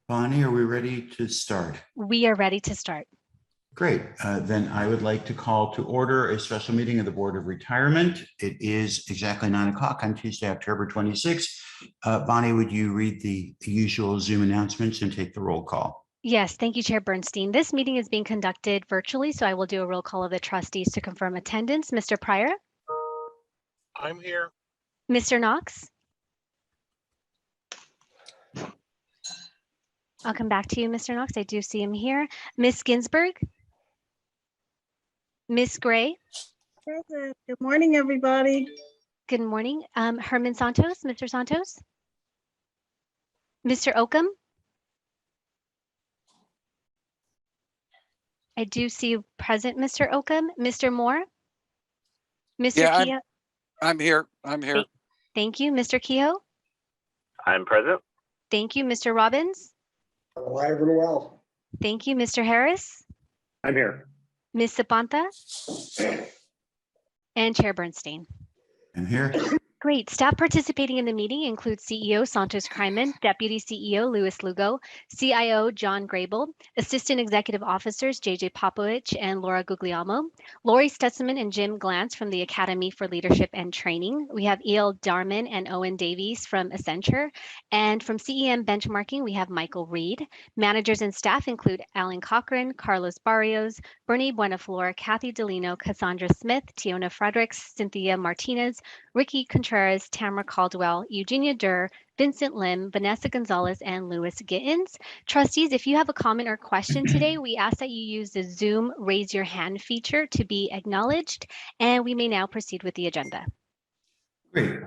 Bonnie, are we ready to start? We are ready to start. Great. Then I would like to call to order a special meeting of the Board of Retirement. It is exactly 9 o'clock on Tuesday, October 26th. Bonnie, would you read the usual Zoom announcements and take the roll call? Yes, thank you, Chair Bernstein. This meeting is being conducted virtually, so I will do a roll call of the trustees to confirm attendance. Mr. Pryor? I'm here. Mr. Knox? I'll come back to you, Mr. Knox. I do see him here. Ms. Ginsburg? Ms. Gray? Present. Good morning, everybody. Good morning. Herman Santos? Mr. Santos? Mr. Oakham? I do see you present, Mr. Oakham. Mr. Moore? Mr. Yeah, Kehoe? I'm here. I'm here. Thank you. Mr. Kehoe? I'm present. Thank you. Mr. Robbins? Alive and well. Thank you. Mr. Harris? I'm here. Ms. Zapanta? And Chair Bernstein. I'm here. Great. Staff participating in the meeting include CEO Santos Kryman, Deputy CEO Louis Lugo, CIO John Grable, Assistant Executive Officers JJ Popovich and Laura Guglielmo, Lori Stutzman and Jim Glantz from the Academy for Leadership and Training. We have E.L. Darman and Owen Davies from Accenture. And from CEM Benchmarking, we have Michael Reed. Managers and staff include Alan Cochran, Carlos Barrios, Bernie Buenaflor, Kathy Delino, Cassandra Smith, Tiona Fredericks, Cynthia Martinez, Ricky Contreras, Tamara Caldwell, Eugenia Durr, Vincent Lim, Vanessa Gonzalez, and Louis Gittins. Trustees, if you have a comment or question today, we ask that you use the Zoom raise your hand feature to be acknowledged, and we may now proceed with the agenda. Great.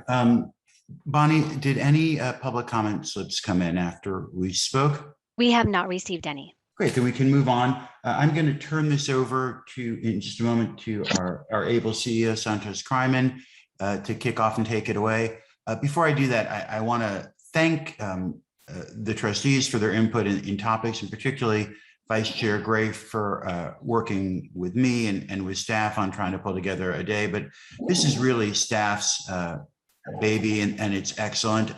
Bonnie, did any public comment slips come in after we spoke? We have not received any. Great, then we can move on. I'm going to turn this over to, in just a moment, to our able CEO, Santos Kryman, to kick off and take it away. Before I do that, I want to thank the trustees for their input in topics, and particularly Vice Chair Gray for working with me and with staff on trying to pull together a day. But this is really staff's baby, and it's excellent.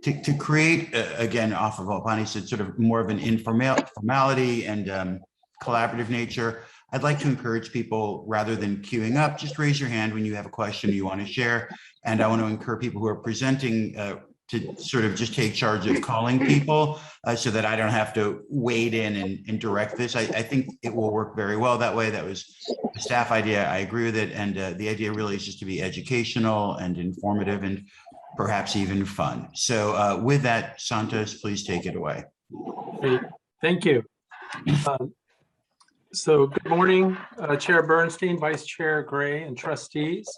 To create, again, off of what Bonnie said, sort of more of an informality and collaborative nature, I'd like to encourage people, rather than queuing up, just raise your hand when you have a question you want to share. And I want to encourage people who are presenting to sort of just take charge of calling people so that I don't have to wade in and direct this. I think it will work very well that way. That was a staff idea. I agree with it. And the idea really is just to be educational and informative and perhaps even fun. So with that, Santos, please take it away. Great. Thank you. So good morning, Chair Bernstein, Vice Chair Gray, and trustees.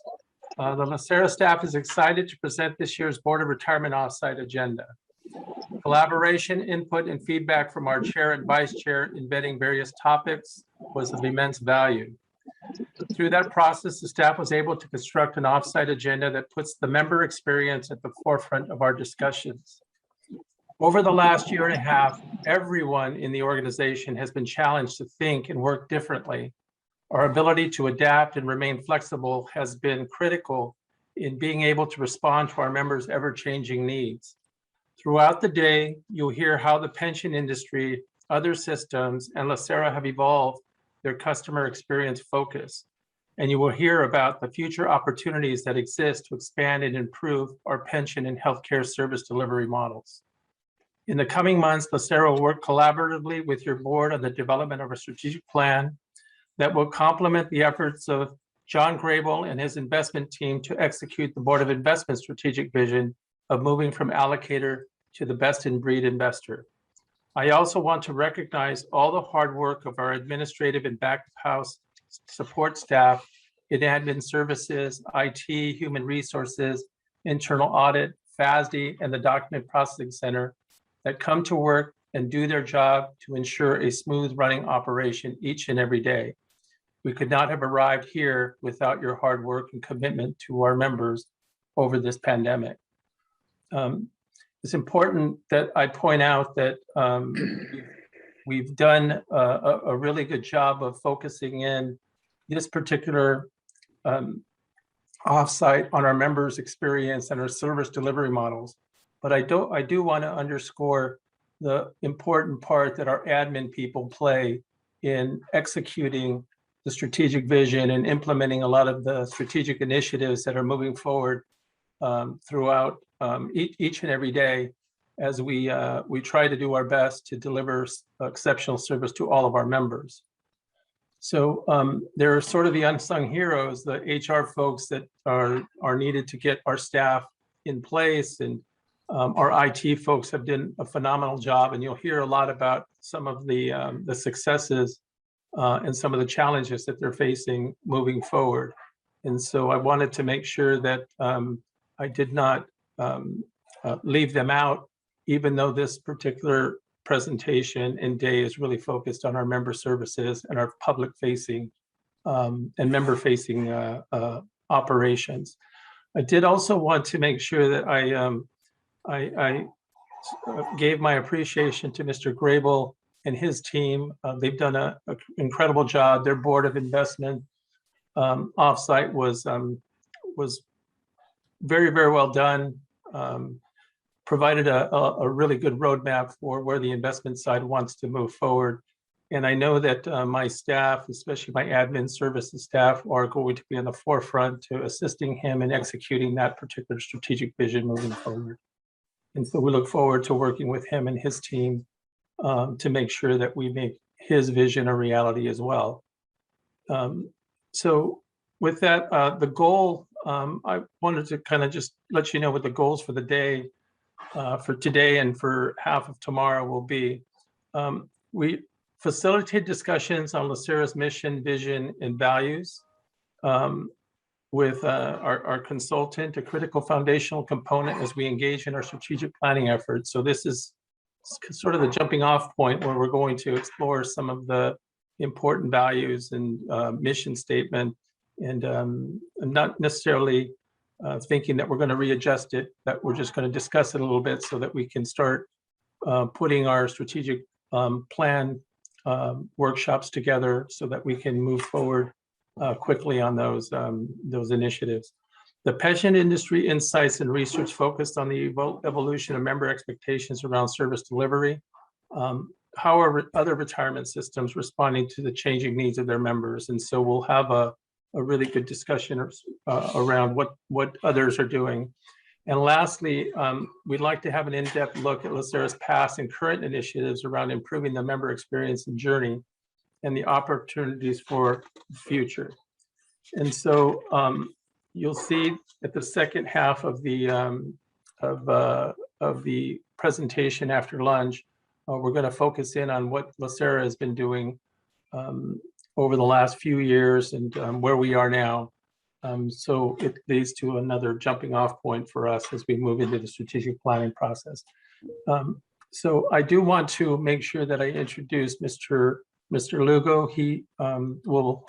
The LACERA staff is excited to present this year's Board of Retirement offsite agenda. Collaboration, input, and feedback from our chair and vice chair embedding various topics was of immense value. Through that process, the staff was able to construct an offsite agenda that puts the member experience at the forefront of our discussions. Over the last year and a half, everyone in the organization has been challenged to think and work differently. Our ability to adapt and remain flexible has been critical in being able to respond to our members' ever-changing needs. Throughout the day, you'll hear how the pension industry, other systems, and LACERA have evolved their customer experience focus. And you will hear about the future opportunities that exist to expand and improve our pension and healthcare service delivery models. In the coming months, LACERA will work collaboratively with your board on the development of a strategic plan that will complement the efforts of John Grable and his investment team to execute the Board of Investment strategic vision of moving from allocator to the best-in-breed investor. I also want to recognize all the hard work of our administrative and back-of-house support staff in admin services, IT, human resources, internal audit, FASD, and the Document Processing Center that come to work and do their job to ensure a smooth running operation each and every day. We could not have arrived here without your hard work and commitment to our members over this pandemic. It's important that I point out that we've done a really good job of focusing in this particular offsite on our members' experience and our service delivery models. But I do want to underscore the important part that our admin people play in executing the strategic vision and implementing a lot of the strategic initiatives that are moving forward throughout each and every day as we try to do our best to deliver exceptional service to all of our members. So there are sort of the unsung heroes, the HR folks that are needed to get our staff in place, and our IT folks have done a phenomenal job, and you'll hear a lot about some of the successes and some of the challenges that they're facing moving forward. And so I wanted to make sure that I did not leave them out, even though this particular presentation and day is really focused on our member services and our public facing and member facing operations. I did also want to make sure that I gave my appreciation to Mr. Grable and his team. They've done an incredible job. Their board of investment offsite was very, very well done. Provided a really good roadmap for where the investment side wants to move forward. And I know that my staff, especially my admin services staff, are going to be in the forefront to assisting him in executing that particular strategic vision moving forward. And so we look forward to working with him and his team to make sure that we make his vision a reality as well. So with that, the goal, I wanted to kind of just let you know what the goals for the day for today and for half of tomorrow will be. We facilitate discussions on LACERA's mission, vision, and values with our consultant, a critical foundational component as we engage in our strategic planning efforts. So this is sort of the jumping off point where we're going to explore some of the important values and mission statement, and not necessarily thinking that we're going to readjust it, that we're just going to discuss it a little bit so that we can start putting our strategic plan workshops together so that we can move forward quickly on those initiatives. The pension industry insights and research focused on the evolution of member expectations around service delivery. How are other retirement systems responding to the changing needs of their members? And so we'll have a really good discussion around what others are doing. And lastly, we'd like to have an in-depth look at LACERA's past and current initiatives around improving the member experience and journey and the opportunities for the future. And so you'll see at the second half of the presentation after lunch, we're going to focus in on what LACERA has been doing over the last few years and where we are now. So it leads to another jumping off point for us as we move into the strategic planning process. So I do want to make sure that I introduce Mr. Lugo. He will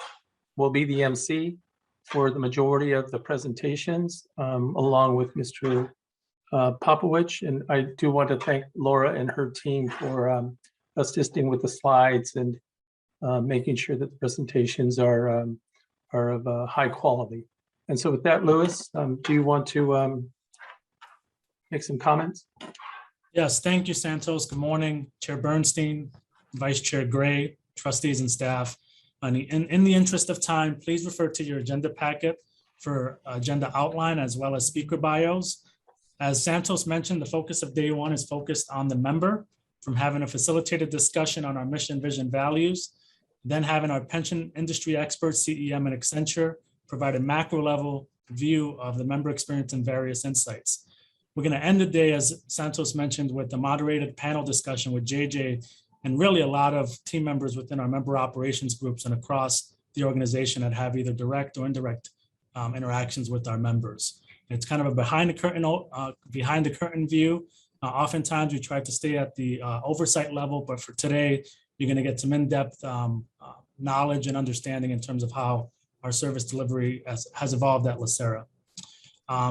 be the MC for the majority of the presentations, along with Mr. Popowich. And I do want to thank Laura and her team for assisting with the slides and making sure that the presentations are of high quality. And so with that, Louis, do you want to make some comments? Yes, thank you, Santos. Good morning, Chair Bernstein, Vice Chair Gray, trustees and staff. In the interest of time, please refer to your agenda packet for agenda outline as well as speaker bios. As Santos mentioned, the focus of day one is focused on the member, from having a facilitated discussion on our mission, vision, values, then having our pension industry experts, CEM and Accenture, provide a macro level view of the member experience and various insights. We're going to end the day, as Santos mentioned, with a moderated panel discussion with JJ and really a lot of team members within our member operations groups and across the organization that have either direct or indirect interactions with our members. It's kind of a behind the curtain view. Oftentimes we try to stay at the oversight level, but for today, you're going to get some in-depth knowledge and understanding in terms of how our service delivery has evolved at LACERA.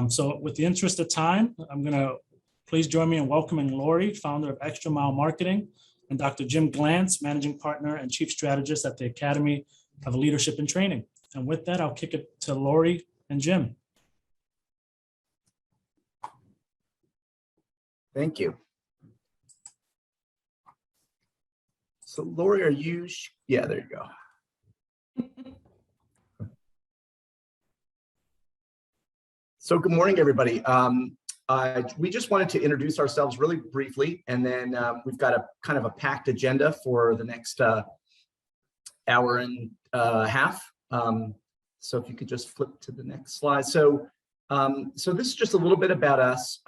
So with the interest of time, I'm going to please join me in welcoming Lori, founder of Extra Mile Marketing, and Dr. Jim Glantz, managing partner and chief strategist at the Academy of Leadership and Training. And with that, I'll kick it to Lori and Jim. Thank you. So Lori, are you, yeah, there you go. So good morning, everybody. We just wanted to introduce ourselves really briefly, and then we've got a kind of a packed agenda for the next hour and a half. So if you could just flip to the next slide. So this is just a little bit about us.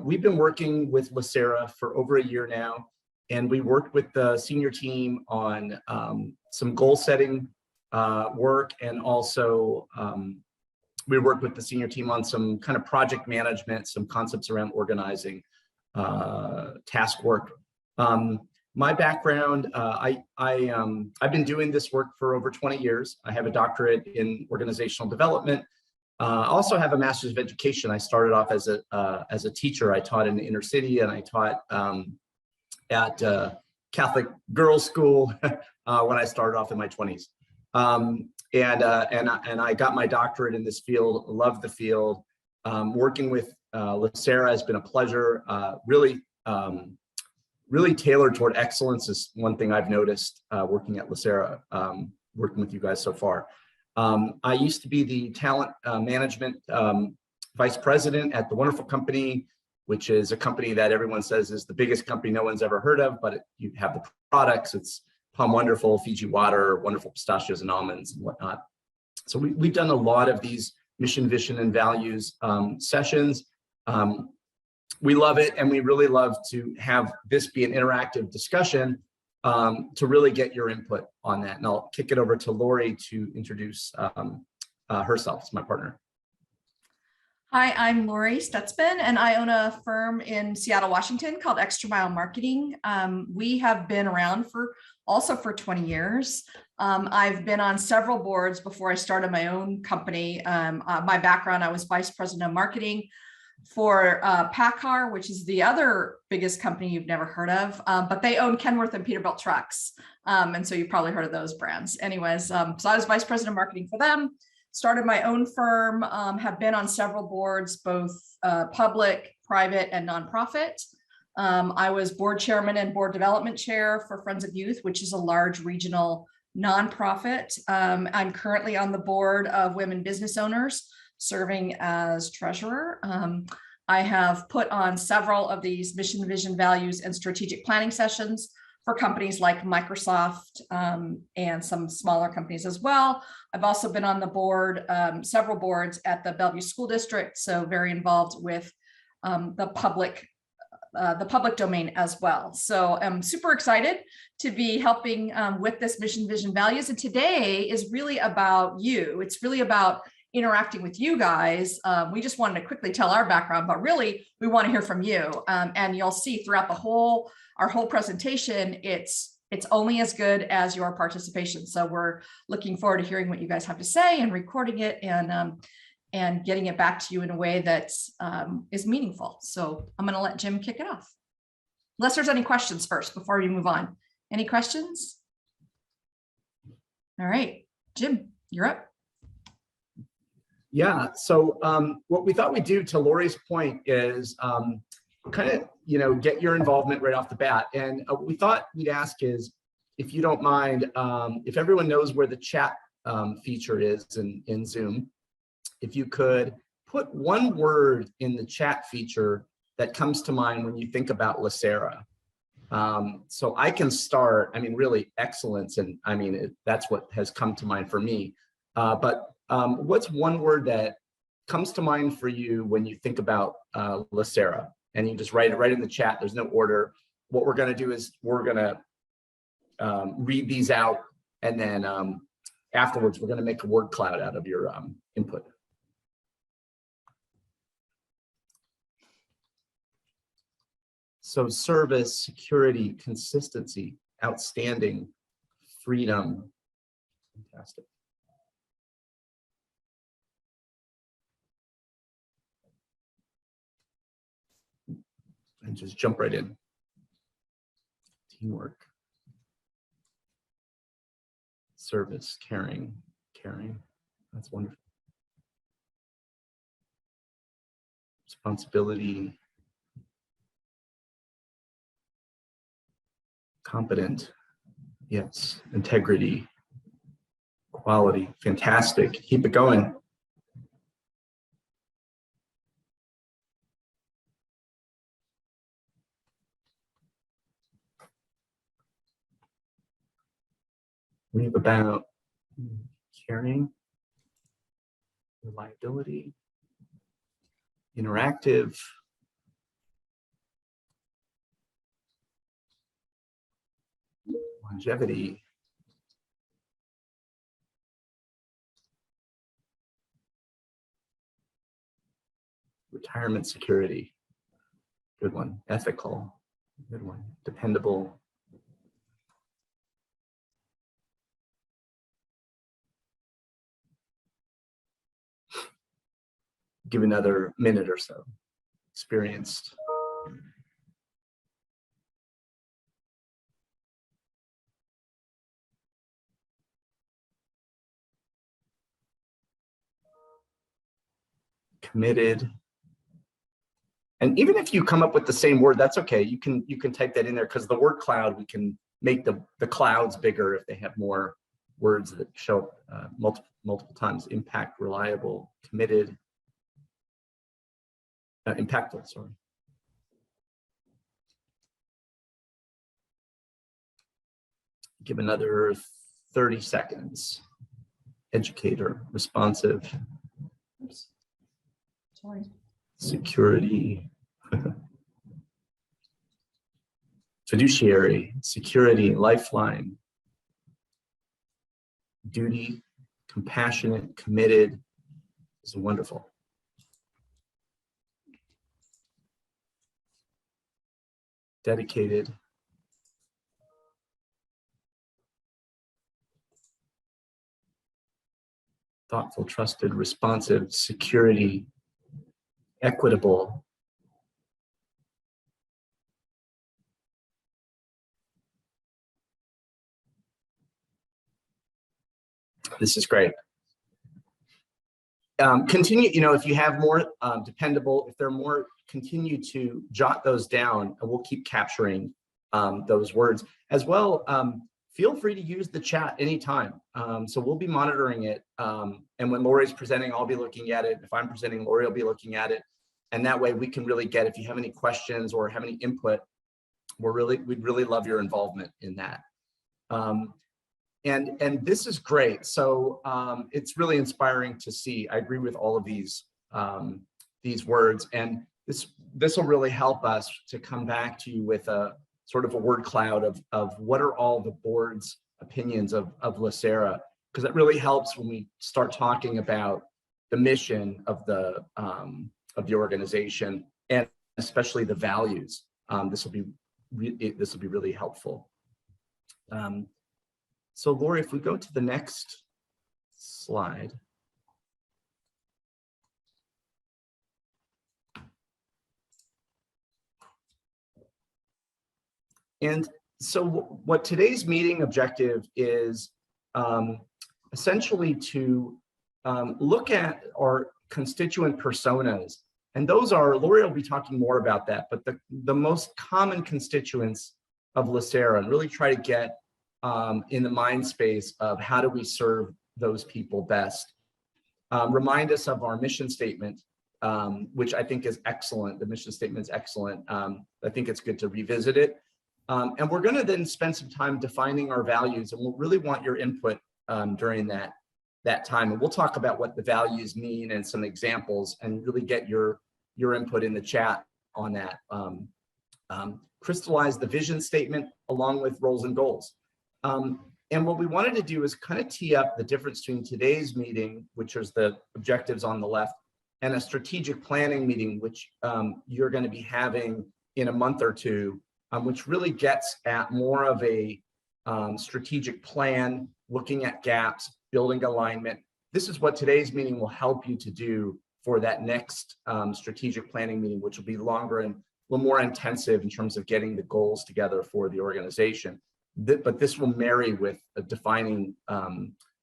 We've been working with LACERA for over a year now, and we worked with the senior team on some goal setting work, and also we worked with the senior team on some kind of project management, some concepts around organizing task work. My background, I've been doing this work for over 20 years. I have a doctorate in organizational development. I also have a master's of education. I started off as a teacher. I taught in the inner city, and I taught at Catholic girls' school when I started off in my 20s. And I got my doctorate in this field, loved the field. Working with LACERA has been a pleasure. Really tailored toward excellence is one thing I've noticed working at LACERA, working with you guys so far. I used to be the talent management vice president at the wonderful company, which is a company that everyone says is the biggest company no one's ever heard of, but you have the products. It's Palm Wonderful, Fiji Water, wonderful pistachios and almonds and whatnot. So we've done a lot of these mission, vision, and values sessions. We love it, and we really love to have this be an interactive discussion to really get your input on that. And I'll kick it over to Lori to introduce herself as my partner. Hi, I'm Lori Stutzman, and I own a firm in Seattle, Washington called Extra Mile Marketing. We have been around for 20 years. I've been on several boards before I started my own company. My background, I was vice president of marketing for PACCAR, which is the other biggest company you've never heard of, but they own Kenworth and Peterbilt trucks. And so you've probably heard of those brands. Anyways, so I was vice president of marketing for them. Started my own firm, have been on several boards, both public, private, and nonprofit. I was board chairman and board development chair for Friends of Youth, which is a large regional nonprofit. I'm currently on the board of Women Business Owners, serving as treasurer. I have put on several of these mission, vision, values, and strategic planning sessions for companies like Microsoft and some smaller companies as well. I've also been on the board, several boards at the Bellevue School District, so very involved with the public domain as well. So I'm super excited to be helping with this mission, vision, values. And today is really about you. It's really about interacting with you guys. We just wanted to quickly tell our background, but really we want to hear from you. And you'll see throughout our whole presentation, it's only as good as your participation. So we're looking forward to hearing what you guys have to say and recording it and getting it back to you in a way that is meaningful. So I'm going to let Jim kick it off. Unless there's any questions first before we move on. Any questions? All right, Jim, you're up. Yeah, so what we thought we'd do, to Lori's point, is kind of, get your involvement right off the bat. And what we thought we'd ask is, if you don't mind, if everyone knows where the chat feature is in Zoom, if you could put one word in the chat feature that comes to mind when you think about LACERA. So I can start, really excellence, and that's what has come to mind for me. But what's one word that comes to mind for you when you think about LACERA? And you just write it right in the chat. There's no order. What we're going to do is we're going to read these out, and then afterwards we're going to make a word cloud out of your input. So service, security, consistency, outstanding, freedom. Fantastic. And just jump right in. Teamwork. Service, caring. That's wonderful. Responsibility. Competent. Yes, integrity, quality, fantastic. Keep it going. We have about caring, reliability, interactive, longevity, retirement security, good one, ethical, good one, dependable, give another minute or so, experienced, committed. And even if you come up with the same word, that's okay. You can type that in there, because the word cloud, we can make the clouds bigger if they have more words that show up multiple times. Impact, reliable, committed, impactful, sorry. Give another 30 seconds. Educator, responsive, Sorry. security, fiduciary, security, lifeline, duty, compassionate, committed. Is wonderful. Dedicated, thoughtful, trusted, responsive, security, equitable, this is great. Continue, if you have more dependable, if there are more, continue to jot those down, and we'll keep capturing those words as well. Feel free to use the chat anytime. So we'll be monitoring it. And when Lori's presenting, I'll be looking at it. If I'm presenting, Lori will be looking at it. And that way we can really get, if you have any questions or have any input, we'd really love your involvement in that. And this is great. So it's really inspiring to see. I agree with all of these words, and this will really help us to come back to you with a sort of a word cloud of what are all the board's opinions of LACERA, because it really helps when we start talking about the mission of the organization, and especially the values. This will be really helpful. So Lori, if we go to the next slide. And so what today's meeting objective is essentially to look at our constituent personas. And those are, Lori will be talking more about that, but the most common constituents of LACERA, and really try to get in the mind space of how do we serve those people best. Remind us of our mission statement, which I think is excellent. The mission statement is excellent. I think it's good to revisit it. And we're going to then spend some time defining our values, and we'll really want your input during that time. And we'll talk about what the values mean and some examples, and really get your input in the chat on that. Crystallize the vision statement along with roles and goals. And what we wanted to do is kind of tee up the difference between today's meeting, which is the objectives on the left, and a strategic planning meeting, which you're going to be having in a month or two, which really gets at more of a strategic plan, looking at gaps, building alignment. This is what today's meeting will help you to do for that next strategic planning meeting, which will be longer and a little more intensive in terms of getting the goals together for the organization. But this will marry with defining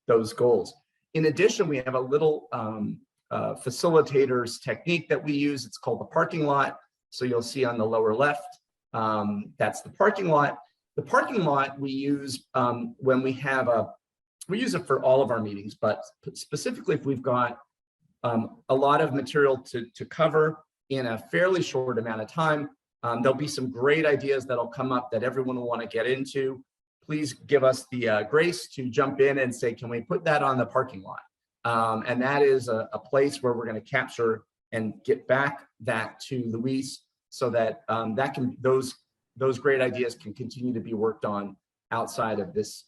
those goals. In addition, we have a little facilitators technique that we use. It's called the parking lot. So you'll see on the lower left, that's the parking lot. The parking lot we use when we have we use it for all of our meetings, but specifically if we've got a lot of material to cover in a fairly short amount of time, there'll be some great ideas that'll come up that everyone will want to get into. Please give us the grace to jump in and say, can we put that on the parking lot? And that is a place where we're going to capture and get back that to Luis so that those great ideas can continue to be worked on outside of this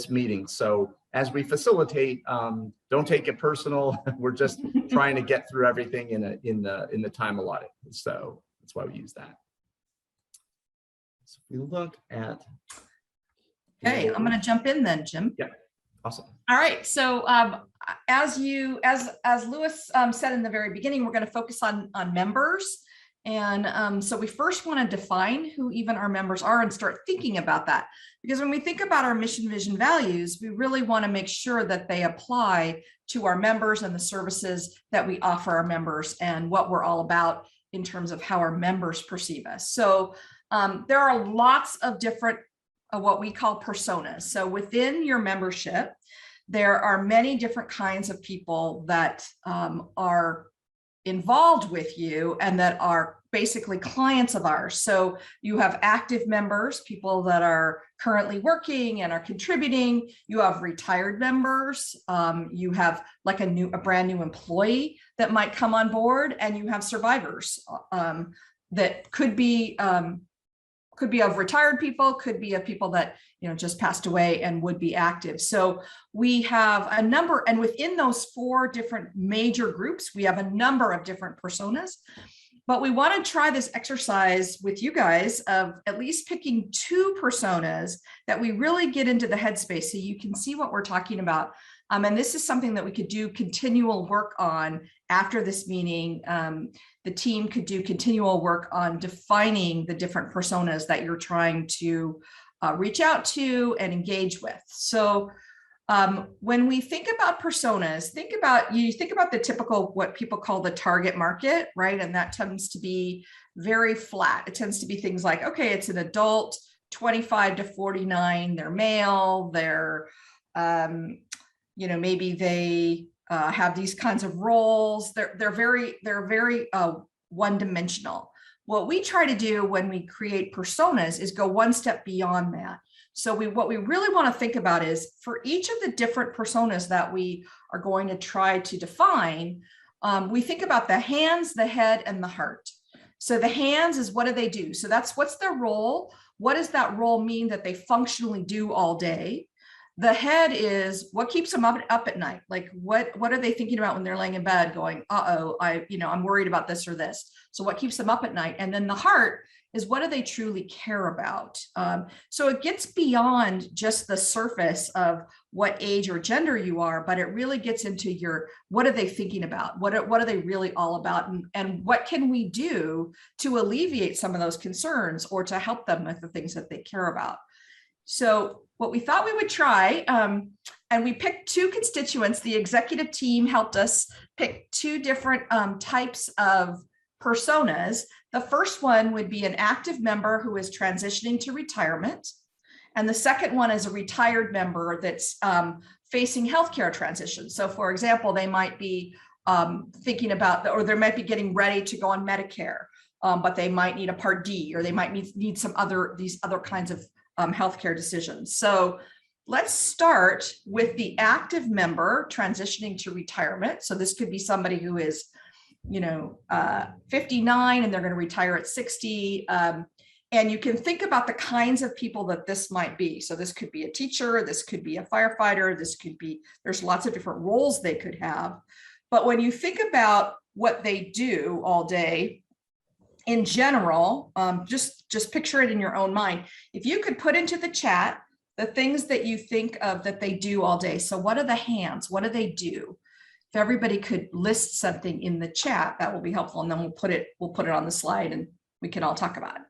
meeting. So as we facilitate, don't take it personal. We're just trying to get through everything in the time allotted. So that's why we use that. So if we look at. Okay, I'm going to jump in then, Jim. Yeah, awesome. All right, so as Louis said in the very beginning, we're going to focus on members. And so we first want to define who even our members are and start thinking about that. Because when we think about our mission, vision, values, we really want to make sure that they apply to our members and the services that we offer our members and what we're all about in terms of how our members perceive us. So there are lots of different what we call personas. So within your membership, there are many different kinds of people that are involved with you and that are basically clients of ours. So you have active members, people that are currently working and are contributing. You have retired members. You have like a brand new employee that might come on board, and you have survivors that could be of retired people, could be of people that just passed away and would be active. So we have a number, and within those 4 different major groups, we have a number of different personas. But we want to try this exercise with you guys of at least picking 2 personas that we really get into the headspace so you can see what we're talking about. And this is something that we could do continual work on after this meeting. The team could do continual work on defining the different personas that you're trying to reach out to and engage with. So when we think about personas, think about the typical, what people call the target market, right? And that tends to be very flat. It tends to be things like, okay, it's an adult, 25 to 49, they're male, they're, maybe they have these kinds of roles. They're very one-dimensional. What we try to do when we create personas is go one step beyond that. So what we really want to think about is for each of the different personas that we are going to try to define, we think about the hands, the head, and the heart. So the hands is, what do they do? So what's their role? What does that role mean that they functionally do all day? The head is what keeps them up at night. Like what are they thinking about when they're laying in bed going, I'm worried about this or this. So what keeps them up at night? And then the heart is, what do they truly care about? So it gets beyond just the surface of what age or gender you are, but it really gets into what are they thinking about? What are they really all about? And what can we do to alleviate some of those concerns or to help them with the things that they care about? So what we thought we would try, and we picked 2 constituents. The executive team helped us pick 2 different types of personas. The first one would be an active member who is transitioning to retirement. And the second one is a retired member that's facing healthcare transition. So for example, they might be thinking about, or they might be getting ready to go on Medicare, but they might need a Part D, or they might need these other kinds of healthcare decisions. So let's start with the active member transitioning to retirement. So this could be somebody who is 59 and they're going to retire at 60. And you can think about the kinds of people that this might be. So this could be a teacher, this could be a firefighter, there's lots of different roles they could have. But when you think about what they do all day, in general, just picture it in your own mind. If you could put into the chat the things that you think of that they do all day. So what are the hands? What do they do? If everybody could list something in the chat, that will be helpful. And then we'll put it on the slide and we can all talk about it.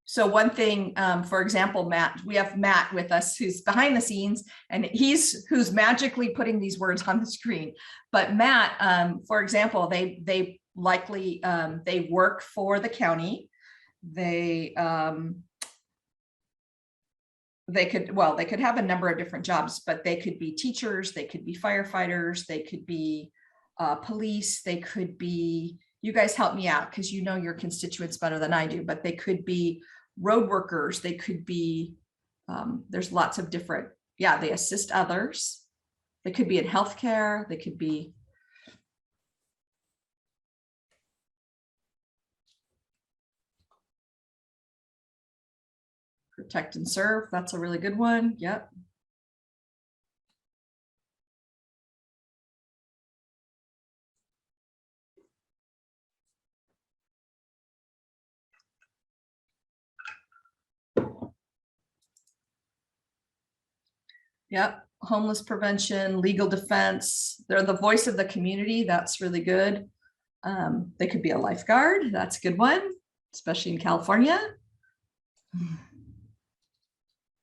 So one thing, for example, we have Matt with us who's behind the scenes, and who's magically putting these words on the screen. But Matt, for example, they likely they work for the county. They could have a number of different jobs, but they could be teachers, they could be firefighters, they could be police, they could be, you guys help me out because you know your constituents better than I do, but they could be road workers, they could be, there's lots of different, yeah, they assist others. They could be in healthcare, they could be. Protect and serve, that's a really good one, yep. Yep, homeless prevention, legal defense. They're the voice of the community. That's really good. They could be a lifeguard. That's a good one, especially in California.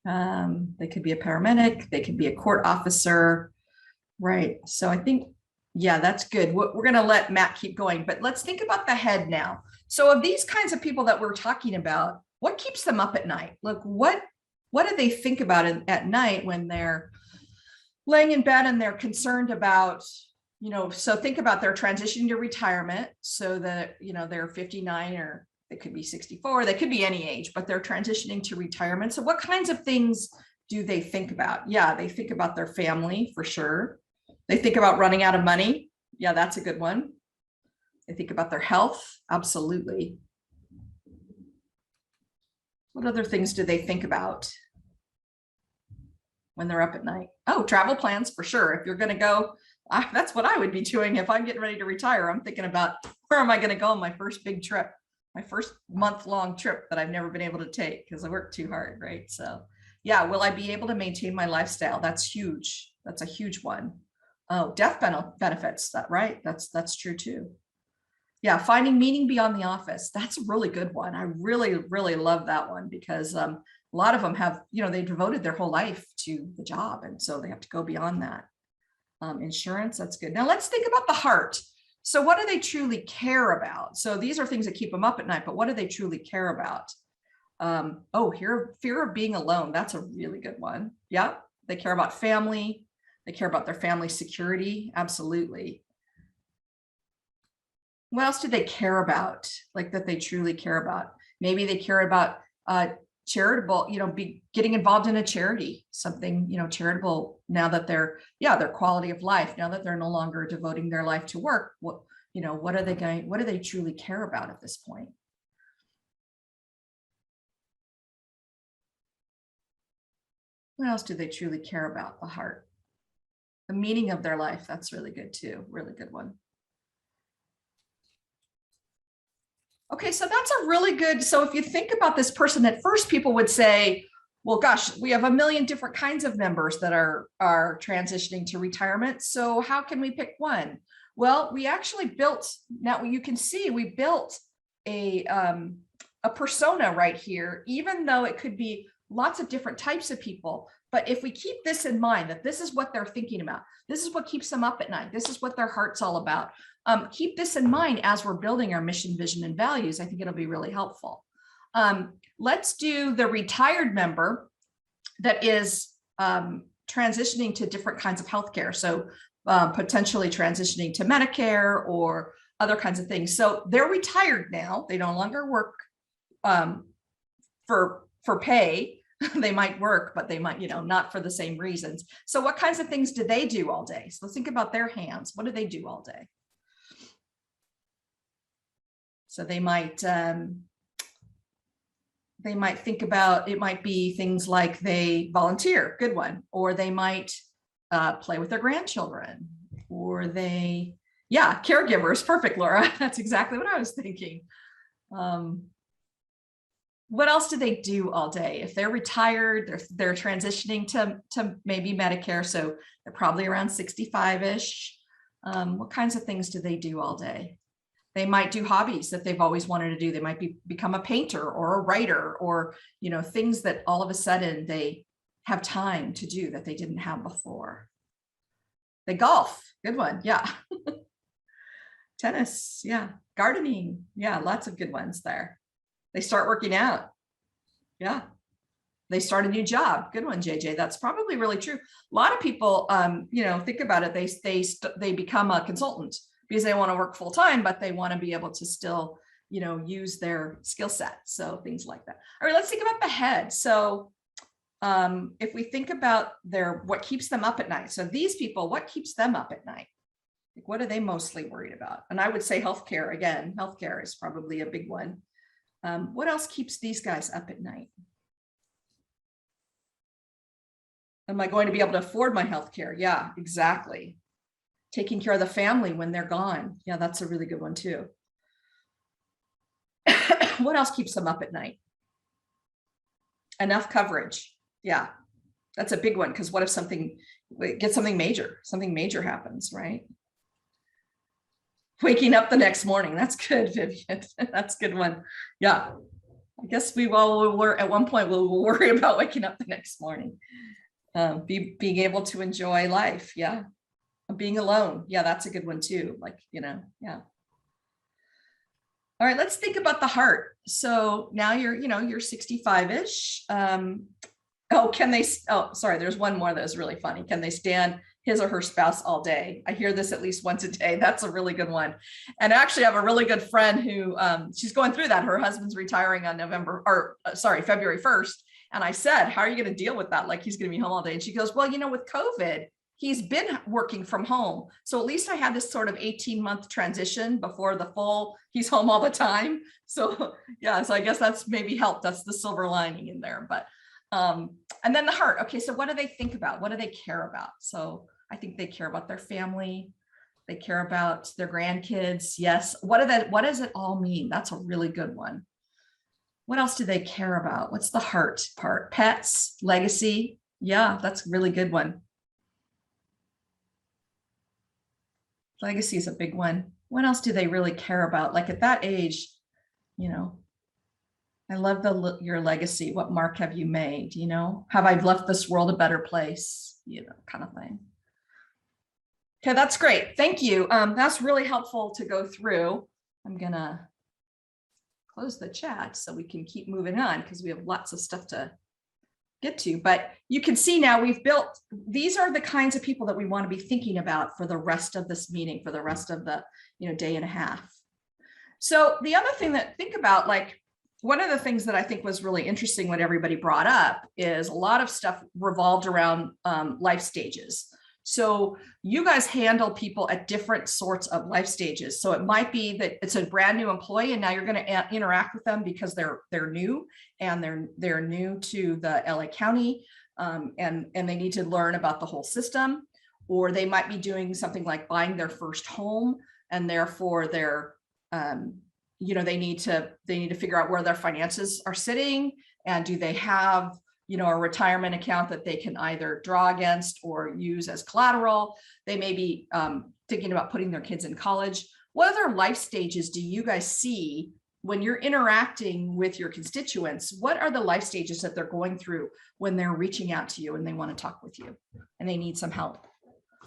They could be a paramedic. They could be a court officer. Right. So I think, yeah, that's good. We're going to let Matt keep going, but let's think about the head now. So of these kinds of people that we're talking about, what keeps them up at night? Look, what do they think about at night when they're laying in bed and they're concerned about, you know, so think about their transitioning to retirement so that, you know, they're 59 or they could be 64, they could be any age, but they're transitioning to retirement. So what kinds of things do they think about? Yeah, they think about their family for sure. They think about running out of money. Yeah, that's a good one. They think about their health. Absolutely. What other things do they think about when they're up at night? Oh, travel plans for sure. If you're going to go, that's what I would be doing if I'm getting ready to retire. I'm thinking about where am I going to go on my first big trip, my first month-long trip that I've never been able to take because I work too hard, right? So yeah, will I be able to maintain my lifestyle? That's huge. That's a huge one. Oh, death benefits, right? That's true too. Yeah, finding meaning beyond the office. That's a really good one. I really, really love that one because a lot of them have, you know, they devoted their whole life to the job. And so they have to go beyond that. Insurance, that's good. Now let's think about the heart. So what do they truly care about? So these are things that keep them up at night, but what do they truly care about? Oh, fear of being alone. That's a really good one. Yeah, they care about family. They care about their family security. Absolutely. What else do they care about? Like that they truly care about? Maybe they care about charitable, you know, getting involved in a charity, something, you know, charitable now that their quality of life, now that they're no longer devoting their life to work. What do they truly care about at this point? What else do they truly care about? The heart, the meaning of their life. That's really good too. Really good one. Okay, so that's a really good, so if you think about this person, at first people would say, well, gosh, we have a million different kinds of members that are transitioning to retirement. So how can we pick one? Well, we actually built, now you can see we built a persona right here, even though it could be lots of different types of people. But if we keep this in mind, that this is what they're thinking about, this is what keeps them up at night, this is what their heart's all about. Keep this in mind as we're building our mission, vision, and values. I think it'll be really helpful. Let's do the retired member that is transitioning to different kinds of healthcare. So potentially transitioning to Medicare or other kinds of things. So they're retired now. They no longer work for pay. They might work, but they might, not for the same reasons. So what kinds of things do they do all day? So let's think about their hands. What do they do all day? So they might think about, it might be things like they volunteer, good one, or they might play with their grandchildren, or caregivers, perfect, Laura. That's exactly what I was thinking. What else do they do all day? If they're retired, they're transitioning to maybe Medicare, so they're probably around 65-ish. What kinds of things do they do all day? They might do hobbies that they've always wanted to do. They might become a painter or a writer, or things that all of a sudden they have time to do that they didn't have before. They golf, good one, yeah. Tennis, yeah. Gardening, yeah, lots of good ones there. They start working out. Yeah. They start a new job. Good one, JJ. That's probably really true. A lot of people, think about it. They become a consultant because they want to work full time, but they want to be able to still, use their skill set. So things like that. All right, let's think about the head. So if we think about what keeps them up at night. So these people, what keeps them up at night? Like, what are they mostly worried about? And I would say healthcare again. Healthcare is probably a big one. What else keeps these guys up at night? Am I going to be able to afford my healthcare? Yeah, exactly. Taking care of the family when they're gone. Yeah, that's a really good one too. What else keeps them up at night? Enough coverage. Yeah, that's a big one, because what if something major happens, right? Waking up the next morning. That's good, Vivian. That's a good one. Yeah, I guess we all were at one point, we'll worry about waking up the next morning. Being able to enjoy life. Yeah. Being alone. Yeah, that's a good one too. Like, yeah. All right, let's think about the heart. So now you're 65-ish. There's one more that was really funny. Can they stand his or her spouse all day? I hear this at least once a day. That's a really good one. And actually I have a really good friend who she's going through that. Her husband's retiring on February 1st. And I said, how are you going to deal with that? Like, he's going to be home all day. And she goes, well, with COVID, he's been working from home. So at least I had this sort of 18-month transition before the full, he's home all the time. So yeah, so I guess that's maybe helped. That's the silver lining in there. But, and then the heart. Okay, so what do they think about? What do they care about? So I think they care about their family. They care about their grandkids. Yes. What does it all mean? That's a really good one. What else do they care about? What's the heart part? Pets, legacy. Yeah, that's a really good one. Legacy is a big one. What else do they really care about? Like at that age, I love your legacy. What mark have you made? Have I left this world a better place? Kind of thing. Okay, that's great. Thank you. That's really helpful to go through. I'm gonna close the chat so we can keep moving on, because we have lots of stuff to get to. But you can see now these are the kinds of people that we want to be thinking about for the rest of this meeting, for the rest of the day and a half. So the other thing that think about, like, one of the things that I think was really interesting what everybody brought up is a lot of stuff revolved around life stages. So you guys handle people at different sorts of life stages. So it might be that it's a brand new employee and now you're going to interact with them because they're new and they're new to the LA County and they need to learn about the whole system. Or they might be doing something like buying their first home, and therefore they're they need to figure out where their finances are sitting, and do they have a retirement account that they can either draw against or use as collateral. They may be thinking about putting their kids in college. What other life stages do you guys see when you're interacting with your constituents? What are the life stages that they're going through when they're reaching out to you and they want to talk with you and they need some help?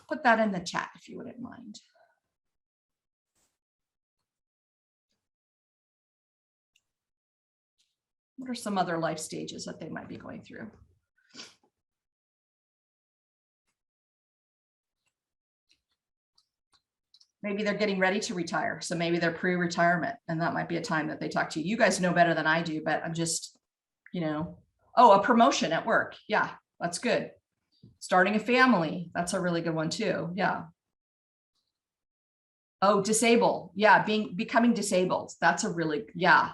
Put that in the chat if you wouldn't mind. What are some other life stages that they might be going through? Maybe they're getting ready to retire. So maybe they're pre-retirement, and that might be a time that they talk to you. You guys know better than I do, but I'm just, a promotion at work. Yeah, that's good. Starting a family. That's a really good one too. Yeah. Oh, disabled. Yeah. Becoming disabled. That's a really, yeah.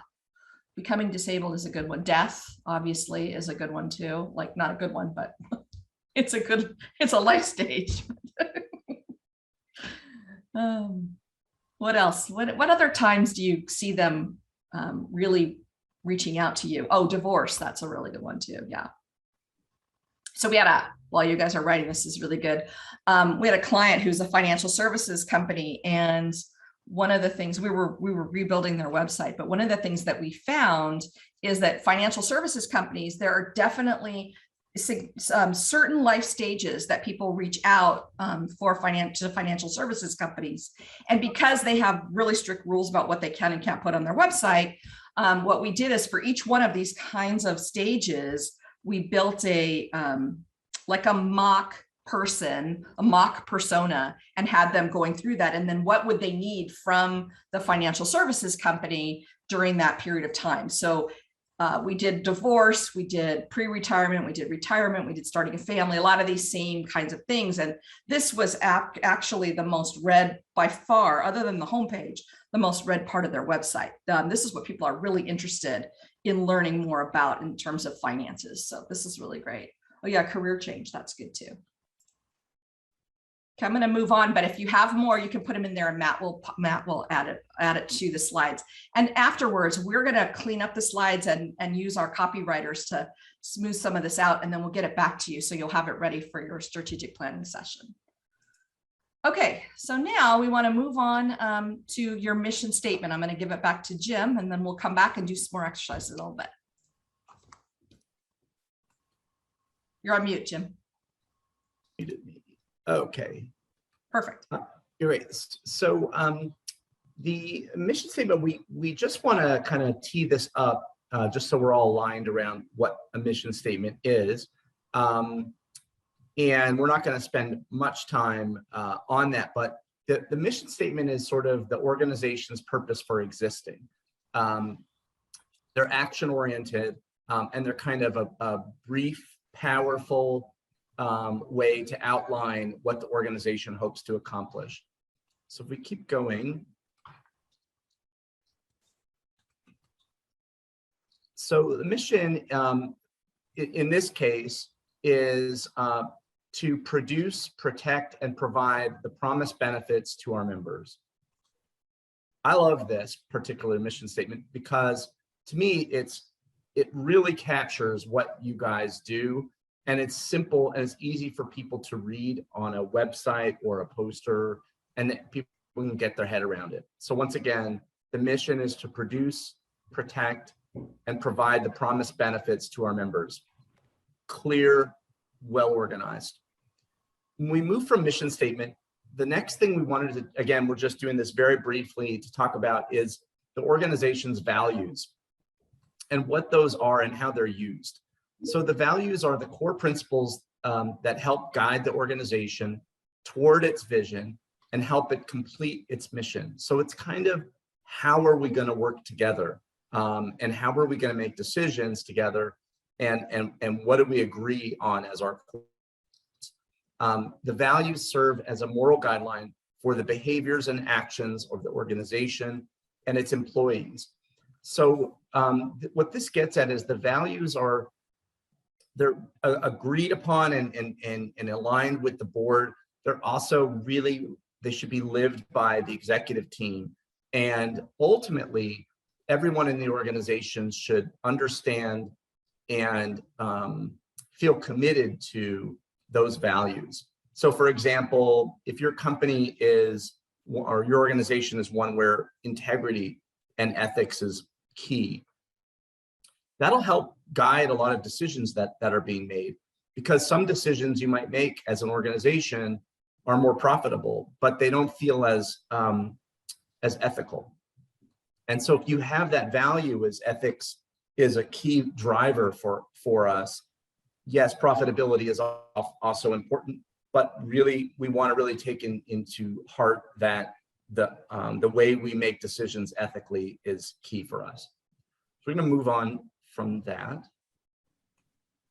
Becoming disabled is a good one. Death, obviously, is a good one too. Like, not a good one, but it's a life stage. What else? What other times do you see them really reaching out to you? Oh, divorce. That's a really good one too. Yeah. So while you guys are writing, this is really good. We had a client who's a financial services company, and one of the things we were rebuilding their website, but one of the things that we found is that financial services companies, there are definitely certain life stages that people reach out to financial services companies. And because they have really strict rules about what they can and can't put on their website, what we did is for each one of these kinds of stages, we built like a mock person, a mock persona, and had them going through that. And then what would they need from the financial services company during that period of time? So we did divorce, we did pre-retirement, we did retirement, we did starting a family, a lot of these same kinds of things. And this was actually the most read by far, other than the homepage, the most read part of their website. This is what people are really interested in learning more about in terms of finances. So this is really great. Oh yeah, career change, that's good too. Okay, I'm going to move on, but if you have more, you can put them in there and Matt will add it to the slides. And afterwards, we're going to clean up the slides and use our copywriters to smooth some of this out, and then we'll get it back to you so you'll have it ready for your strategic planning session. Okay, so now we want to move on to your mission statement. I'm going to give it back to Jim, and then we'll come back and do some more exercises a little bit. You're on mute, Jim. Okay. Perfect. Great. So the mission statement, we just want to kind of tee this up just so we're all aligned around what a mission statement is. And we're not going to spend much time on that, but the mission statement is sort of the organization's purpose for existing. They're action oriented and they're kind of a brief, powerful way to outline what the organization hopes to accomplish. So if we keep going. So the mission in this case is to produce, protect, and provide the promised benefits to our members. I love this particular mission statement because to me, it really captures what you guys do. And it's simple and it's easy for people to read on a website or a poster, and that people can get their head around it. So once again, the mission is to produce, protect, and provide the promised benefits to our members. Clear, well organized. When we move from mission statement, the next thing we wanted to, again, we're just doing this very briefly to talk about is the organization's values and what those are and how they're used. So the values are the core principles that help guide the organization toward its vision and help it complete its mission. So it's kind of how are we going to work together and how are we going to make decisions together and what do we agree on as our core. The values serve as a moral guideline for the behaviors and actions of the organization and its employees. So what this gets at is the values are they're agreed upon and aligned with the board. They're also really, they should be lived by the executive team. And ultimately, everyone in the organization should understand and feel committed to those values. So for example, if your company is, or your organization is one where integrity and ethics is key, that'll help guide a lot of decisions that are being made, because some decisions you might make as an organization are more profitable, but they don't feel as ethical. And so if you have that value as ethics is a key driver for us, yes, profitability is also important, but really we want to really take into heart that the way we make decisions ethically is key for us. So we're going to move on from that.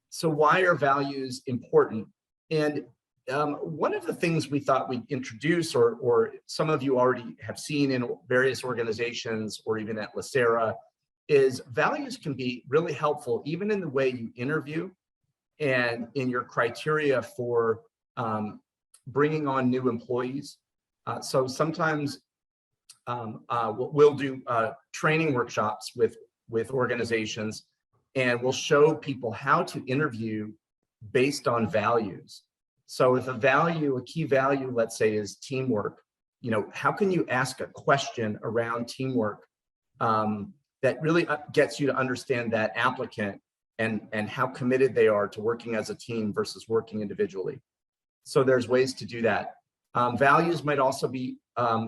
So why are values important? And one of the things we thought we'd introduce, or some of you already have seen in various organizations or even at LACERA, is values can be really helpful even in the way you interview and in your criteria for bringing on new employees. So sometimes we'll do training workshops with organizations, and we'll show people how to interview based on values. So if a key value, let's say, is teamwork, how can you ask a question around teamwork that really gets you to understand that applicant and how committed they are to working as a team versus working individually. So there's ways to do that. Values might also be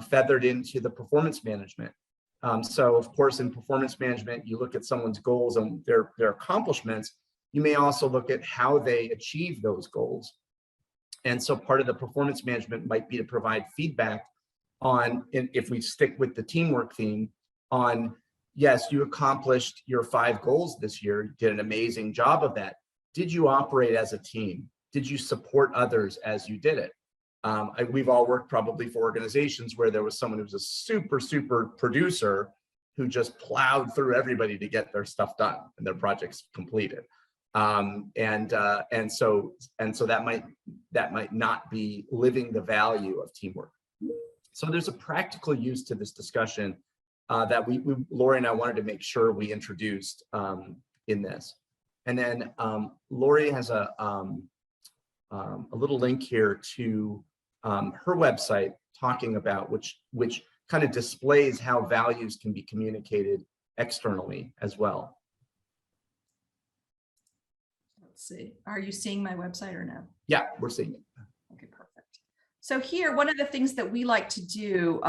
feathered into the performance management. So of course, in performance management, you look at someone's goals and their accomplishments. You may also look at how they achieve those goals. And so part of the performance management might be to provide feedback on, if we stick with the teamwork theme, on, yes, you accomplished your 5 goals this year, you did an amazing job of that. Did you operate as a team? Did you support others as you did it? We've all worked probably for organizations where there was someone who was a super producer who just plowed through everybody to get their stuff done and their projects completed. And so that might not be living the value of teamwork. So there's a practical use to this discussion that Lori and I wanted to make sure we introduced in this. And then Lori has a little link here to her website talking about which kind of displays how values can be communicated externally as well. Let's see. Are you seeing my website or no? Yeah, we're seeing it. Okay, perfect. So here, one of the things that we like to do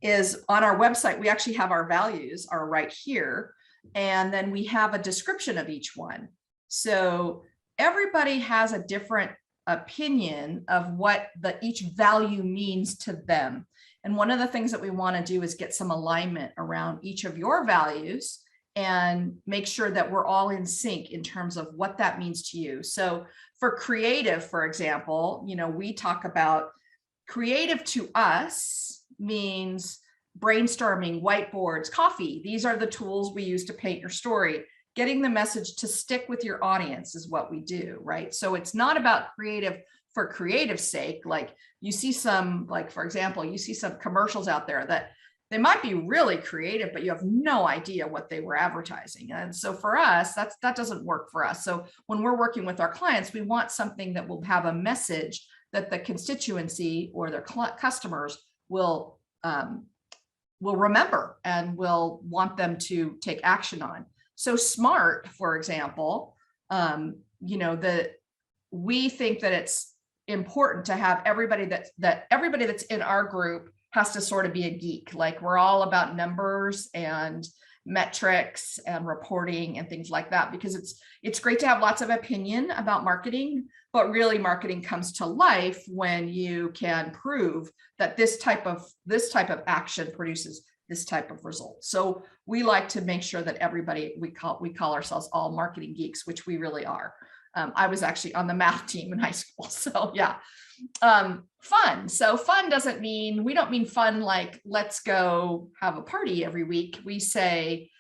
is on our website, we actually have our values are right here. And then we have a description of each one. So everybody has a different opinion of what each value means to them. And one of the things that we want to do is get some alignment around each of your values and make sure that we're all in sync in terms of what that means to you. So for creative, for example, we talk about creative to us means brainstorming, whiteboards, coffee. These are the tools we use to paint your story. Getting the message to stick with your audience is what we do, right? So it's not about creative for creative's sake. Like you see some, like for example, you see some commercials out there that they might be really creative, but you have no idea what they were advertising. And so for us, that doesn't work for us. So when we're working with our clients, we want something that will have a message that the constituency or their customers will remember and will want them to take action on. So SMART, for example, we think that it's important to have everybody everybody that's in our group has to sort of be a geek. Like we're all about numbers and metrics and reporting and things like that, because it's great to have lots of opinion about marketing, but really marketing comes to life when you can prove that this type of action produces this type of result. So we like to make sure that everybody, we call ourselves all marketing geeks, which we really are. I was actually on the math team in high school. So yeah. Fun. So fun doesn't mean, we don't mean fun like let's go have a party every week. We say,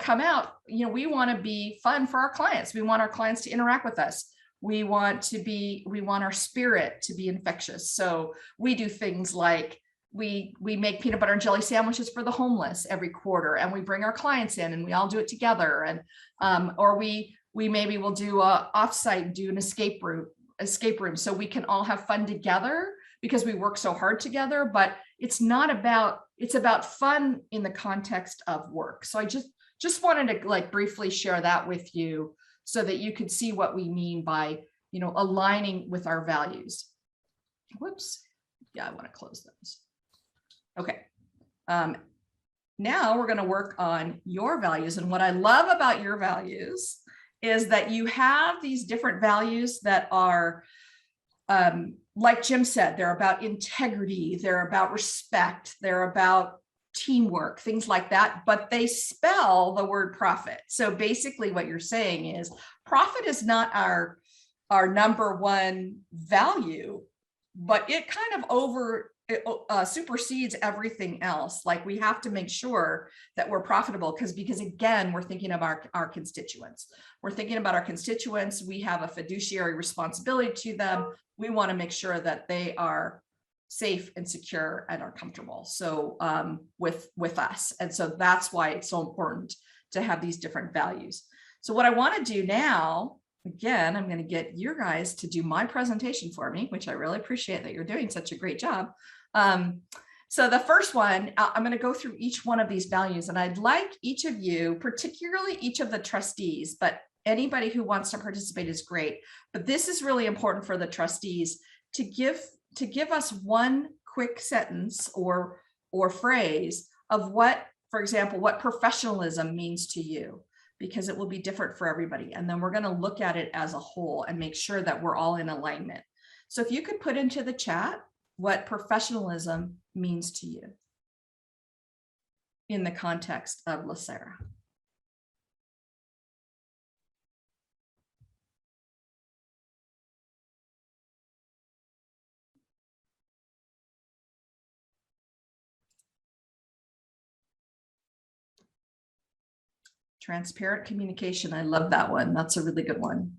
come out, we want to be fun for our clients. We want our clients to interact with us. We want our spirit to be infectious. So we do things like we make peanut butter and jelly sandwiches for the homeless every quarter, and we bring our clients in and we all do it together. And or we maybe will do a offsite, do an escape room so we can all have fun together because we work so hard together. But it's about fun in the context of work. So I just wanted to like briefly share that with you so that you could see what we mean by aligning with our values. Whoops. Yeah, I want to close those. Okay. Now we're going to work on your values. And what I love about your values is that you have these different values that are, like Jim said, they're about integrity, they're about respect, they're about teamwork, things like that, but they spell the word profit. So basically what you're saying is profit is not our number one value, but it kind of supersedes everything else. Like we have to make sure that we're profitable because again, we're thinking of our constituents. We're thinking about our constituents. We have a fiduciary responsibility to them. We want to make sure that they are safe and secure and are comfortable. So with us. And so that's why it's so important to have these different values. So what I want to do now, again, I'm going to get you guys to do my presentation for me, which I really appreciate that you're doing such a great job. So the first one, I'm going to go through each one of these values, and I'd like each of you, particularly each of the trustees, but anybody who wants to participate is great, but this is really important for the trustees to give us one quick sentence or phrase of what, for example, what professionalism means to you, because it will be different for everybody. And then we're going to look at it as a whole and make sure that we're all in alignment. So if you could put into the chat what professionalism means to you in the context of LACERA. Transparent communication. I love that one. That's a really good one.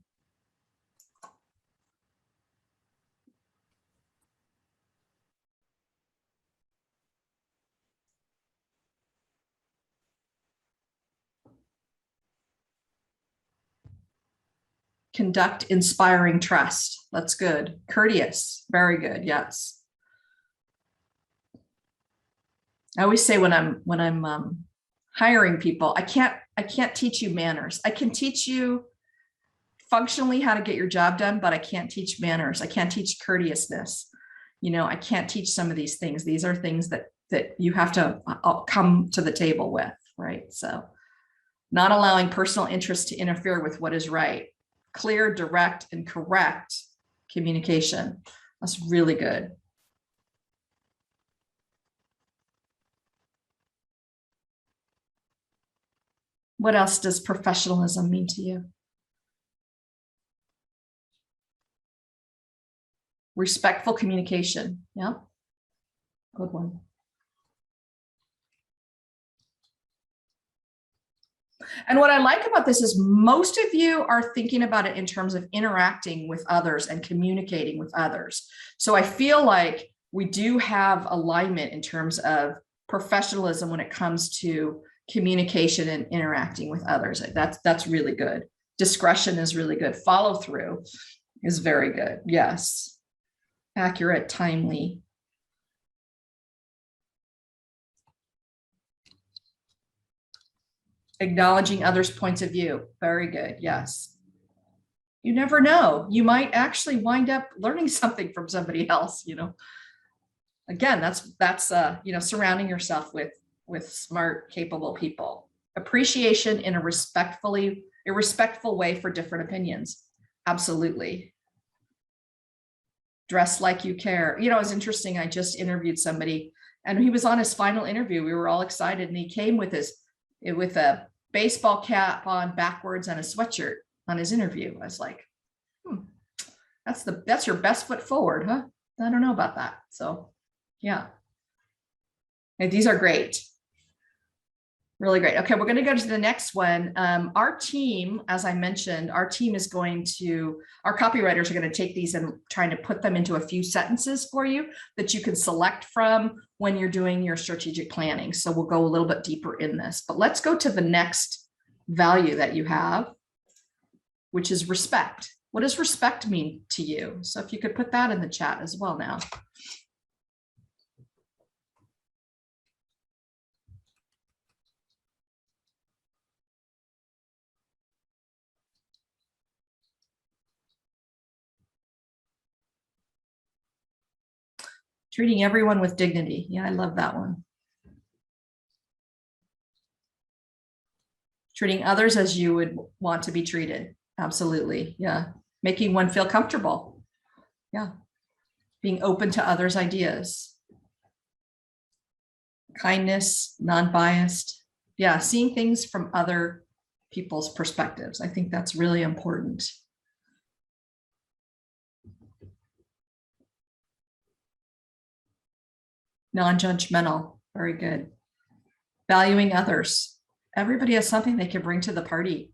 Conduct inspiring trust. That's good. Courteous. Very good. Yes. I always say when I'm hiring people, I can't teach you manners. I can teach you functionally how to get your job done, but I can't teach manners. I can't teach courteousness. You know, I can't teach some of these things. These are things that you have to come to the table with, right? So not allowing personal interest to interfere with what is right. Clear, direct, and correct communication. That's really good. What else does professionalism mean to you? Respectful communication. Yeah, good one. And what I like about this is most of you are thinking about it in terms of interacting with others and communicating with others. So I feel like we do have alignment in terms of professionalism when it comes to communication and interacting with others. That's really good. Discretion is really good. Follow through is very good. Yes. Accurate, timely. Acknowledging others' points of view. Very good. Yes. You never know. You might actually wind up learning something from somebody else, you know. Again, that's you know, surrounding yourself with smart, capable people. Appreciation in a respectful way for different opinions. Absolutely. Dress like you care. You know, it's interesting. I just interviewed somebody and he was on his final interview. We were all excited and he came with a baseball cap on backwards and a sweatshirt on his interview. I was like, that's your best foot forward, huh? I don't know about that. So yeah. And these are great. Really great. Okay, we're going to go to the next one. Our team, as I mentioned, our copywriters are going to take these and trying to put them into a few sentences for you that you can select from when you're doing your strategic planning. So we'll go a little bit deeper in this, but let's go to the next value that you have, which is respect. What does respect mean to you? So if you could put that in the chat as well now. Treating everyone with dignity. Yeah, I love that one. Treating others as you would want to be treated. Absolutely. Yeah. Making one feel comfortable. Yeah. Being open to others' ideas. Kindness, non-biased. Yeah. Seeing things from other people's perspectives. I think that's really important. Non-judgmental. Very good. Valuing others. Everybody has something they can bring to the party.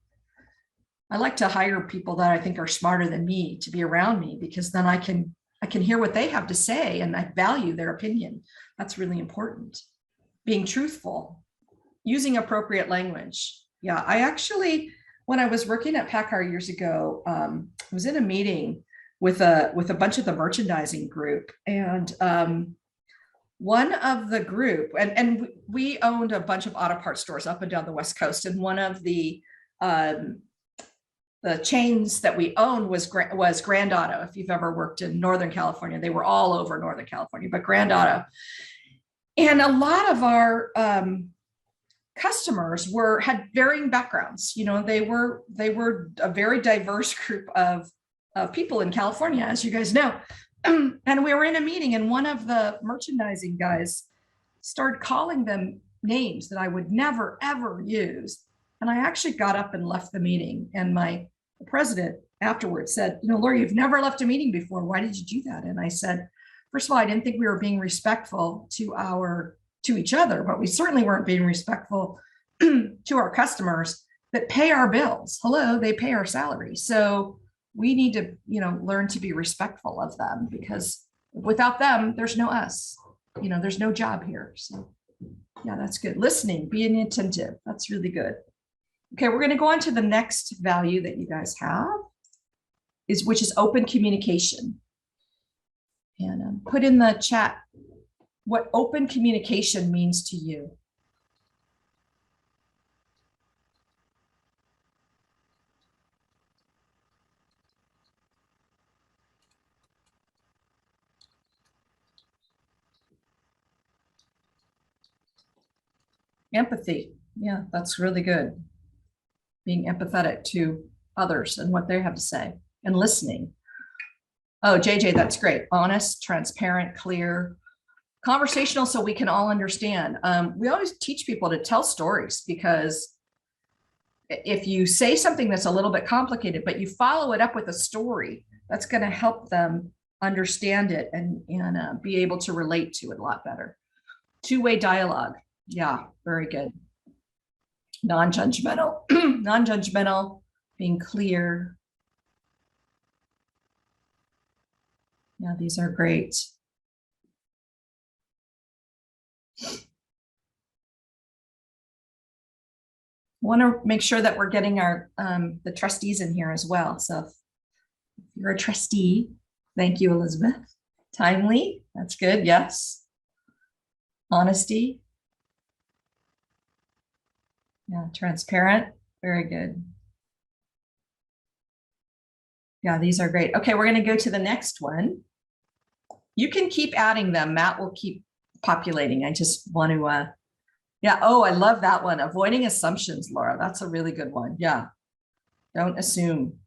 I like to hire people that I think are smarter than me to be around me, because then I can hear what they have to say and I value their opinion. That's really important. Being truthful, using appropriate language. Yeah, I actually, when I was working at PACCAR years ago, I was in a meeting with a bunch of the merchandising group, and one of the group, and we owned a bunch of auto parts stores up and down the West Coast, and one of the chains that we owned was Grand Auto. If you've ever worked in Northern California, they were all over Northern California, but Grand Auto. And a lot of our customers had varying backgrounds. You know, they were a very diverse group of people in California, as you guys know. And we were in a meeting, and one of the merchandising guys started calling them names that I would never, ever use. And I actually got up and left the meeting. And my president afterwards said, you know, Laura, you've never left a meeting before. Why did you do that? And I said, first of all, I didn't think we were being respectful to each other, but we certainly weren't being respectful to our customers that pay our bills. Hello, they pay our salary. So we need to, you know, learn to be respectful of them, because without them, there's no us. You know, there's no job here. So yeah, that's good. Listening, being attentive. That's really good. Okay, we're going to go on to the next value that you guys have, which is open communication. And put in the chat what open communication means to you. Empathy. Yeah, that's really good. Being empathetic to others and what they have to say, and listening. Oh, JJ, that's great. Honest, transparent, clear, conversational, so we can all understand. We always teach people to tell stories, because if you say something that's a little bit complicated, but you follow it up with a story, that's going to help them understand it and be able to relate to it a lot better. Two-way dialogue. Yeah, very good. Non-judgmental, non-judgmental, being clear. Yeah, these are great. Want to make sure that we're getting our the trustees in here as well. So if you're a trustee, thank you, Elizabeth. Timely, that's good. Yes. Honesty. Yeah, transparent, very good. Yeah, these are great. Okay, we're going to go to the next one. You can keep adding them. Matt will keep populating. I just want to, yeah. Oh, I love that one. Avoiding assumptions, Laura. That's a really good one. Yeah. Don't assume.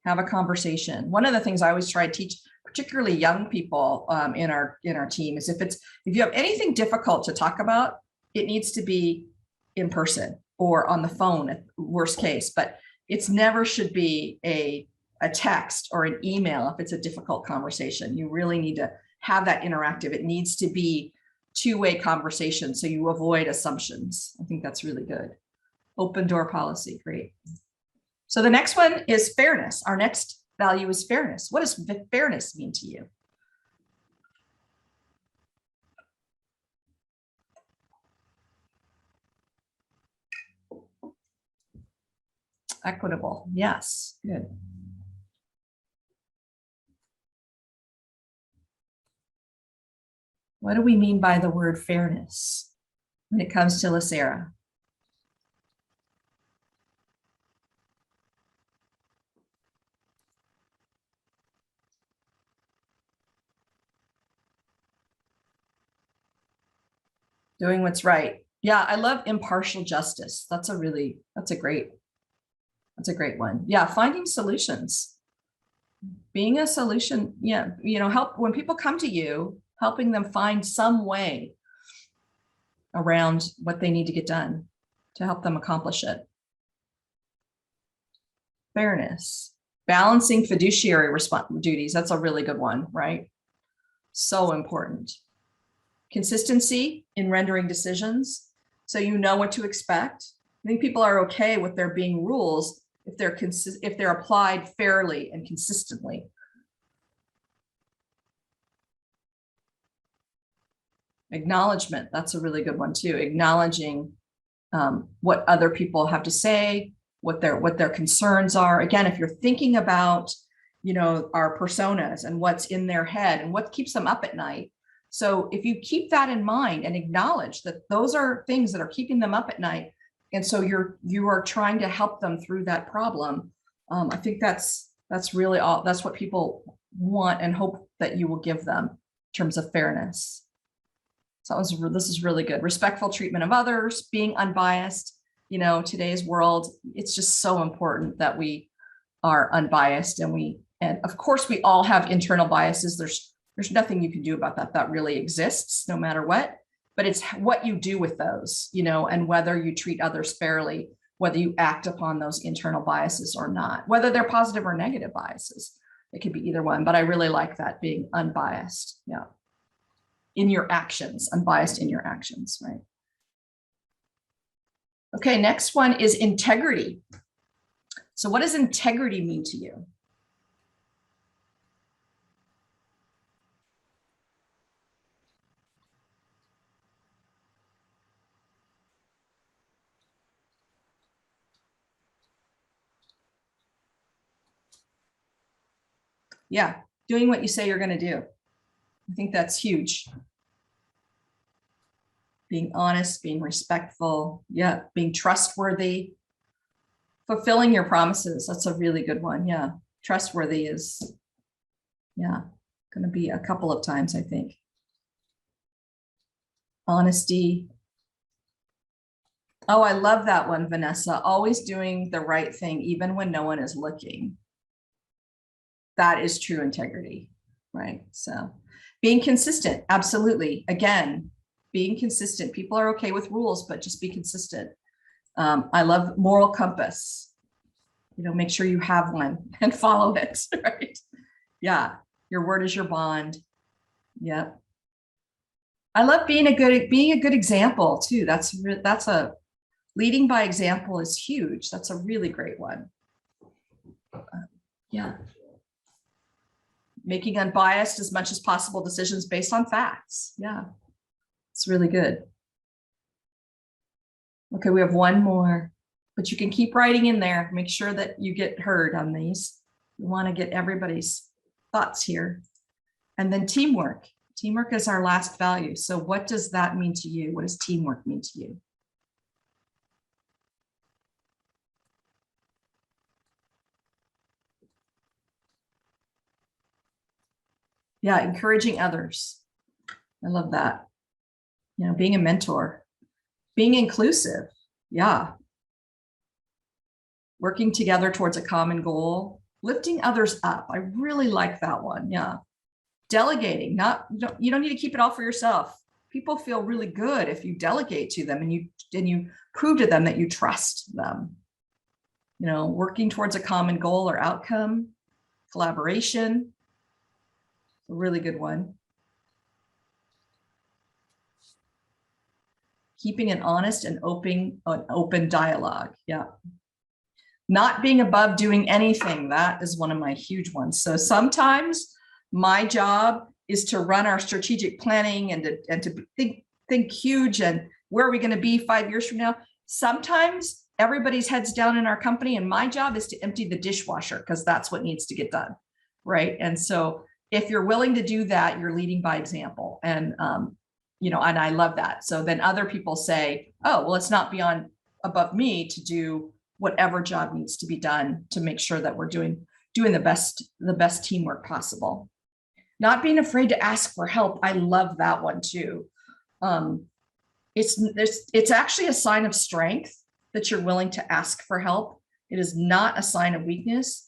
Have a conversation. One of the things I always try to teach, particularly young people in our team, is if you have anything difficult to talk about, it needs to be in person or on the phone at worst case, but it's never should be a text or an email if it's a difficult conversation. You really need to have that interactive. It needs to be two-way conversation, so you avoid assumptions. I think that's really good. Open door policy, great. So the next one is fairness. Our next value is fairness. What does fairness mean to you? Equitable, yes, good. What do we mean by the word fairness when it comes to LACERA? Doing what's right. Yeah, I love impartial justice. That's a great one. Yeah, finding solutions. Being a solution, yeah, you know, help when people come to you, helping them find some way around what they need to get done to help them accomplish it. Fairness. Balancing fiduciary duties. That's a really good one, right? So important. Consistency in rendering decisions, so you know what to expect. I think people are okay with there being rules if they're applied fairly and consistently. Acknowledgement, that's a really good one too. Acknowledging what other people have to say, what their concerns are. Again, if you're thinking about, you know, our personas and what's in their head and what keeps them up at night. So if you keep that in mind and acknowledge that those are things that are keeping them up at night, and so you are trying to help them through that problem, I think that's really all, that's what people want and hope that you will give them in terms of fairness. So this is really good. Respectful treatment of others, being unbiased. You know, today's world, it's just so important that we are unbiased, and of course we all have internal biases. There's nothing you can do about that. That really exists no matter what, but it's what you do with those, you know, and whether you treat others fairly, whether you act upon those internal biases or not, whether they're positive or negative biases. It could be either one, but I really like that, being unbiased. Yeah. In your actions, unbiased in your actions, right? Okay, next one is integrity. So what does integrity mean to you? Yeah, doing what you say you're going to do. I think that's huge. Being honest, being respectful, yeah, being trustworthy, fulfilling your promises. That's a really good one. Yeah, trustworthy is, yeah, going to be a couple of times, I think. Honesty. Oh, I love that one, Vanessa. Always doing the right thing, even when no one is looking. That is true integrity, right? So being consistent, absolutely. Again, being consistent. People are okay with rules, but just be consistent. I love moral compass. You know, make sure you have one and follow it, right? Yeah, your word is your bond. Yep. I love being a good example too. That's a leading by example is huge. That's a really great one. Yeah. Making unbiased as much as possible decisions based on facts. Yeah, it's really good. Okay, we have one more, but you can keep writing in there. Make sure that you get heard on these. We want to get everybody's thoughts here. And then teamwork. Teamwork is our last value. So what does that mean to you? What does teamwork mean to you? Yeah, encouraging others. I love that. You know, being a mentor, being inclusive. Yeah. Working together towards a common goal, lifting others up. I really like that one. Yeah. Delegating, you don't need to keep it all for yourself. People feel really good if you delegate to them and you prove to them that you trust them. You know, working towards a common goal or outcome, collaboration. A really good one. Keeping an honest and open dialogue. Yeah. Not being above doing anything. That is one of my huge ones. So sometimes my job is to run our strategic planning and to think huge and where are we going to be 5 years from now. Sometimes everybody's heads down in our company and my job is to empty the dishwasher because that's what needs to get done. Right. And so if you're willing to do that, you're leading by example. And, you know, and I love that. So then other people say, oh, well, it's not above me to do whatever job needs to be done to make sure that we're doing the best teamwork possible. Not being afraid to ask for help. I love that one too. It's actually a sign of strength that you're willing to ask for help. It is not a sign of weakness.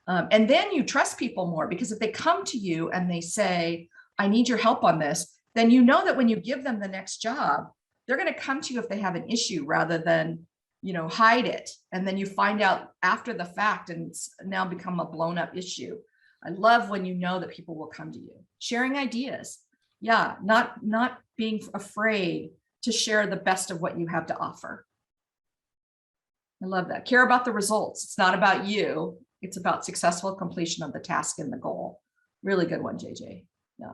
And then you trust people more because if they come to you and they say, I need your help on this, then you know that when you give them the next job, they're going to come to you if they have an issue rather than, you know, hide it. And then you find out after the fact and it's now become a blown up issue. I love when you know that people will come to you. Sharing ideas. Yeah, not being afraid to share the best of what you have to offer. I love that. Care about the results. It's not about you. It's about successful completion of the task and the goal. Really good one, JJ. Yeah.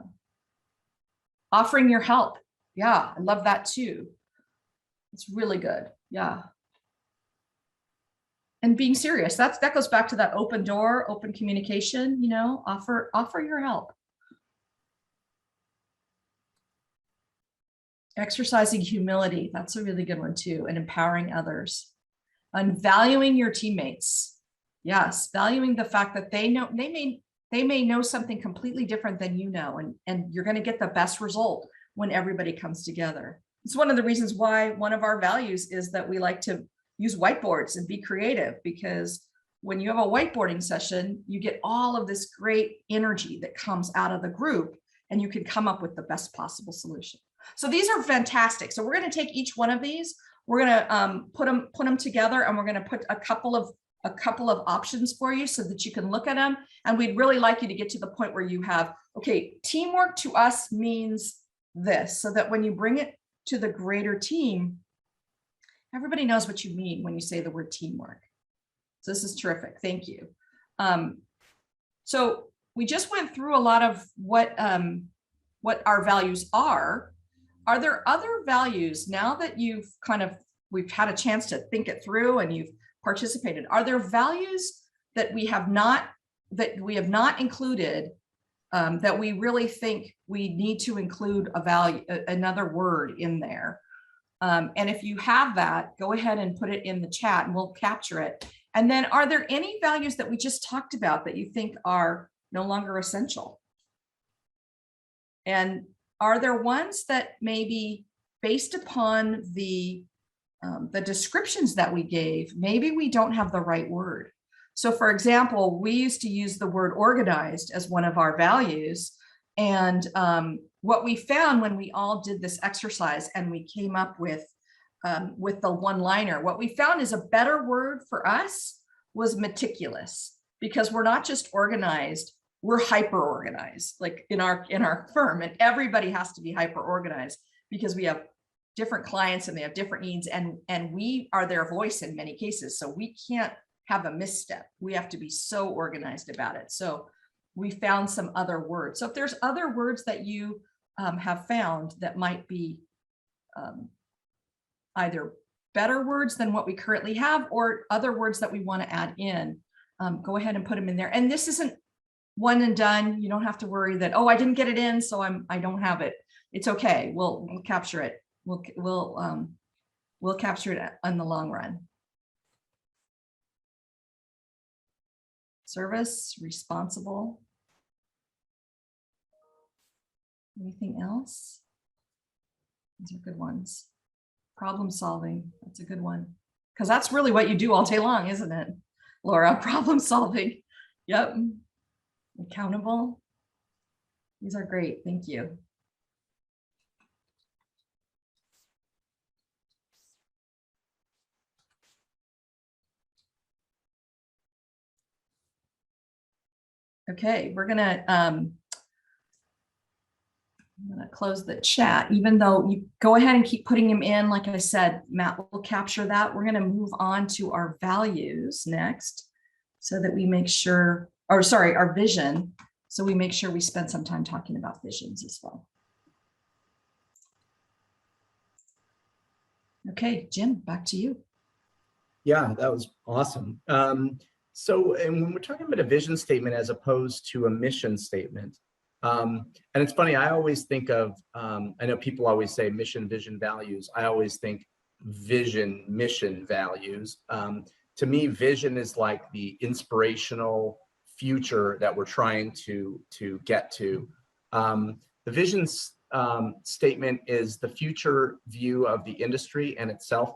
Offering your help. Yeah, I love that too. It's really good. Yeah. And being serious. That goes back to that open door, open communication, you know, offer your help. Exercising humility. That's a really good one too. And empowering others. And valuing your teammates. Yes, valuing the fact that they may know something completely different than you know, and you're going to get the best result when everybody comes together. It's one of the reasons why one of our values is that we like to use whiteboards and be creative, because when you have a whiteboarding session, you get all of this great energy that comes out of the group, and you can come up with the best possible solution. So these are fantastic. So we're going to take each one of these, we're going to put them together, and we're going to put a couple of options for you so that you can look at them. And we'd really like you to get to the point where you have, okay, teamwork to us means this, so that when you bring it to the greater team, everybody knows what you mean when you say the word teamwork. So this is terrific. Thank you. So we just went through a lot of what our values are. Are there other values now that we've had a chance to think it through and you've participated? Are there values that we have not included that we really think we need to include another word in there? And if you have that, go ahead and put it in the chat and we'll capture it. And then are there any values that we just talked about that you think are no longer essential? And are there ones that maybe based upon the descriptions that we gave, maybe we don't have the right word? So for example, we used to use the word organized as one of our values. And what we found when we all did this exercise and we came up with the one-liner, what we found is a better word for us was meticulous, because we're not just organized, we're hyper organized, like in our firm, and everybody has to be hyper organized because we have different clients and they have different needs, and we are their voice in many cases. So we can't have a misstep. We have to be so organized about it. So we found some other words. So if there's other words that you have found that might be either better words than what we currently have, or other words that we want to add in, go ahead and put them in there. And this isn't one and done. You don't have to worry that, oh, I didn't get it in, so I don't have it. It's okay. We'll capture it. We'll capture it in the long run. Service, responsible. Anything else? These are good ones. Problem solving, that's a good one. Because that's really what you do all day long, isn't it, Laura? Problem solving. Yep. Accountable. These are great. Thank you. Okay, I'm gonna close the chat, even though you go ahead and keep putting them in. Like I said, Matt will capture that. We're gonna move on to our values next, so that we make sure, or sorry, our vision. So we make sure we spend some time talking about visions as well. Okay, Jim, back to you. Yeah, that was awesome. So, and when we're talking about a vision statement as opposed to a mission statement, and it's funny, I always think of, I know people always say mission, vision, values. I always think vision, mission, values. To me, vision is like the inspirational future that we're trying to get to. The vision statement is the future view of the industry and itself,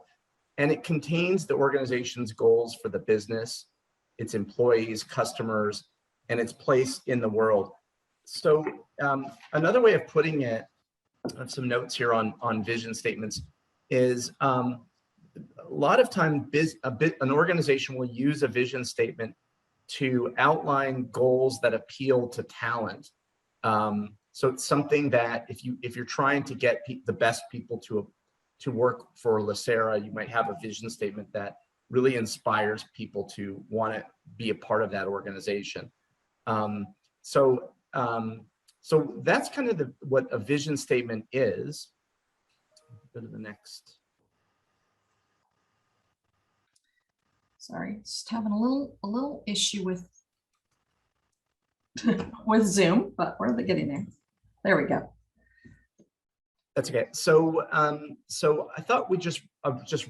and it contains the organization's goals for the business, its employees, customers, and its place in the world. So another way of putting it, I have some notes here on vision statements, is a lot of time an organization will use a vision statement to outline goals that appeal to talent. So it's something that if you're trying to get the best people to work for LACERA, you might have a vision statement that really inspires people to want to be a part of that organization. So that's kind of what a vision statement is. Go to the next. Sorry, just having a little issue with with Zoom, but we're getting there. There we go. That's okay. So so I thought we'd just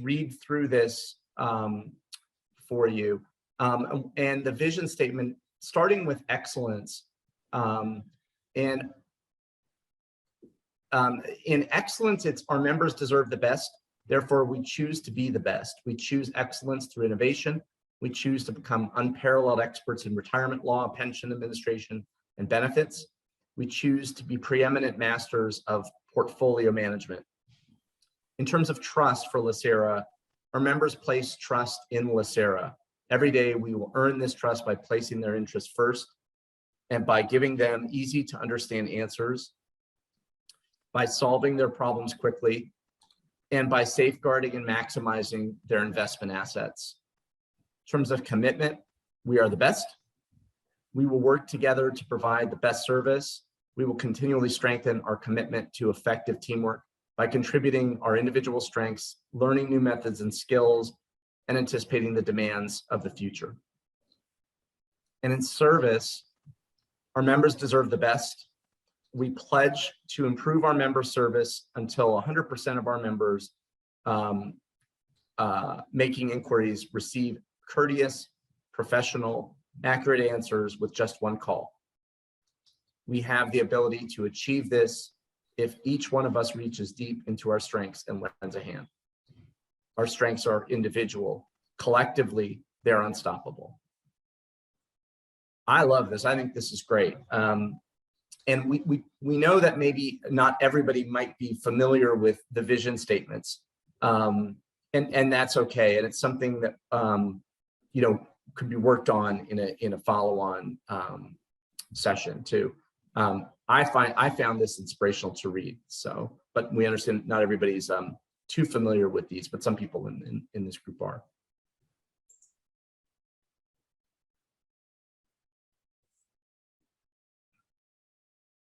read through this for you. And the vision statement, starting with excellence. In excellence, it's our members deserve the best. Therefore, we choose to be the best. We choose excellence through innovation. We choose to become unparalleled experts in retirement law, pension administration, and benefits. We choose to be preeminent masters of portfolio management. In terms of trust for LACERA, our members place trust in LACERA. Every day, we will earn this trust by placing their interests first and by giving them easy to understand answers, by solving their problems quickly, and by safeguarding and maximizing their investment assets. In terms of commitment, we are the best. We will work together to provide the best service. We will continually strengthen our commitment to effective teamwork by contributing our individual strengths, learning new methods and skills, and anticipating the demands of the future. And in service, our members deserve the best. We pledge to improve our member service until 100% of our members making inquiries receive courteous, professional, accurate answers with just one call. We have the ability to achieve this if each one of us reaches deep into our strengths and lends a hand. Our strengths are individual. Collectively, they're unstoppable. I love this. I think this is great. And we know that maybe not everybody might be familiar with the vision statements, and that's okay. And it's something that could be worked on in a follow-on session too. I found this inspirational to read. So, but we understand not everybody's too familiar with these, but some people in this group are.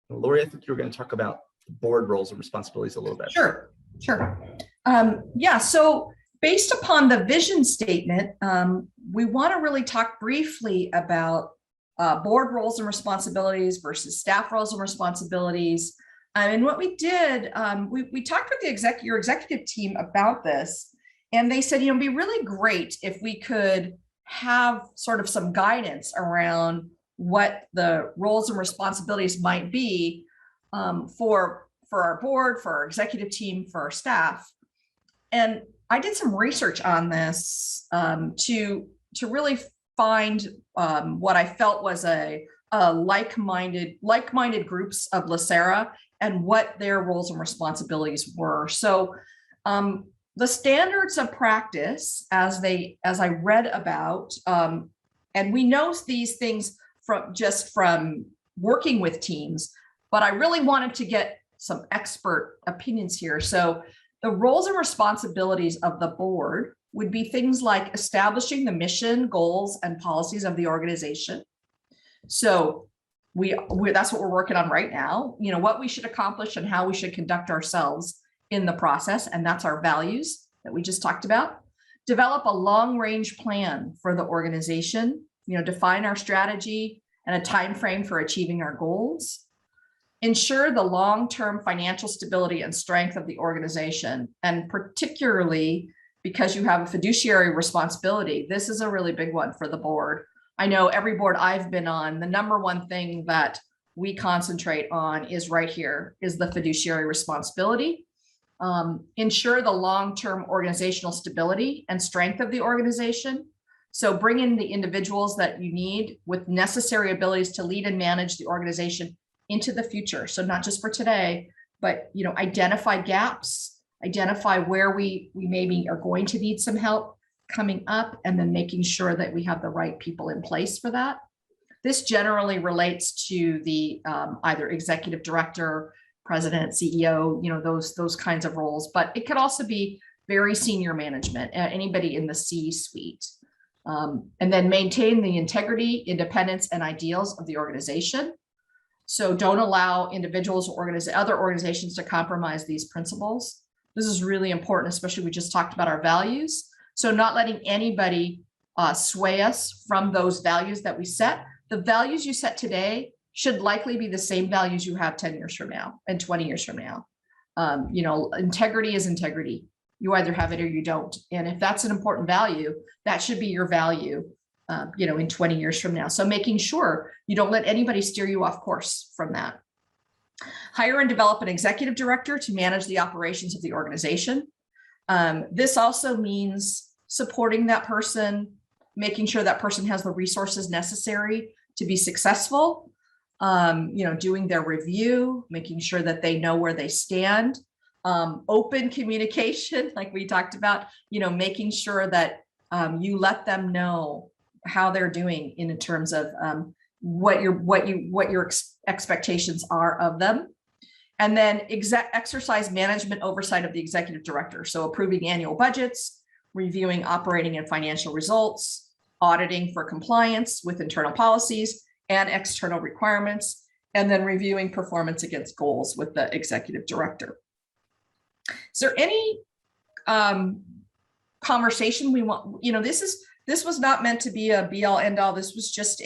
Lori, I think you were going to talk about board roles and responsibilities a little bit. Sure. Yeah, so based upon the vision statement, we want to really talk briefly about board roles and responsibilities versus staff roles and responsibilities. And what we did, we talked with your executive team about this, and they said, it'd be really great if we could have sort of some guidance around what the roles and responsibilities might be for our board, for our executive team, for our staff. And I did some research on this to really find what I felt was a like-minded groups of LACERA and what their roles and responsibilities were. So the standards of practice, as I read about, and we know these things from working with teams, but I really wanted to get some expert opinions here. So the roles and responsibilities of the board would be things like establishing the mission, goals, and policies of the organization. So that's what we're working on right now, what we should accomplish and how we should conduct ourselves in the process. And that's our values that we just talked about. Develop a long-range plan for the organization, define our strategy and a time frame for achieving our goals. Ensure the long-term financial stability and strength of the organization, and particularly because you have a fiduciary responsibility, this is a really big one for the board. I know every board I've been on, the number one thing that we concentrate on is right here, is the fiduciary responsibility. Ensure the long-term organizational stability and strength of the organization. So bring in the individuals that you need with necessary abilities to lead and manage the organization into the future. So not just for today, but identify gaps, identify where we maybe are going to need some help coming up, and then making sure that we have the right people in place for that. This generally relates to the either executive director, president, CEO, those kinds of roles, but it could also be very senior management, anybody in the C-suite. And then maintain the integrity, independence, and ideals of the organization. So don't allow individuals or other organizations to compromise these principles. This is really important, especially we just talked about our values. So not letting anybody sway us from those values that we set. The values you set today should likely be the same values you have 10 years from now and 20 years from now. Integrity is integrity. You either have it or you don't. And if that's an important value, that should be your value in 20 years from now. So making sure you don't let anybody steer you off course from that. Hire and develop an executive director to manage the operations of the organization. This also means supporting that person, making sure that person has the resources necessary to be successful, doing their review, making sure that they know where they stand, open communication, like we talked about, making sure that you let them know how they're doing in terms of what your expectations are of them. And then exercise management oversight of the executive director. So approving annual budgets, reviewing operating and financial results, auditing for compliance with internal policies and external requirements, and then reviewing performance against goals with the executive director. Is there any conversation we want? This was not meant to be a be all end all. This was just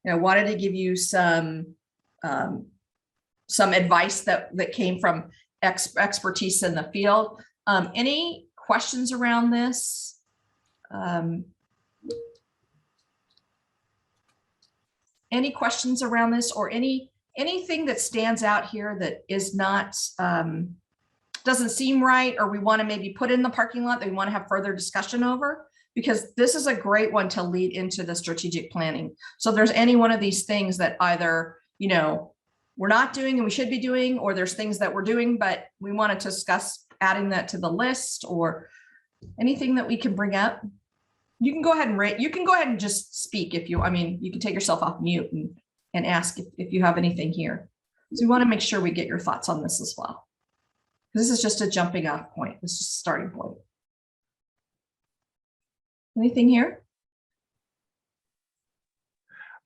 wanted to give you some advice that came from expertise in the field. Any questions around this? Any questions around this, or anything that stands out here that is not doesn't seem right, or we want to maybe put in the parking lot that we want to have further discussion over? Because this is a great one to lead into the strategic planning. So if there's any one of these things that either, we're not doing and we should be doing, or there's things that we're doing, but we want to discuss adding that to the list, or anything that we can bring up, you can go ahead and just speak if you can take yourself off mute and ask if you have anything here. So we want to make sure we get your thoughts on this as well. This is just a jumping off point. This is a starting point. Anything here?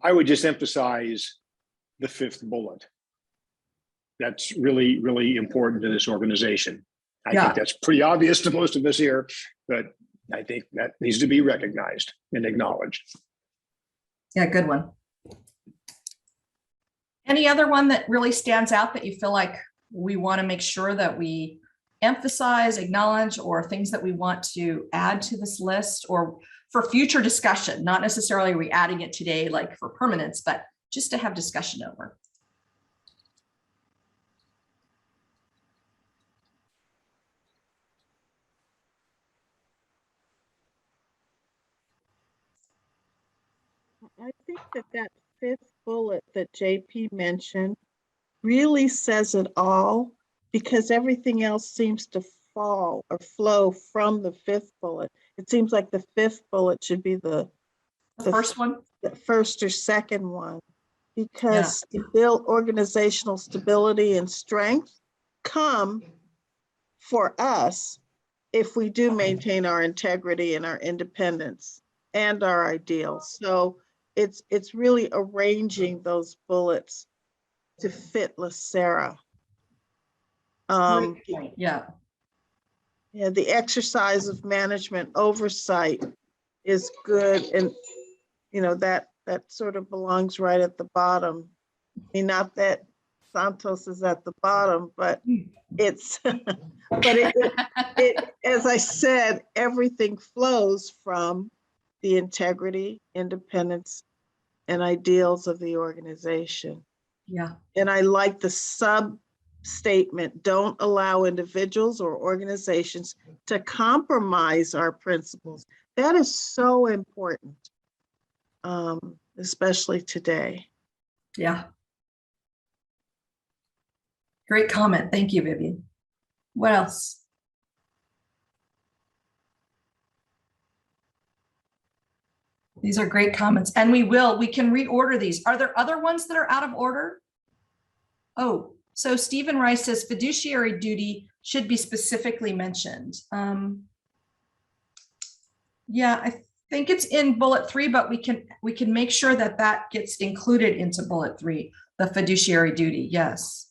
I would just emphasize the fifth bullet. That's really, really important to this organization. I think that's pretty obvious to most of us here, but I think that needs to be recognized and acknowledged. Yeah, good one. Any other one that really stands out that you feel like we want to make sure that we emphasize, acknowledge, or things that we want to add to this list, or for future discussion? Not necessarily are we adding it today like for permanence, but just to have discussion over. I think that fifth bullet that JP mentioned really says it all, because everything else seems to fall or flow from the fifth bullet. It seems like the fifth bullet should be the first one, the first or second one, because to build organizational stability and strength come for us if we do maintain our integrity and our independence and our ideals. So it's really arranging those bullets to fit LACERA. Yeah, the exercise of management oversight is good, and that sort of belongs right at the bottom. I mean, not that Santos is at the bottom, but it's it as I said, everything flows from the integrity, independence, and ideals of the organization. Yeah. And I like the sub-statement, don't allow individuals or organizations to compromise our principles. That is so important, especially today. Yeah. Great comment. Thank you, Vivian. What else? These are great comments, and we can reorder these. Are there other ones that are out of order? Oh, so Stephen Rice says fiduciary duty should be specifically mentioned. Yeah, I think it's in bullet 3, but we can make sure that gets included into bullet 3, the fiduciary duty. Yes.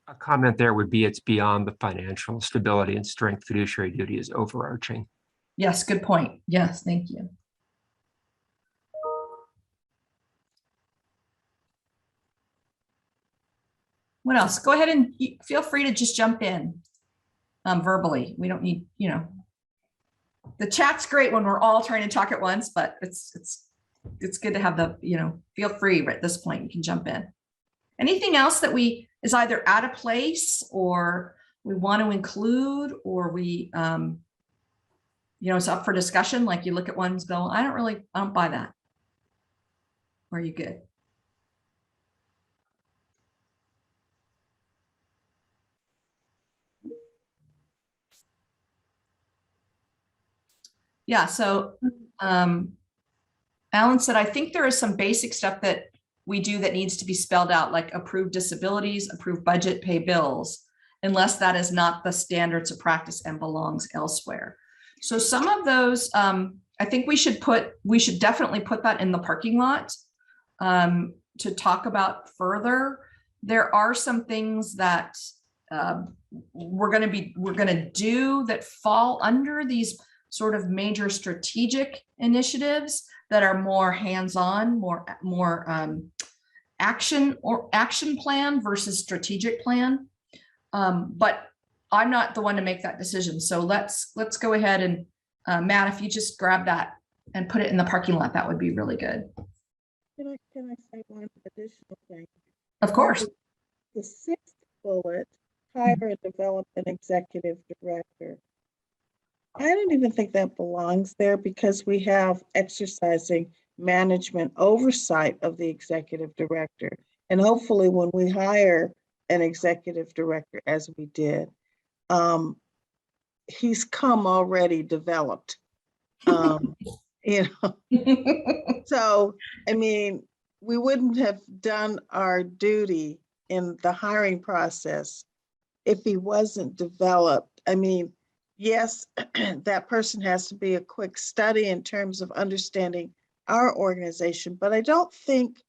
A comment there would be it's beyond the financial stability and strength. Fiduciary duty is overarching. Yes, good point. Yes, thank you. What else? Go ahead and feel free to just jump in verbally. We don't need, the chat's great when we're all trying to talk at once, but it's good to have the, feel free at this point, you can jump in. Anything else that is either out of place or we want to include, or we, it's up for discussion. Like you look at ones go, I don't buy that. Or are you good? Yeah, so Alan said, I think there is some basic stuff that we do that needs to be spelled out, like approved disabilities, approved budget, pay bills, unless that is not the standards of practice and belongs elsewhere. So some of those, I think we should definitely put that in the parking lot to talk about further. There are some things that we're going to do that fall under these sort of major strategic initiatives that are more hands-on, more action plan versus strategic plan. But I'm not the one to make that decision. So let's go ahead and Matt, if you just grab that and put it in the parking lot, that would be really good. Can I say one additional thing? Of course. The sixth bullet, hire and develop an executive director. I don't even think that belongs there because we have exercising management oversight of the executive director. And hopefully when we hire an executive director, as we did, he's come already developed. So, I mean, we wouldn't have done our duty in the hiring process if he wasn't developed. I mean, yes, that person has to be a quick study in terms of understanding our organization, but I don't think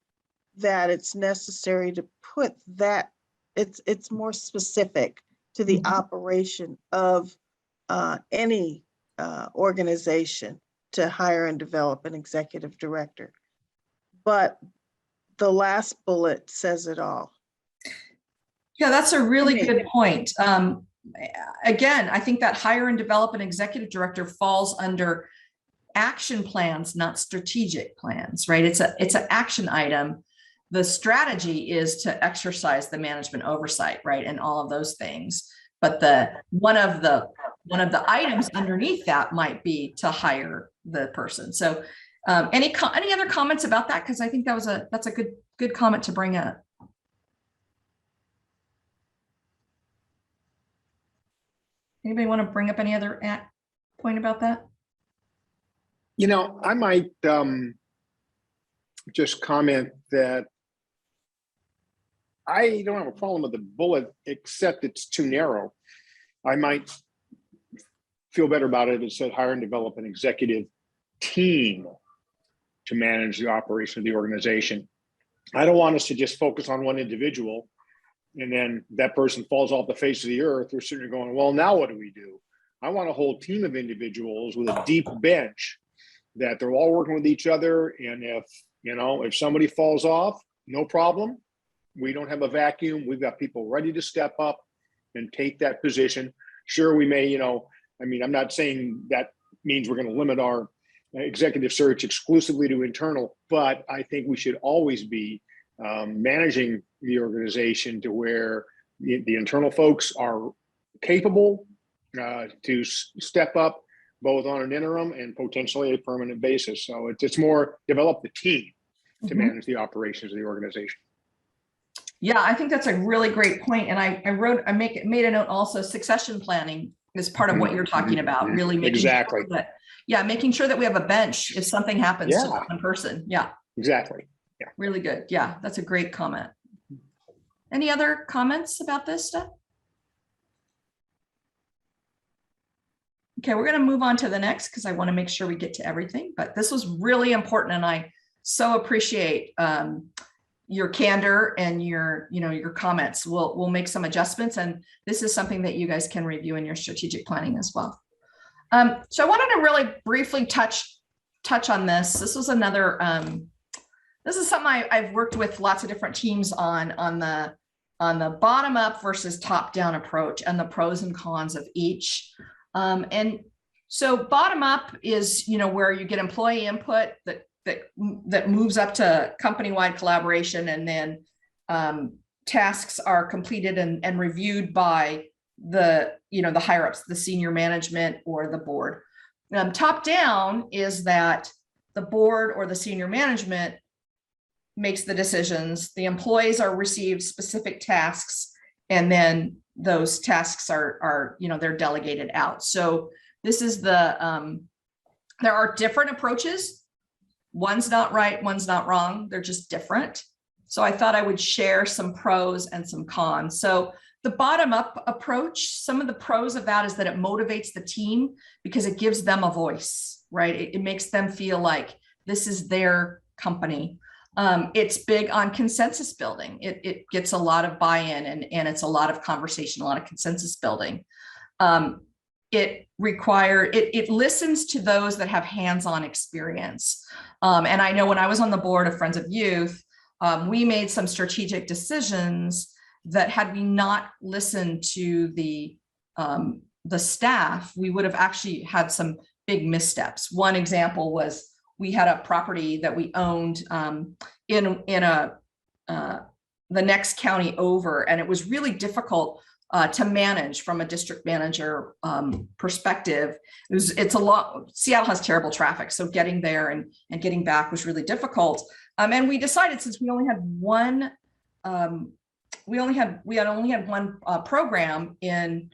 that it's necessary to put that. It's more specific to the operation of any organization to hire and develop an executive director. But the last bullet says it all. Yeah, that's a really good point. Again, I think that hire and develop an executive director falls under action plans, not strategic plans, right? It's an action item. The strategy is to exercise the management oversight, right? And all of those things. But one of the items underneath that might be to hire the person. So any other comments about that? Because I think that's a good comment to bring up. Anybody want to bring up any other point about that? I might just comment that I don't have a problem with the bullet, except it's too narrow. I might feel better about it if it said hire and develop an executive team to manage the operation of the organization. I don't want us to just focus on one individual and then that person falls off the face of the earth. We're sitting there going, well, now what do we do? I want a whole team of individuals with a deep bench that they're all working with each other. And if somebody falls off, no problem. We don't have a vacuum. We've got people ready to step up and take that position. Sure, we may, I'm not saying that means we're going to limit our executive search exclusively to internal, but I think we should always be managing the organization to where the internal folks are capable to step up both on an interim and potentially a permanent basis. So it's more develop the team to manage the operations of the organization. Yeah, I think that's a really great point. And I made a note also, succession planning is part of what you're talking about, really making sure that, making sure that we have a bench if something happens to one person. Yeah, exactly. Yeah, really good. Yeah, that's a great comment. Any other comments about this stuff? Okay, we're going to move on to the next because I want to make sure we get to everything, but this was really important. And I so appreciate your candor and your comments. We'll make some adjustments, and this is something that you guys can review in your strategic planning as well. So I wanted to really briefly touch on this. This was another, this is something I've worked with lots of different teams on the bottom up versus top down approach and the pros and cons of each. And So bottom up is, where you get employee input that moves up to company-wide collaboration, and then tasks are completed and reviewed by the higher ups, the senior management or the board. Top down is that the board or the senior management makes the decisions. The employees are received specific tasks, and then those tasks are they're delegated out. So this is there are different approaches. One's not right, one's not wrong. They're just different. So I thought I would share some pros and some cons. So the bottom up approach, some of the pros of that is that it motivates the team because it gives them a voice, right? It makes them feel like this is their company. It's big on consensus building. It gets a lot of buy-in, and it's a lot of conversation, a lot of consensus building. It listens to those that have hands-on experience. And I know when I was on the board of Friends of Youth, we made some strategic decisions that had we not listened to the staff, we would have actually had some big missteps. One example was we had a property that we owned in the next county over, and it was really difficult to manage from a district manager perspective. It's a lot. Seattle has terrible traffic, so getting there and getting back was really difficult. And we decided, since we only had one, we had only had one program in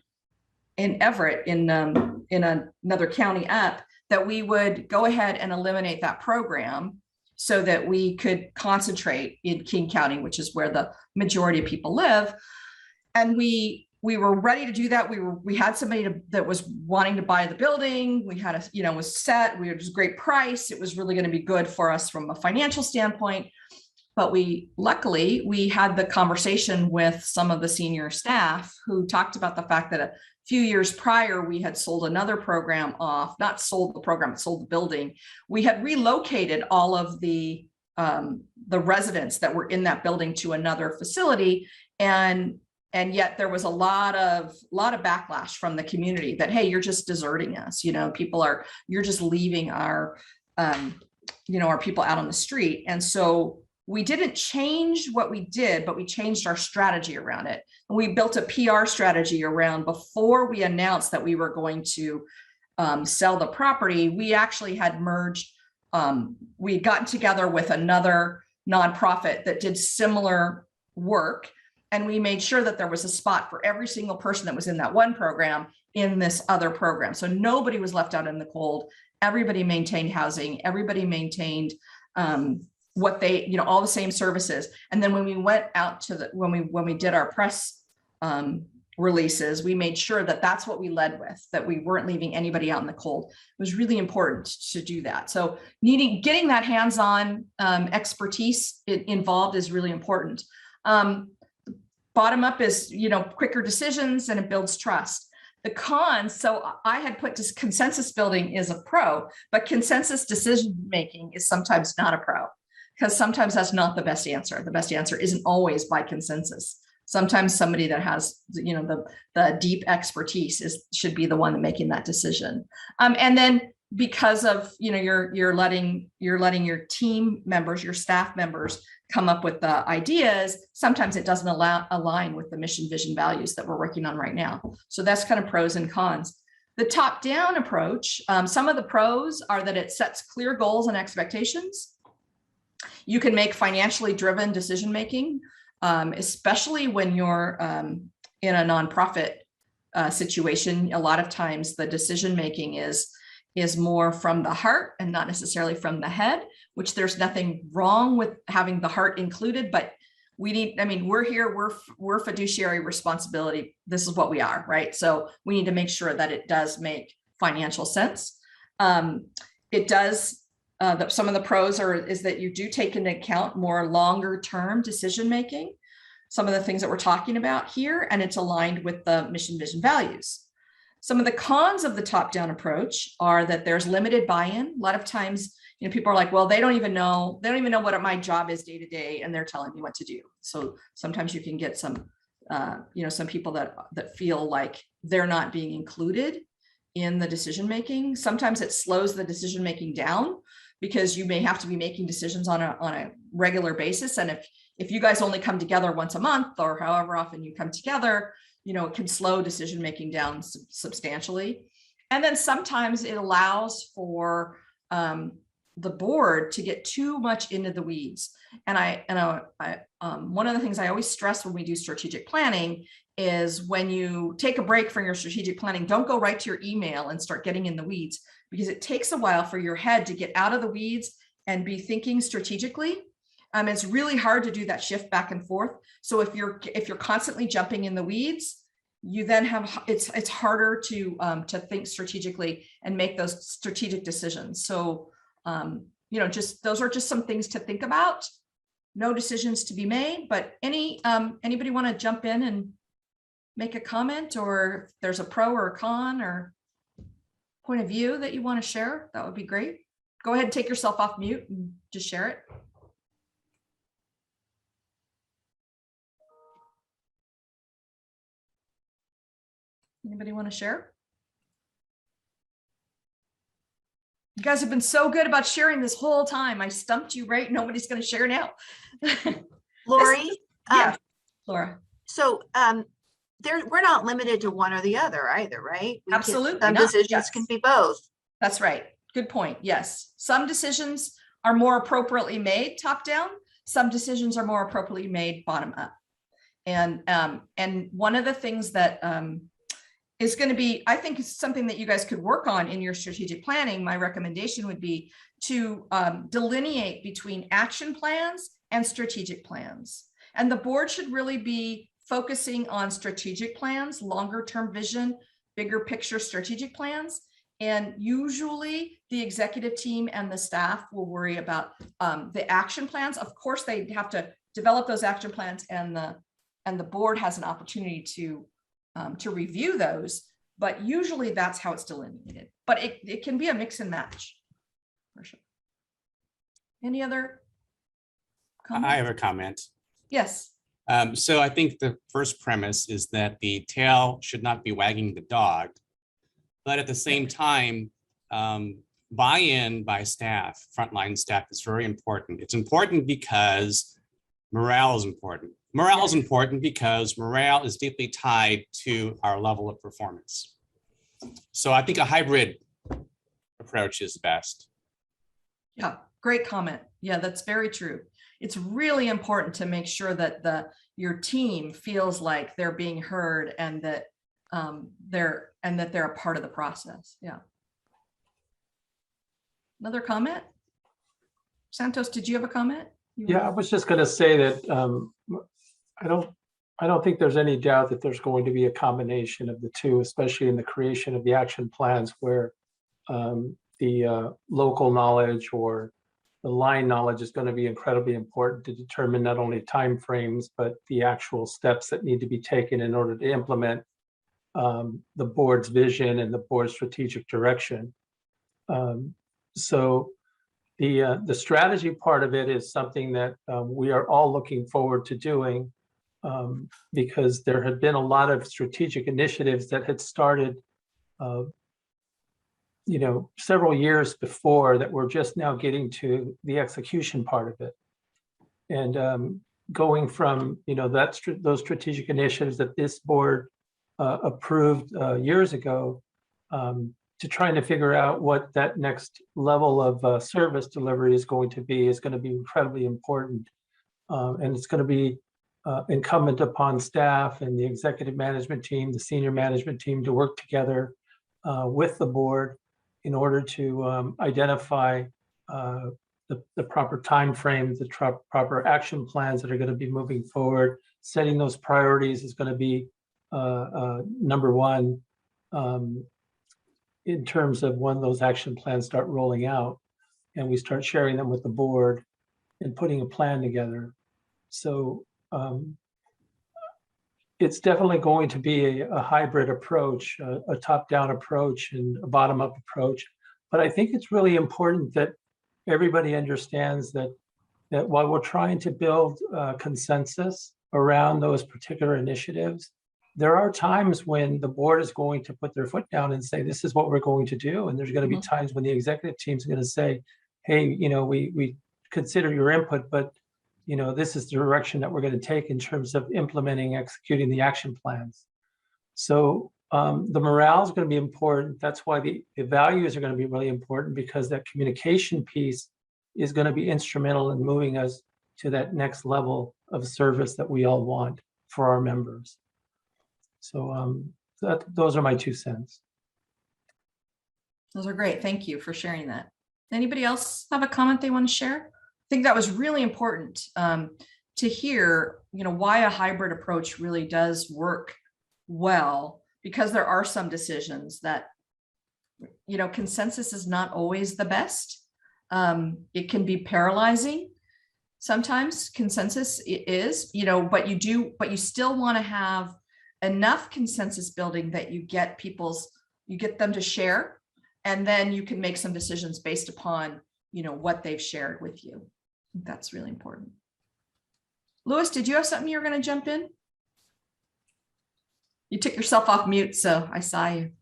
Everett, in another county up, that we would go ahead and eliminate that program so that we could concentrate in King County, which is where the majority of people live. And we were ready to do that. We had somebody that was wanting to buy the building. We had was set. It was a great price. It was really going to be good for us from a financial standpoint. But luckily we had the conversation with some of the senior staff who talked about the fact that a few years prior, we had sold another program off, not sold the program, sold the building. We had relocated all of the residents that were in that building to another facility. And yet there was a lot of backlash from the community that, hey, you're just deserting us. You're just leaving our people out on the street. And so we didn't change what we did, but we changed our strategy around it. And we built a PR strategy around, before we announced that we were going to sell the property, we actually had merged, we had gotten together with another nonprofit that did similar work. And we made sure that there was a spot for every single person that was in that one program in this other program. So nobody was left out in the cold. Everybody maintained housing. Everybody maintained what they, all the same services. And then when we went out to when we did our press releases, we made sure that that's what we led with, that we weren't leaving anybody out in the cold. It was really important to do that. So getting that hands-on expertise involved is really important. Bottom up is, quicker decisions, and it builds trust. The cons, so I had put consensus building is a pro, but consensus decision-making is sometimes not a pro, because sometimes that's not the best answer. The best answer isn't always by consensus. Sometimes somebody that has, the deep expertise should be the one making that decision. And then because of, you're letting your team members, your staff members come up with the ideas, sometimes it doesn't align with the mission, vision, values that we're working on right now. So that's kind of pros and cons. The top-down approach, some of the pros are that it sets clear goals and expectations. You can make financially driven decision-making, especially when you're in a nonprofit situation. A lot of times the decision-making is more from the heart and not necessarily from the head, which there's nothing wrong with having the heart included, but we're here, we're fiduciary responsibility. This is what we are, right? So we need to make sure that it does make financial sense. It does, some of the pros is that you do take into account more longer term decision-making, some of the things that we're talking about here, and it's aligned with the mission, vision, values. Some of the cons of the top-down approach are that there's limited buy-in. A lot of times, people are like, well, they don't even know what my job is day to day, and they're telling me what to do. So sometimes you can get some, some people that feel like they're not being included in the decision-making. Sometimes it slows the decision-making down because you may have to be making decisions on a regular basis. And if you guys only come together once a month or however often you come together, you know, it can slow decision-making down substantially. And then sometimes it allows for the board to get too much into the weeds. And one of the things I always stress when we do strategic planning is when you take a break from your strategic planning, don't go right to your email and start getting in the weeds, because it takes a while for your head to get out of the weeds and be thinking strategically. It's really hard to do that shift back and forth. So if you're constantly jumping in the weeds, you then have it's harder to think strategically and make those strategic decisions. So you know, just those are just some things to think about. No decisions to be made, but anybody want to jump in and make a comment, or if there's a pro or a con or point of view that you want to share, that would be great. Go ahead and take yourself off mute and just share it. Anybody want to share? You guys have been so good about sharing this whole time. I stumped you, right? Nobody's going to share now. Lori? Yeah, Laura. So we're not limited to one or the other either, right? Absolutely Some not. decisions Yes. can be both. That's right. Good point. Yes. Some decisions are more appropriately made top down. Some decisions are more appropriately made bottom up. And one of the things that is going to be, I think, is something that you guys could work on in your strategic planning. My recommendation would be to delineate between action plans and strategic plans. And the board should really be focusing on strategic plans, longer term vision, bigger picture strategic plans. And usually the executive team and the staff will worry about the action plans. Of course, they have to develop those action plans, and the board has an opportunity to review those, but usually that's how it's delineated. But it can be a mix and match. For sure. Any other comments? I have a comment. Yes. So I think the first premise is that the tail should not be wagging the dog, but at the same time, buy-in by staff, frontline staff, is very important. It's important because morale is important. Morale is important because morale is deeply tied to our level of performance. So I think a hybrid approach is best. Yeah, great comment. Yeah, that's very true. It's really important to make sure that your team feels like they're being heard and that they're a part of the process. Yeah. Another comment? Santos, did you have a comment? Yeah, I was just going to say that I don't think there's any doubt that there's going to be a combination of the two, especially in the creation of the action plans, where the local knowledge or the line knowledge is going to be incredibly important to determine not only timeframes, but the actual steps that need to be taken in order to implement the board's vision and the board's strategic direction. So the strategy part of it is something that we are all looking forward to doing, because there had been a lot of strategic initiatives that had started several years before that we're just now getting to the execution part of it. And going from, those strategic initiatives that this board approved years ago, to trying to figure out what that next level of service delivery is going to be incredibly important. And it's going to be incumbent upon staff and the executive management team, the senior management team, to work together with the board in order to identify the proper timeframes, the proper action plans that are going to be moving forward. Setting those priorities is going to be number one in terms of when those action plans start rolling out and we start sharing them with the board and putting a plan together. So it's definitely going to be a hybrid approach, a top-down approach and a bottom-up approach. But I think it's really important that everybody understands that while we're trying to build consensus around those particular initiatives, there are times when the board is going to put their foot down and say, this is what we're going to do. And there's going to be times when the executive team is going to say, hey, we consider your input, but this is the direction that we're going to take in terms of implementing, executing the action plans. So the morale is going to be important. That's why the values are going to be really important, because that communication piece is going to be instrumental in moving us to that next level of service that we all want for our members. So those are my 2 cents. Those are great. Thank you for sharing that. Anybody else have a comment they want to share? I think that was really important to hear, why a hybrid approach really does work well, because there are some decisions that, consensus is not always the best. It can be paralyzing. Sometimes consensus is, but you still want to have enough consensus building that you get them to share, and then you can make some decisions based upon, what they've shared with you. I think that's really important. Louis, did you have something you were going to jump in? You took yourself off mute, so I saw you.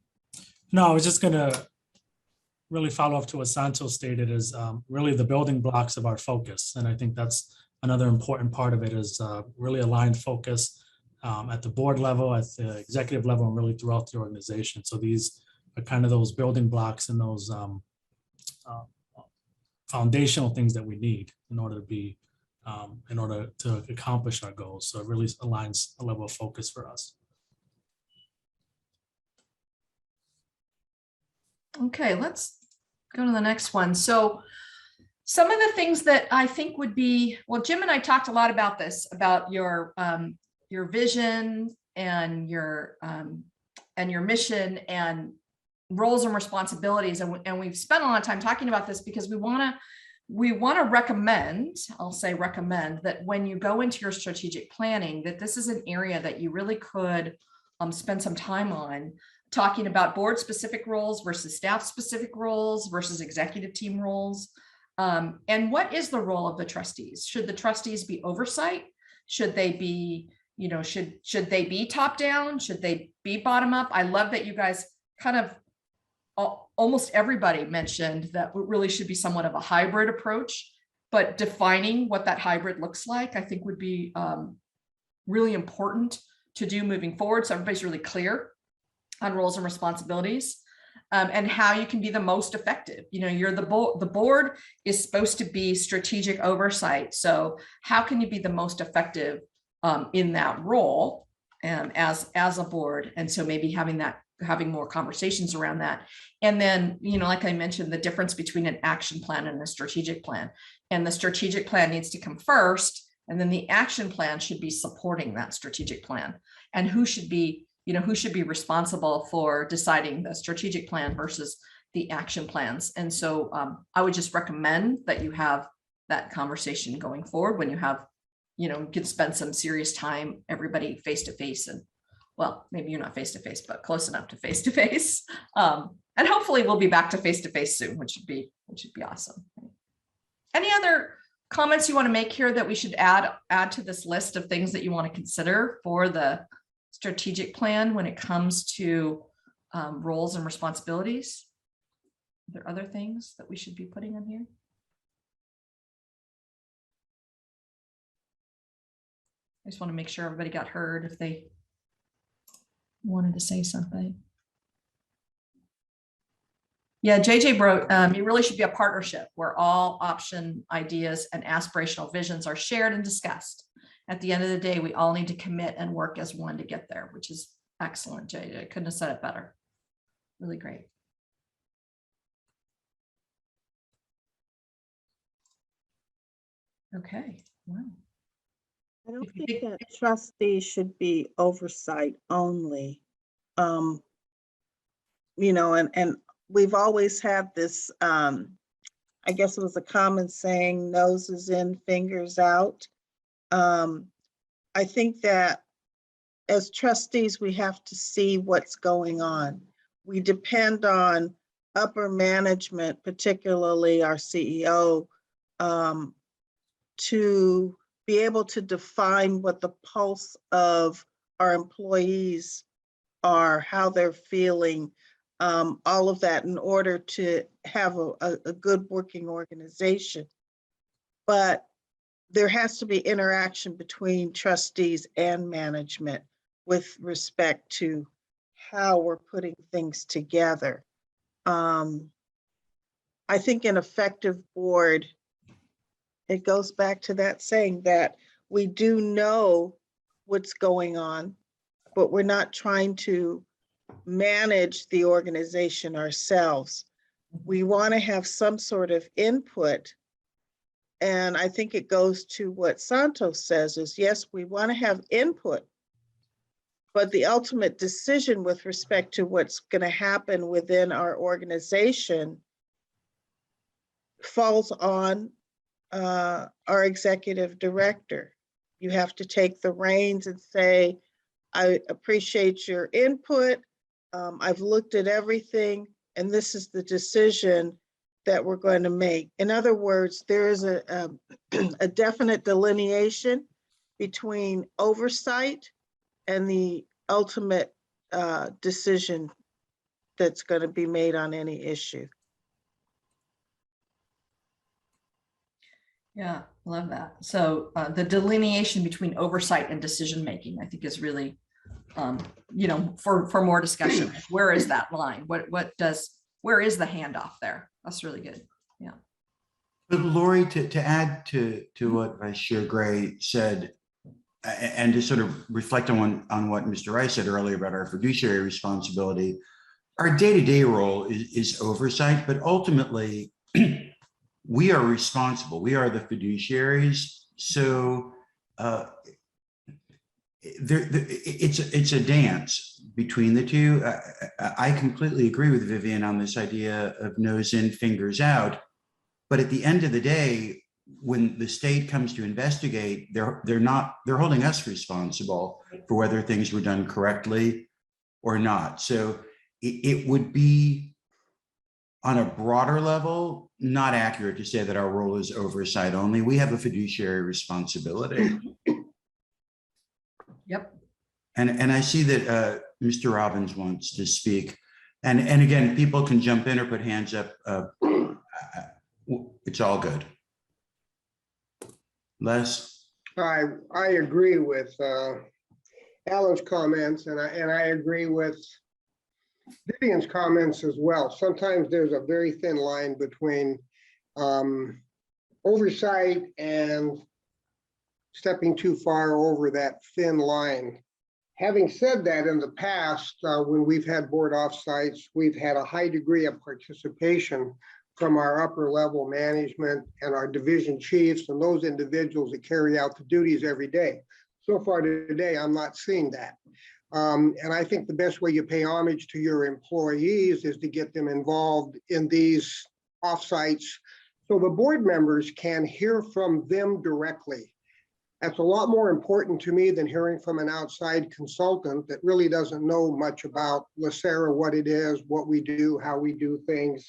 No, I was just going to really follow up to what Santos stated, is really the building blocks of our focus. And I think that's another important part of it, is really aligned focus at the board level, at the executive level, and really throughout the organization. So these are kind of those building blocks and those foundational things that we need in order to accomplish our goals. So it really aligns a level of focus for us. Okay, let's go to the next one. So some of the things that I think would be, well, Jim and I talked a lot about this, about your vision and your mission and roles and responsibilities. And we've spent a lot of time talking about this because we want to recommend, I'll say recommend, that when you go into your strategic planning, that this is an area that you really could spend some time on, talking about board specific roles versus staff specific roles versus executive team roles. And what is the role of the trustees? Should the trustees be oversight? Should they be, should they be top down? Should they be bottom up? I love that you guys kind of, almost everybody mentioned that it really should be somewhat of a hybrid approach, but defining what that hybrid looks like, I think would be really important to do moving forward. So everybody's really clear on roles and responsibilities, and how you can be the most effective. You're the board is supposed to be strategic oversight. So how can you be the most effective in that role as a board? And so maybe having more conversations around that. And then, like I mentioned, the difference between an action plan and a strategic plan. And the strategic plan needs to come first, and then the action plan should be supporting that strategic plan. And who should be responsible for deciding the strategic plan versus the action plans. And so I would just recommend that you have that conversation going forward when you have, you can spend some serious time, everybody face to face, and well, maybe you're not face to face, but close enough to face to face. And hopefully we'll be back to face soon, which would be awesome. Any other comments you want to make here that we should add to this list of things that you want to consider for the strategic plan when it comes to roles and responsibilities? Are there other things that we should be putting in here? I just want to make sure everybody got heard if they wanted to say something. Yeah, JJ wrote, it really should be a partnership where all option ideas and aspirational visions are shared and discussed. At the end of the day, we all need to commit and work as one to get there, which is excellent, JJ. Couldn't have said it better. Really great. Okay, wow. I don't think that trustees should be oversight only. And we've always had this, I guess it was a common saying, noses in, fingers out. I think that as trustees, we have to see what's going on. We depend on upper management, particularly our CEO, to be able to define what the pulse of our employees are, how they're feeling, all of that in order to have a good working organization. But there has to be interaction between trustees and management with respect to how we're putting things together. I think an effective board, it goes back to that saying that we do know what's going on, but we're not trying to manage the organization ourselves. We want to have some sort of input. And I think it goes to what Santos says is, yes, we want to have input, but the ultimate decision with respect to what's going to happen within our organization falls on our executive director. You have to take the reins and say, I appreciate your input. I've looked at everything, and this is the decision that we're going to make. In other words, there is a definite delineation between oversight and the ultimate decision that's going to be made on any issue. Yeah, love that. So the delineation between oversight and decision-making, I think is really, for more discussion. Where is that line? Where is the handoff there? That's really good. Yeah. But Lori, to add to what Vice Chair Gray said, and to sort of reflect on what Mr. Rice said earlier about our fiduciary responsibility, our day-to-day role is oversight, but ultimately we are responsible. We are the fiduciaries. So it's a dance between the two. I completely agree with Vivian on this idea of nose in, fingers out. But at the end of the day, when the state comes to investigate, they're holding us responsible for whether things were done correctly or not. So it would be, on a broader level, not accurate to say that our role is oversight only. We have a fiduciary responsibility. Yep. And I see that Mr. Robbins wants to speak. And again, people can jump in or put hands up. It's all good. Les? I agree with Alan's comments, and I agree with Vivian's comments as well. Sometimes there's a very thin line between oversight and stepping too far over that thin line. Having said that, in the past, when we've had board offsites, we've had a high degree of participation from our upper level management and our division chiefs and those individuals that carry out the duties every day. So far today, I'm not seeing that. And I think the best way you pay homage to your employees is to get them involved in these offsites so the board members can hear from them directly. That's a lot more important to me than hearing from an outside consultant that really doesn't know much about LACERA, what it is, what we do, how we do things.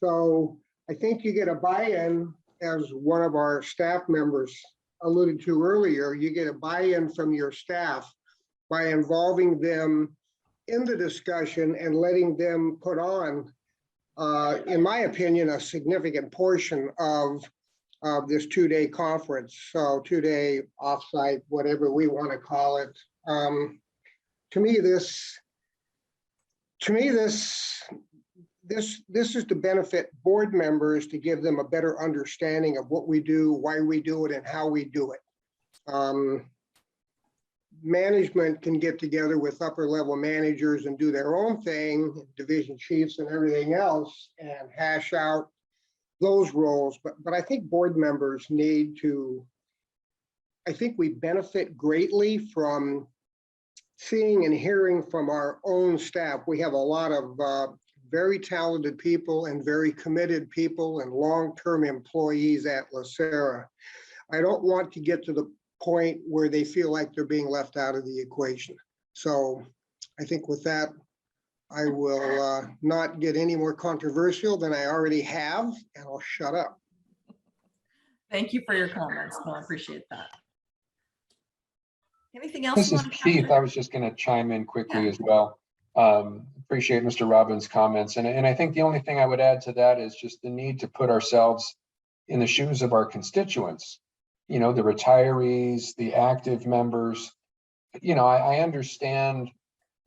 So I think you get a buy-in, as one of our staff members alluded to earlier, you get a buy-in from your staff by involving them in the discussion and letting them put on, in my opinion, a significant portion of this two-day conference, so two-day offsite, whatever we want to call it. To me, this is to benefit board members, to give them a better understanding of what we do, why we do it, and how we do it. Management can get together with upper level managers and do their own thing, division chiefs and everything else, and hash out those roles. But I think board members need to, I think we benefit greatly from seeing and hearing from our own staff. We have a lot of very talented people and very committed people and long-term employees at LACERA. I don't want to get to the point where they feel like they're being left out of the equation. So I think with that, I will not get any more controversial than I already have, and I'll shut up. Thank you for your comments. No, I appreciate that. Anything else? This you is want to Keith. capture? I was just going to chime in quickly Yeah. as well. Appreciate Mr. Robbins' comments. And I think the only thing I would add to that is just the need to put ourselves in the shoes of our constituents, you know, the retirees, the active members. You know, I understand,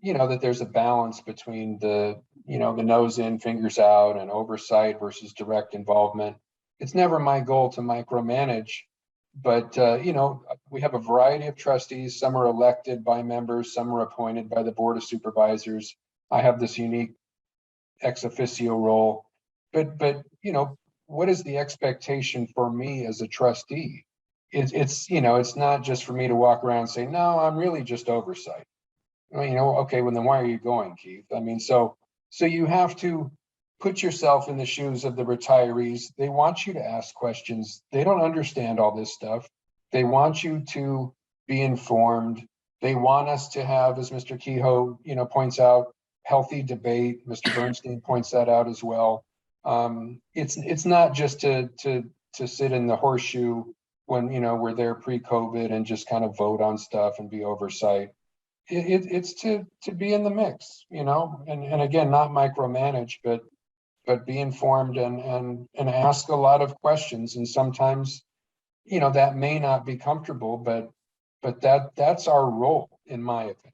you know, that there's a balance between the, you know, the nose in, fingers out and oversight versus direct involvement. It's never my goal to micromanage, but, you know, we have a variety of trustees. Some are elected by members, some are appointed by the Board of Supervisors. I have this unique ex officio role, but, you know, what is the expectation for me as a trustee? It's, you know, it's not just for me to walk around and say, no, I'm really just oversight. Well, you know, okay, well then why are you going, Keith? I mean, so you have to put yourself in the shoes of the retirees. They want you to ask questions. They don't understand all this stuff. They want you to be informed. They want us to have, as Mr. Kehoe, you know, points out, healthy debate. Mr. Bernstein points that out as well. It's not just to sit in the horseshoe when, you know, we're there pre-COVID and just kind of vote on stuff and be oversight. It's to be in the mix, you know, and again, not micromanage, but be informed and ask a lot of questions. And sometimes, you know, that may not be comfortable, but that's our role, in my opinion.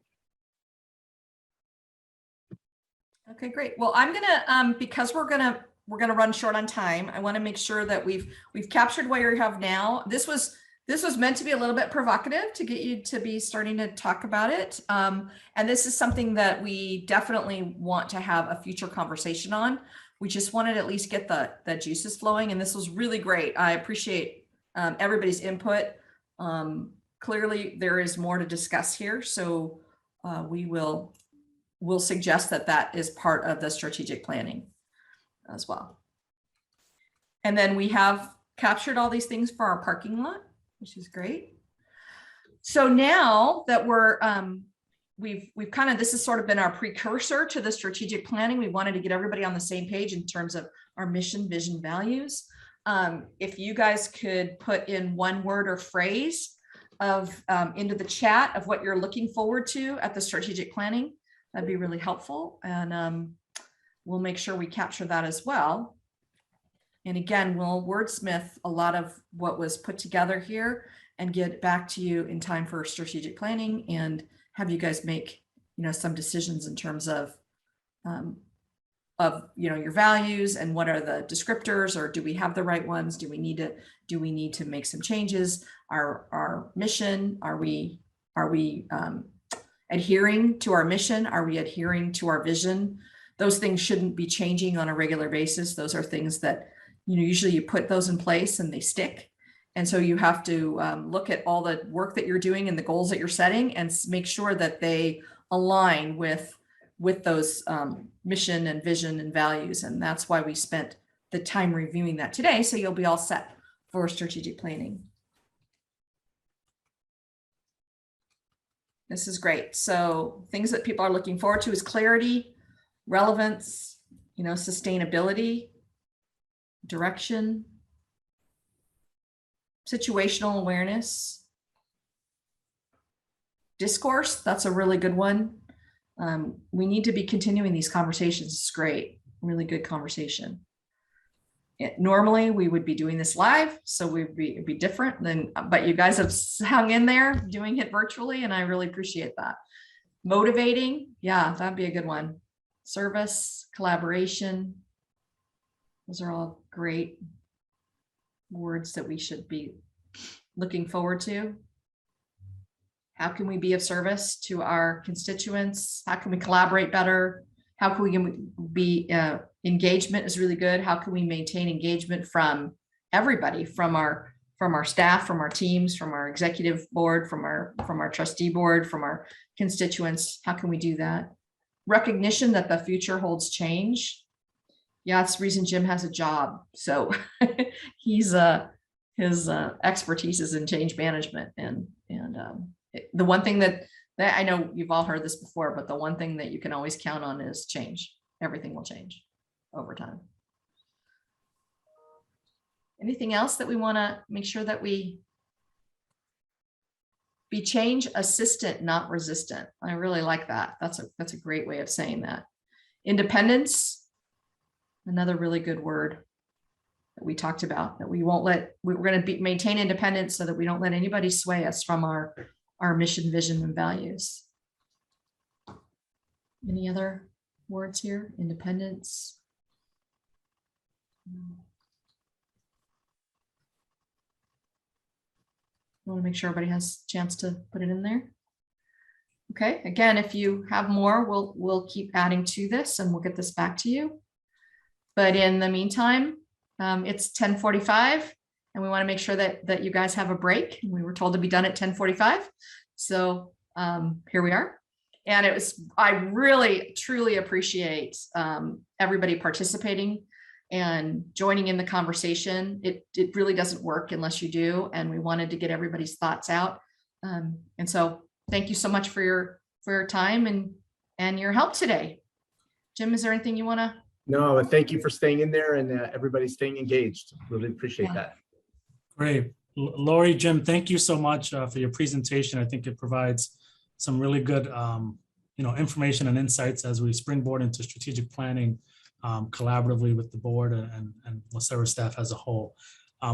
Okay, great. Well, I'm gonna because we're gonna run short on time. I want to make sure that we've captured what you have now. This was meant to be a little bit provocative to get you to be starting to talk about it. And this is something that we definitely want to have a future conversation on. We just wanted to at least get the juices flowing. And this was really great. I appreciate everybody's input. Clearly, there is more to discuss here. So we'll suggest that is part of the strategic planning as well. And then we have captured all these things for our parking lot, which is great. So now that we're, we've kind of, this has sort of been our precursor to the strategic planning. We wanted to get everybody on the same page in terms of our mission, vision, values. If you guys could put in one word or phrase of into the chat of what you're looking forward to at the strategic planning, that'd be really helpful. And we'll make sure we capture that as well. And again, we'll wordsmith a lot of what was put together here and get back to you in time for strategic planning and have you guys make, you know, some decisions in terms of you know, your values and what are the descriptors, or do we have the right ones? Do we need to make some changes? Our mission, are we adhering to our mission? Are we adhering to our vision? Those things shouldn't be changing on a regular basis. Those are things that, you know, usually you put those in place and they stick. And so you have to look at all the work that you're doing and the goals that you're setting and make sure that they align with those mission and vision and values. And that's why we spent the time reviewing that today. So you'll be all set for strategic planning. This is great. So things that people are looking forward to is clarity, relevance, you know, sustainability, direction, situational awareness, discourse. That's a really good one. We need to be continuing these conversations. It's great, really good conversation. Normally we would be doing this live, so it'd be different than, but you guys have hung in there doing it virtually, and I really appreciate that. Motivating, yeah, that'd be a good one. Service, collaboration, those are all great words that we should be looking forward to. How can we be of service to our constituents? How can we collaborate better? How can we be, engagement is really good. How can we maintain engagement from everybody, from our staff, from our teams, from our executive board, from our trustee board, from our constituents? How can we do that? Recognition that the future holds change. Yeah, it's the reason Jim has a job. So his expertise is in change management, and the one thing that I know you've all heard this before, but the one thing that you can always count on is change. Everything will change over time. Anything else that we want to make sure that we Be change assistant, not resistant. I really like that. That's a great way of saying that. Independence, another really good word that we talked about, that we won't let, we're going to maintain independence so that we don't let anybody sway us from our mission, vision, and values. Any other words here? Independence. I want to make sure everybody has a chance to put it in there. Okay, again, if you have more, we'll keep adding to this and we'll get this back to you. But in the meantime, it's 10:45 and we want to make sure that you guys have a break. We were told to be done at 10:45. So here we are. And I really, truly appreciate everybody participating and joining in the conversation. It really doesn't work unless you do. And we wanted to get everybody's thoughts out. And so thank you so much for your time and your help today. Jim, is there anything you want to? No, thank you for staying in there and everybody staying engaged. Really appreciate that. Great. Lori, Jim, thank you so much for your presentation. I think it provides some really good information and insights as we springboard into strategic planning collaboratively with the board and LACERA staff as a whole.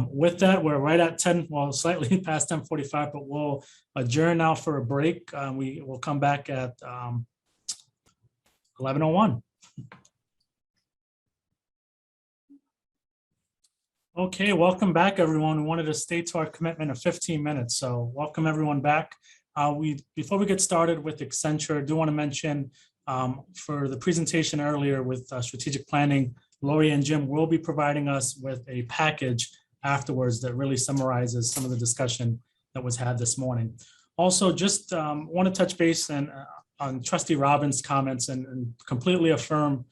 With that, we're right at 10, well, slightly past 10:45, but we'll adjourn now for a break. We will come back at 11:01. Okay, welcome back, everyone. We wanted to stay to our commitment of 15 minutes, so welcome everyone back. Before we get started with Accenture, I do want to mention for the presentation earlier with strategic planning, Lori and Jim will be providing us with a package afterwards that really summarizes some of the discussion that was had this morning. Also, just want to touch base on Trustee Robbins' comments and completely affirm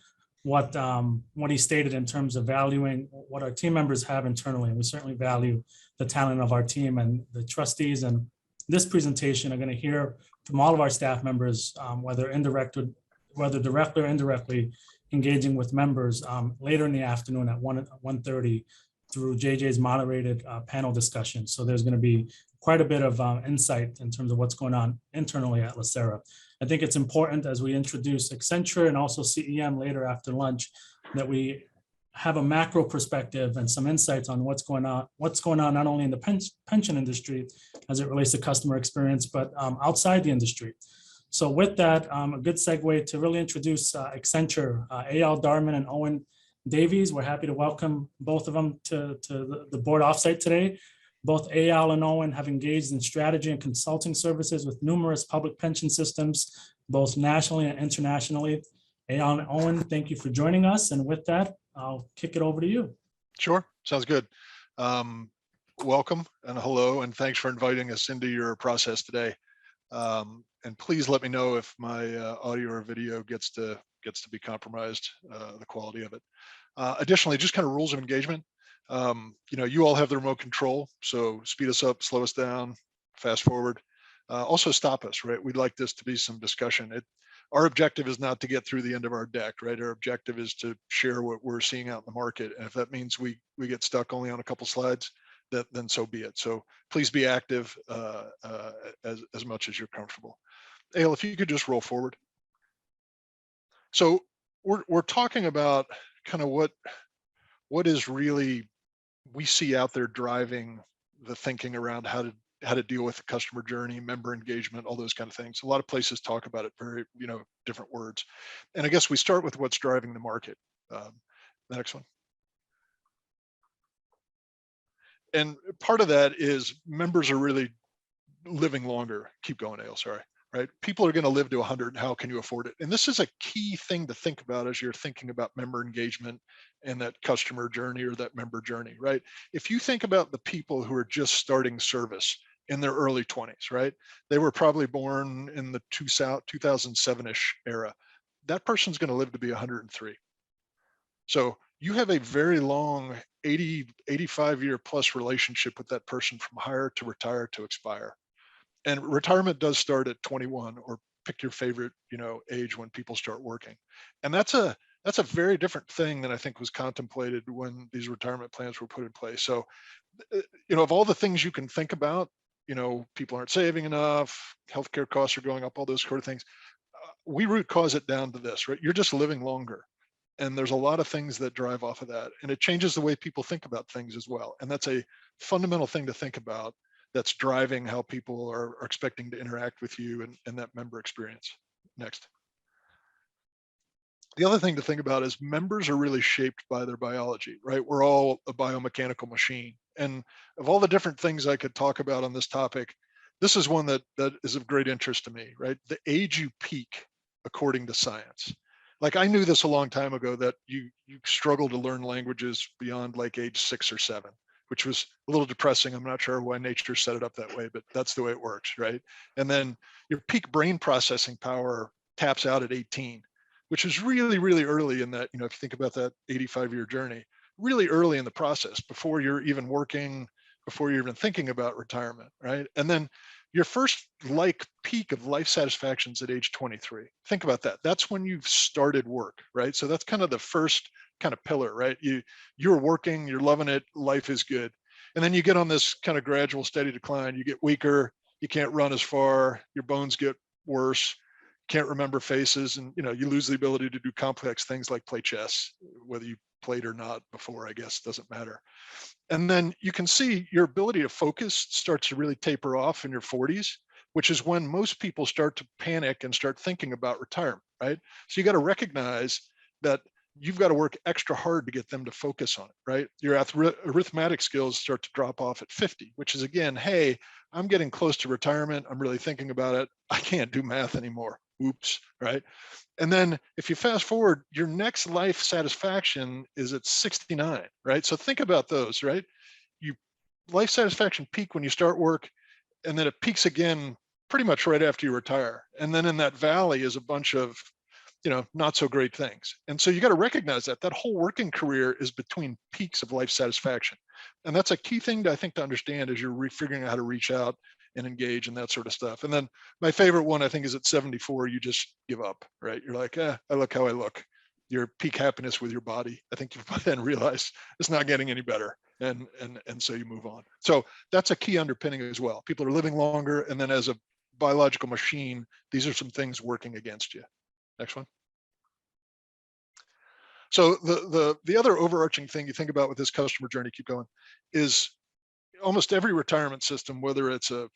what he stated in terms of valuing what our team members have internally. And we certainly value the talent of our team, and the trustees and this presentation are going to hear from all of our staff members, whether directly or indirectly engaging with members later in the afternoon at 1:30 through JJ's moderated panel discussion. So there's going to be quite a bit of insight in terms of what's going on internally at LACERA. I think it's important as we introduce Accenture and also CEM later after lunch that we have a macro perspective and some insights on what's going on not only in the pension industry as it relates to customer experience, but outside the industry. So with that, a good segue to really introduce Accenture, Eyal Darman and Owen Davies. We're happy to welcome both of them to the board offsite today. Both Eyal and Owen have engaged in strategy and consulting services with numerous public pension systems, both nationally and internationally. Eyal and Owen, thank you for joining us. And with that, I'll kick it over to you. Sure, sounds good. Welcome and hello, and thanks for inviting us into your process today. And please let me know if my audio or video gets to be compromised, the quality of it. Additionally, just kind of rules of engagement. You all have the remote control, so speed us up, slow us down, fast forward. Also stop us, right? We'd like this to be some discussion. Our objective is not to get through the end of our deck, right? Our objective is to share what we're seeing out in the market. And if that means we get stuck only on a couple slides, then so be it. So please be active as much as you're comfortable. Eyal, if you could just roll forward. So we're talking about kind of what is really we see out there driving the thinking around how to deal with the customer journey, member engagement, all those kind of things. A lot of places talk about it very, different words. And I guess we start with what's driving the market. The next one. And part of that is members are really living longer. Keep going, Eyal, sorry. Right? People are going to live to 100. How can you afford it? And this is a key thing to think about as you're thinking about member engagement and that customer journey or that member journey, right? If you think about the people who are just starting service in their early 20s, right? They were probably born in the 2007-ish era. That person's going to live to be 103. So you have a very long 85 year plus relationship with that person from hire to retire to expire. And retirement does start at 21, or pick your favorite, age when people start working. And that's a very different thing than I think was contemplated when these retirement plans were put in place. So, of all the things you can think about, people aren't saving enough, healthcare costs are going up, all those sort of things. We root cause it down to this, right? You're just living longer. And there's a lot of things that drive off of that. And it changes the way people think about things as well. And that's a fundamental thing to think about that's driving how people are expecting to interact with you and that member experience. Next. The other thing to think about is members are really shaped by their biology, right? We're all a biomechanical machine. And of all the different things I could talk about on this topic, this is one that is of great interest to me, right? The age you peak according to science. Like I knew this a long time ago that you struggle to learn languages beyond like age 6 or 7, which was a little depressing. I'm not sure why nature set it up that way, but that's the way it works, right? And then your peak brain processing power taps out at 18, which is really, really early in that, if you think about that 85-year journey, really early in the process before you're even working, before you're even thinking about retirement, right? And then your first peak of life satisfaction's at age 23. Think about that. That's when you've started work, right? So that's kind of the first kind of pillar, right? You're working, you're loving it, life is good. And then you get on this kind of gradual, steady decline. You get weaker, you can't run as far, your bones get worse, can't remember faces, and you lose the ability to do complex things like play chess, whether you played or not before, I guess, doesn't matter. And then you can see your ability to focus starts to really taper off in your 40s, which is when most people start to panic and start thinking about retirement, right? So you got to recognize that you've got to work extra hard to get them to focus on it, right? Your arithmetic skills start to drop off at 50, which is again, hey, I'm getting close to retirement. I'm really thinking about it. I can't do math anymore. Oops, right? And then if you fast forward, your next life satisfaction is at 69, right? So think about those, right? You life satisfaction peak when you start work, and then it peaks again pretty much right after you retire. And then in that valley is a bunch of, not so great things. And so you got to recognize that whole working career is between peaks of life satisfaction. And that's a key thing I think to understand as you're figuring out how to reach out and engage and that sort of stuff. And then my favorite one, I think, is at 74, you just give up, right? You're like, I look how I look. Your peak happiness with your body. I think you then realize it's not getting any better. And so you move on. So that's a key underpinning as well. People are living longer. And then as a biological machine, these are some things working against you. Next one. So the other overarching thing you think about with this customer journey, keep going, is almost every retirement system, whether it's a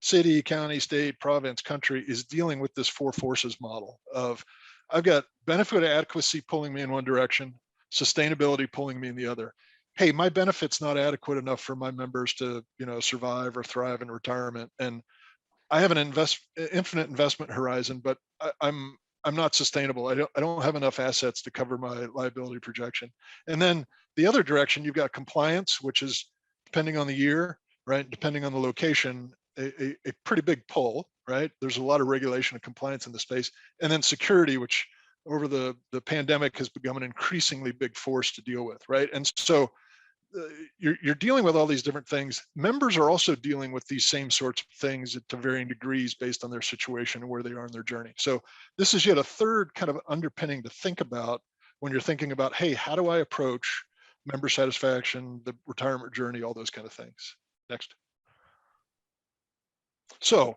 city, county, state, province, country, is dealing with this 4 forces model of I've got benefit adequacy pulling me in one direction, sustainability pulling me in the other. Hey, my benefit's not adequate enough for my members to survive or thrive in retirement, and I have an infinite investment horizon, but I'm not sustainable. I don't have enough assets to cover my liability projection. And then the other direction, you've got compliance, which is depending on the year, right? Depending on the location, a pretty big pull, right? There's a lot of regulation and compliance in the space. And then security, which over the pandemic has become an increasingly big force to deal with, right? And so you're dealing with all these different things. Members are also dealing with these same sorts of things to varying degrees based on their situation and where they are in their journey. So this is yet a third kind of underpinning to think about when you're thinking about, hey, how do I approach member satisfaction, the retirement journey, all those kind of things. Next. So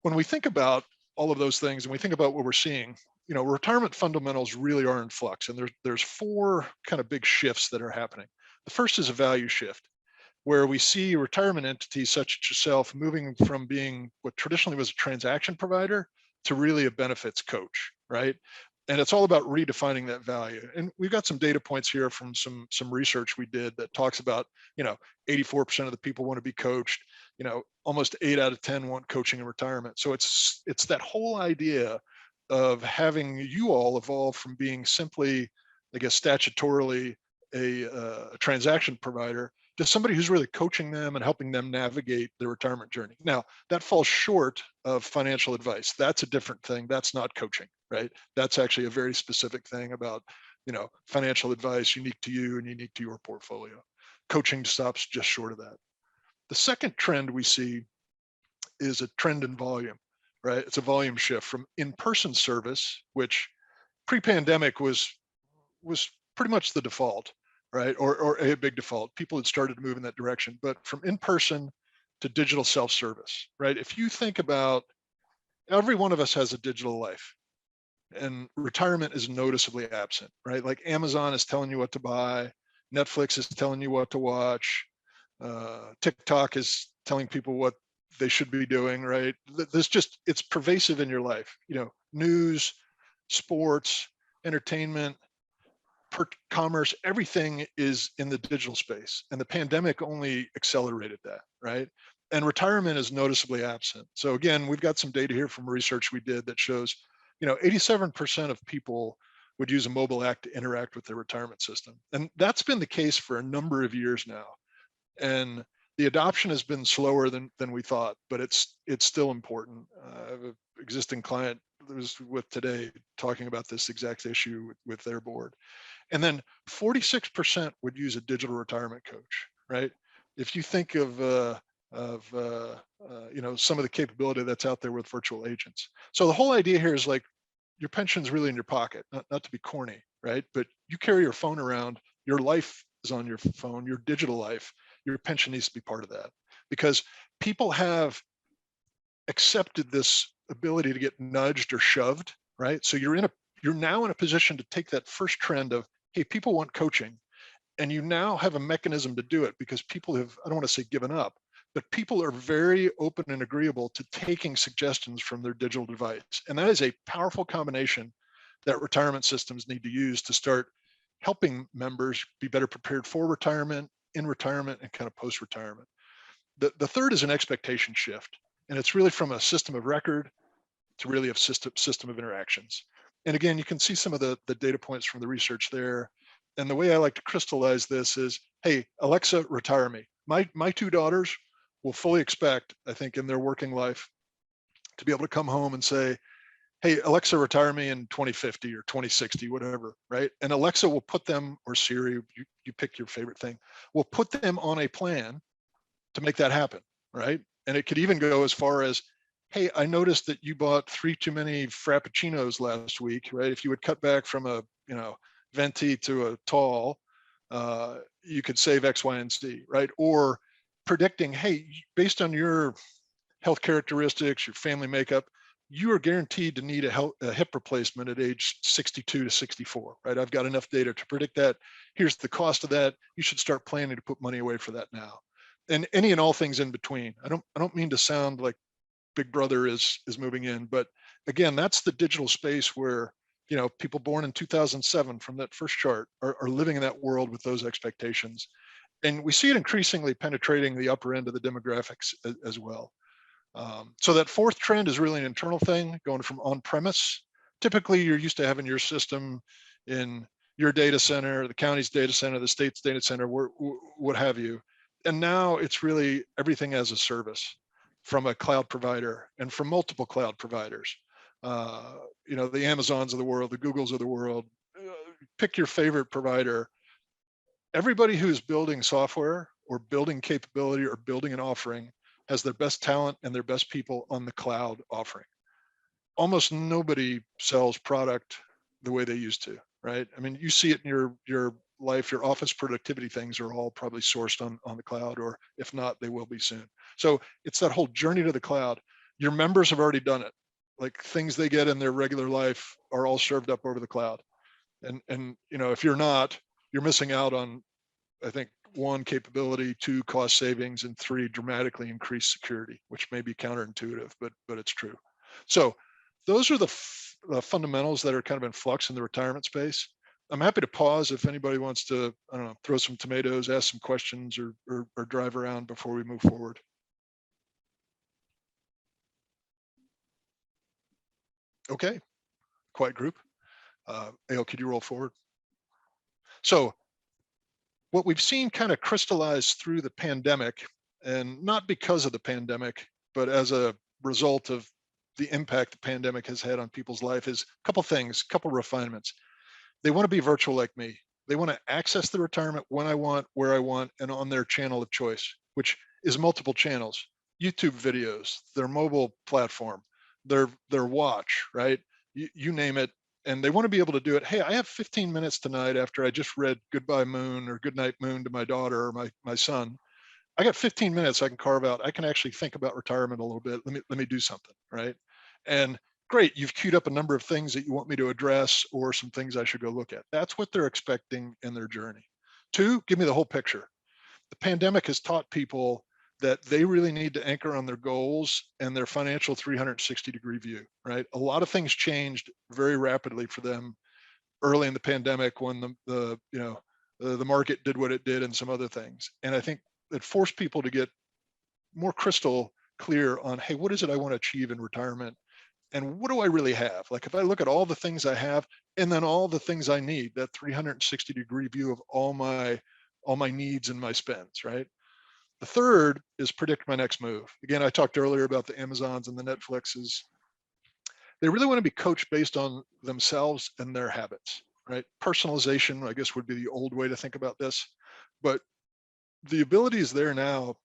when we think about all of those things and we think about what we're seeing, retirement fundamentals really are in flux, and there's 4 kind of big shifts that are happening. The first is a value shift, where we see retirement entities such as yourself moving from being what traditionally was a transaction provider to really a benefits coach, right? And it's all about redefining that value. And we've got some data points here from some research we did that talks about, 84% of the people want to be coached, almost 8 out of 10 want coaching in retirement. So it's that whole idea of having you all evolve from being simply, I guess, statutorily a transaction provider to somebody who's really coaching them and helping them navigate their retirement journey. Now, that falls short of financial advice. That's a different thing. That's not coaching, right? That's actually a very specific thing about, financial advice unique to you and unique to your portfolio. Coaching stops just short of that. The second trend we see is a trend in volume, right? It's a volume shift from in-person service, which pre-pandemic was pretty much the default, right? Or a big default. People had started to move in that direction, but from in-person to digital self-service, right? If you think about, every one of us has a digital life, and retirement is noticeably absent, right? Like Amazon is telling you what to buy, Netflix is telling you what to watch, TikTok is telling people what they should be doing, right? There's just, it's pervasive in your life, you know, news, sports, entertainment, commerce, everything is in the digital space. And the pandemic only accelerated that, right? And retirement is noticeably absent. So again, we've got some data here from research we did that shows, you know, 87% of people would use a mobile app to interact with their retirement system. And that's been the case for a number of years now. And the adoption has been slower than we thought, but it's still important. I have an existing client that was with today talking about this exact issue with their board. And then 46% would use a digital retirement coach, right? If you think of you know, some of the capability that's out there with virtual agents. So the whole idea here is like, your pension's really in your pocket, not to be corny, right? But you carry your phone around, your life is on your phone, your digital life, your pension needs to be part of that, because people have accepted this ability to get nudged or shoved, right? So you're now in a position to take that first trend of, hey, people want coaching, and you now have a mechanism to do it, because people have, I don't want to say given up, but people are very open and agreeable to taking suggestions from their digital device. And that is a powerful combination that retirement systems need to use to start helping members be better prepared for retirement, in retirement, and kind of post-retirement. The third is an expectation shift. And it's really from a system of record to really a system of interactions. And again, you can see some of the data points from the research there. And the way I like to crystallize this is, hey, Alexa, retire me. My two daughters will fully expect, I think, in their working life to be able to come home and say, hey, Alexa, retire me in 2050 or 2060, whatever, right? And Alexa will put them, or Siri, you pick your favorite thing, will put them on a plan to make that happen, right? And it could even go as far as, hey, I noticed that you bought 3 too many Frappuccinos last week, right? If you would cut back from a, you know, venti to a tall, you could save X, Y, and Z, right? Or predicting, hey, based on your health characteristics, your family makeup, you are guaranteed to need a hip replacement at age 62 to 64, right? I've got enough data to predict that. Here's the cost of that. You should start planning to put money away for that now. And any and all things in between. I don't mean to sound like Big Brother is moving in, but again, that's the digital space where, you know, people born in 2007 from that first chart are living in that world with those expectations. And we see it increasingly penetrating the upper end of the demographics as well. So that fourth trend is really an internal thing, going from on-premise. Typically, you're used to having your system in your data center, the county's data center, the state's data center, what have you. And now it's really everything as a service from a cloud provider and from multiple cloud providers. You know, the Amazons of the world, the Googles of the world, pick your favorite provider. Everybody who's building software or building capability or building an offering has their best talent and their best people on the cloud offering. Almost nobody sells product the way they used to, right? I mean, you see it in your life, your office productivity things are all probably sourced on the cloud, or if not, they will be soon. So it's that whole journey to the cloud. Your members have already done it. Like things they get in their regular life are all served up over the cloud. And you know, if you're not, you're missing out on, I think, 1, capability, 2, cost savings, and 3, dramatically increased security, which may be counterintuitive, but it's true. So those are the fundamentals that are kind of in flux in the retirement space. I'm happy to pause if anybody wants to, I don't know, throw some tomatoes, ask some questions, or drive around before we move forward. Okay, quiet group. Ale, could you roll forward? So what we've seen kind of crystallize through the pandemic, and not because of the pandemic, but as a result of the impact the pandemic has had on people's life, is a couple things, a couple refinements. They want to be virtual like me. They want to access the retirement when I want, where I want, and on their channel of choice, which is multiple channels, YouTube videos, their mobile platform, their watch, right? You name it. And they want to be able to do it. Hey, I have 15 minutes tonight after I just read Goodbye Moon or Goodnight Moon to my daughter or my son. I got 15 minutes I can carve out. I can actually think about retirement a little bit. Let me do something, right? And great, you've queued up a number of things that you want me to address or some things I should go look at. That's what they're expecting in their journey. 2, give me the whole picture. The pandemic has taught people that they really need to anchor on their goals and their financial 360-degree view, right? A lot of things changed very rapidly for them early in the pandemic when the market did what it did and some other things. And I think it forced people to get more crystal clear on, hey, what is it I want to achieve in retirement? And what do I really have? Like if I look at all the things I have and then all the things I need, that 360-degree view of all my needs and my spends, right? The third is predict my next move. Again, I talked earlier about the Amazons and the Netflixes. They really want to be coached based on themselves and their habits, right? Personalization, I guess, would be the old way to think about this, but the ability is there now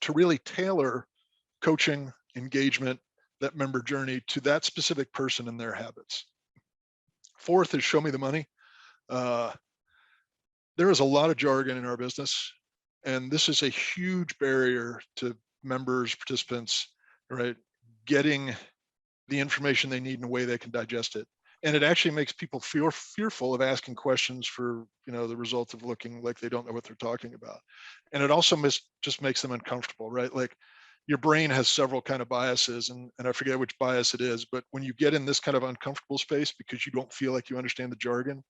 to really tailor coaching, engagement, that member journey to that specific person and their habits. Fourth is show me the money. There is a lot of jargon in our business, and this is a huge barrier to members, participants, right? Getting the information they need in a way they can digest it. And it actually makes people feel fearful of asking questions for, the result of looking like they don't know what they're talking about. And it also just makes them uncomfortable, right? Like your brain has several kind of biases, and I forget which bias it is, but when you get in this kind of uncomfortable space because you don't feel like you understand the jargon,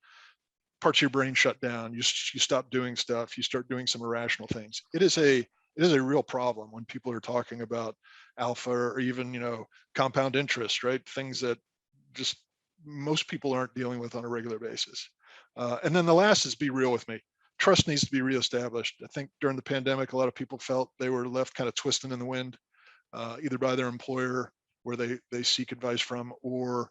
parts of your brain shut down. You stop doing stuff. You start doing some irrational things. It is a real problem when people are talking about alpha or even compound interest, right? Things that just most people aren't dealing with on a regular basis. And then the last is be real with me. Trust needs to be reestablished. I think during the pandemic, a lot of people felt they were left kind of twisting in the wind, either by their employer, where they seek advice from, or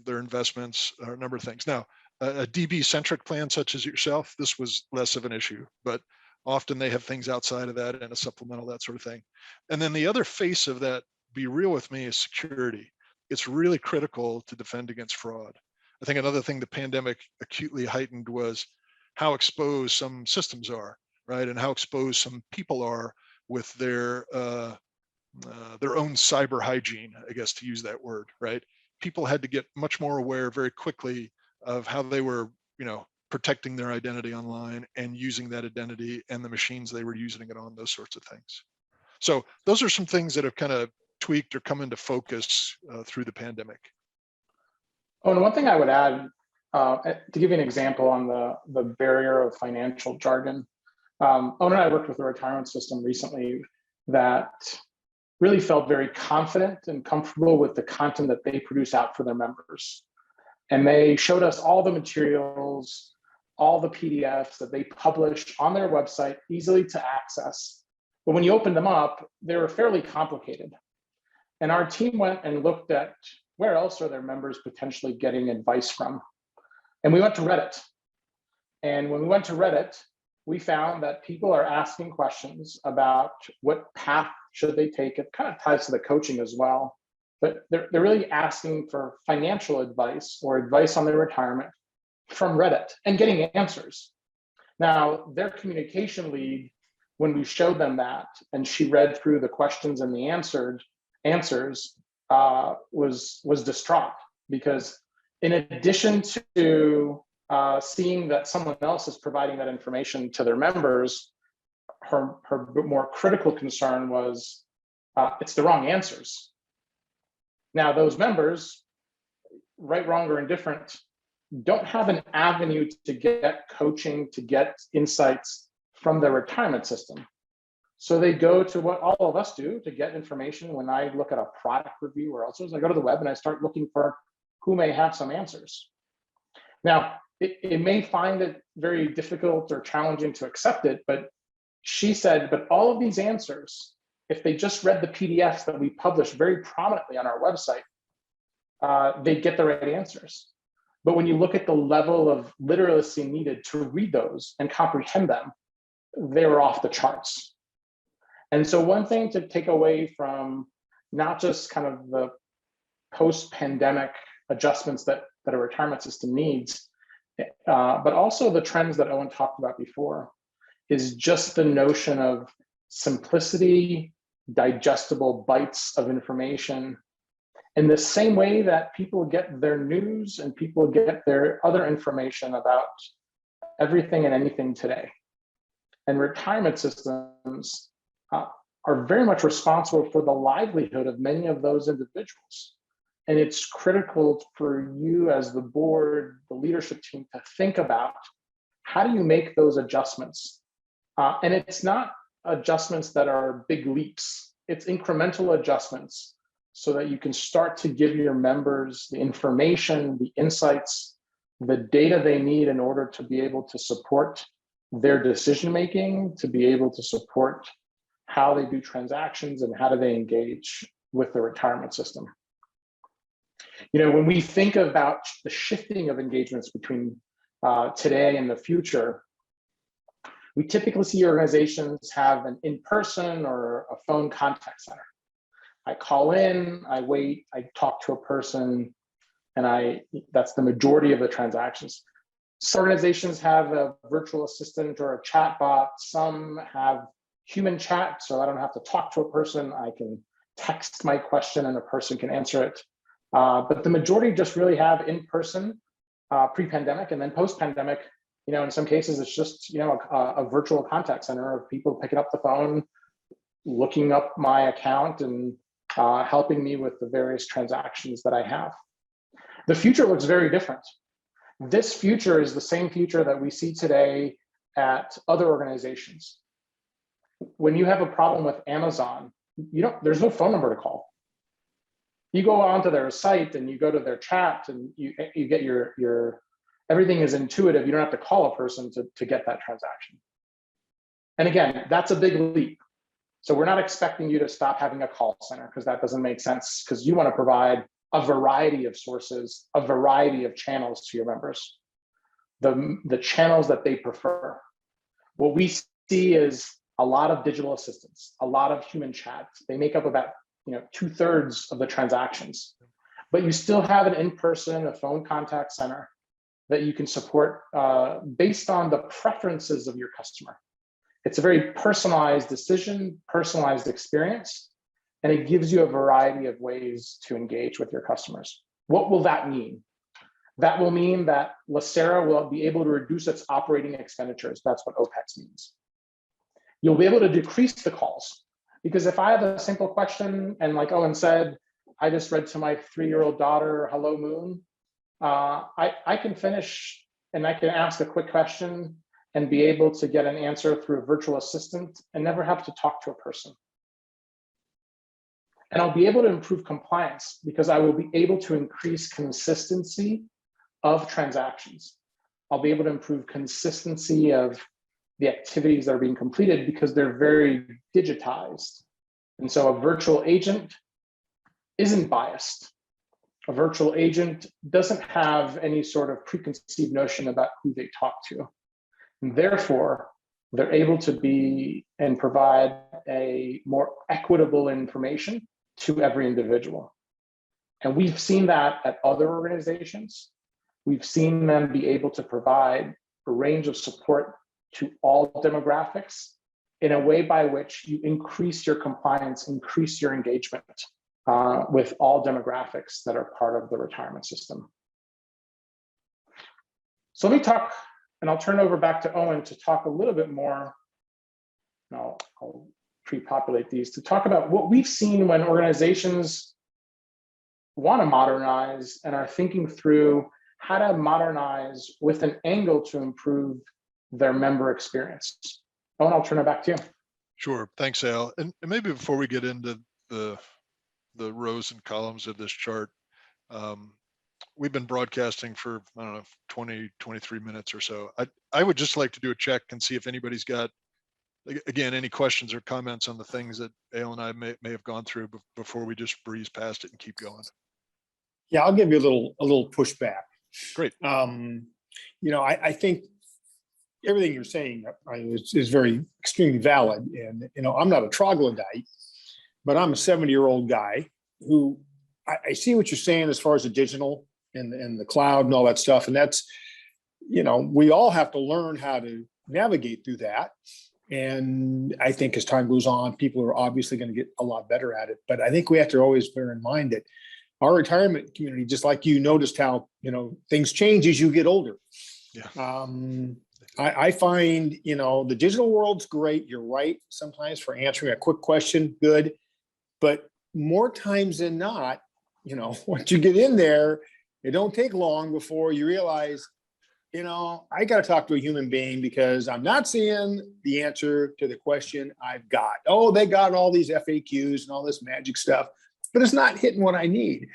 their investments, or a number of things. Now, a DB-centric plan such as yourself, this was less of an issue, but often they have things outside of that and a supplemental, that sort of thing. And then the other face of that, be real with me, is security. It's really critical to defend against fraud. I think another thing the pandemic acutely heightened was how exposed some systems are, right? And how exposed some people are with their own cyber hygiene, I guess, to use that word, right? People had to get much more aware very quickly of how they were, protecting their identity online and using that identity and the machines they were using it on, those sorts of things. So those are some things that have kind of tweaked or come into focus through the pandemic. Oh, and one thing I would add, to give you an example on the barrier of financial jargon, Owen and I worked with a retirement system recently that really felt very confident and comfortable with the content that they produce out for their members. And they showed us all the materials, all the PDFs that they publish on their website, easily to access. But when you open them up, they were fairly complicated. And our team went and looked at where else are their members potentially getting advice from. And we went to Reddit. And when we went to Reddit, we found that people are asking questions about what path should they take. It kind of ties to the coaching as well. But they're really asking for financial advice or advice on their retirement from Reddit and getting answers. Now, their communication lead, when we showed them that, and she read through the questions and the answers, was distraught, because in addition to seeing that someone else is providing that information to their members, her more critical concern was it's the wrong answers. Now, those members, right, wrong, or indifferent, don't have an avenue to get coaching, to get insights from their retirement system. So they go to what all of us do to get information. When I look at a product review or elsewhere, I go to the web and I start looking for who may have some answers. Now, it may find it very difficult or challenging to accept it, but she said, but all of these answers, if they just read the PDFs that we publish very prominently on our website, they'd get the right answers. But when you look at the level of literacy needed to read those and comprehend them, they were off the charts. And so one thing to take away from not just kind of the post-pandemic adjustments that a retirement system needs, but also the trends that Owen talked about before, is just the notion of simplicity, digestible bites of information. In the same way that people get their news and people get their other information about everything and anything today. And retirement systems are very much responsible for the livelihood of many of those individuals. And it's critical for you as the board, the leadership team, to think about how do you make those adjustments? And it's not adjustments that are big leaps. It's incremental adjustments so that you can start to give your members the information, the insights, the data they need in order to be able to support their decision-making, to be able to support how they do transactions and how do they engage with the retirement system. You know, when we think about the shifting of engagements between today and the future, we typically see organizations have an in-person or a phone contact center. I call in, I wait, I talk to a person, and that's the majority of the transactions. Some organizations have a virtual assistant or a chat bot. Some have human chat, so I don't have to talk to a person. I can text my question and a person can answer it. But the majority just really have in-person pre-pandemic, and then post-pandemic, you know, in some cases, it's just, you know, a virtual contact center of people picking up the phone, looking up my account and helping me with the various transactions that I have. The future looks very different. This future is the same future that we see today at other organizations. When you have a problem with Amazon, there's no phone number to call. You go onto their site and you go to their chat and you get your everything is intuitive. You don't have to call a person to get that transaction. And again, that's a big leap. So we're not expecting you to stop having a call center, because that doesn't make sense, because you want to provide a variety of sources, a variety of channels to your members, the channels that they prefer. What we see is a lot of digital assistants, a lot of human chat. They make up about 2/3 of the transactions, but you still have an in-person, a phone contact center that you can support based on the preferences of your customer. It's a very personalized decision, personalized experience, and it gives you a variety of ways to engage with your customers. What will that mean? That will mean that LACERA will be able to reduce its operating expenditures. That's what OPEX means. You'll be able to decrease the calls, because if I have a simple question, and like Owen said, I just read to my 3-year-old daughter, "Hello, Moon," I can finish and I can ask a quick question and be able to get an answer through a virtual assistant and never have to talk to a person. And I'll be able to improve compliance because I will be able to increase consistency of transactions. I'll be able to improve consistency of the activities that are being completed because they're very digitized. And so a virtual agent isn't biased. A virtual agent doesn't have any sort of preconceived notion about who they talk to. And therefore, they're able to be and provide a more equitable information to every individual. And we've seen that at other organizations. We've seen them be able to provide a range of support to all demographics in a way by which you increase your compliance, increase your engagement with all demographics that are part of the retirement system. So let me talk, and I'll turn over back to Owen to talk a little bit more. I'll pre-populate these to talk about what we've seen when organizations want to modernize and are thinking through how to modernize with an angle to improve their member experience. Owen, I'll turn it back to you. Sure, thanks, Al. And maybe before we get into the rows and columns of this chart, we've been broadcasting for, I don't know, 20, 23 minutes or so. I would just like to do a check and see if anybody's got, again, any questions or comments on the things that Al and I may have gone through before we just breeze past it and keep going. Yeah, I'll give you a little pushback. Great. I think everything you're saying is very extremely valid. And, I'm not a troglodyte, but I'm a 70-year-old guy who I see what you're saying as far as the digital and the cloud and all that stuff. And that's, we all have to learn how to navigate through that. And I think as time goes on, people are obviously going to get a lot better at it. But I think we have to always bear in mind that our retirement community, just like you noticed how, things change as you get older. Yeah. I find, the digital world's great. You're right. Sometimes for answering a quick question, good. But more times than not, once you get in there, it don't take long before you realize, I got to talk to a human being because I'm not seeing the answer to the question I've got. Oh, they got all these FAQs and all this magic stuff, but it's not hitting what I need.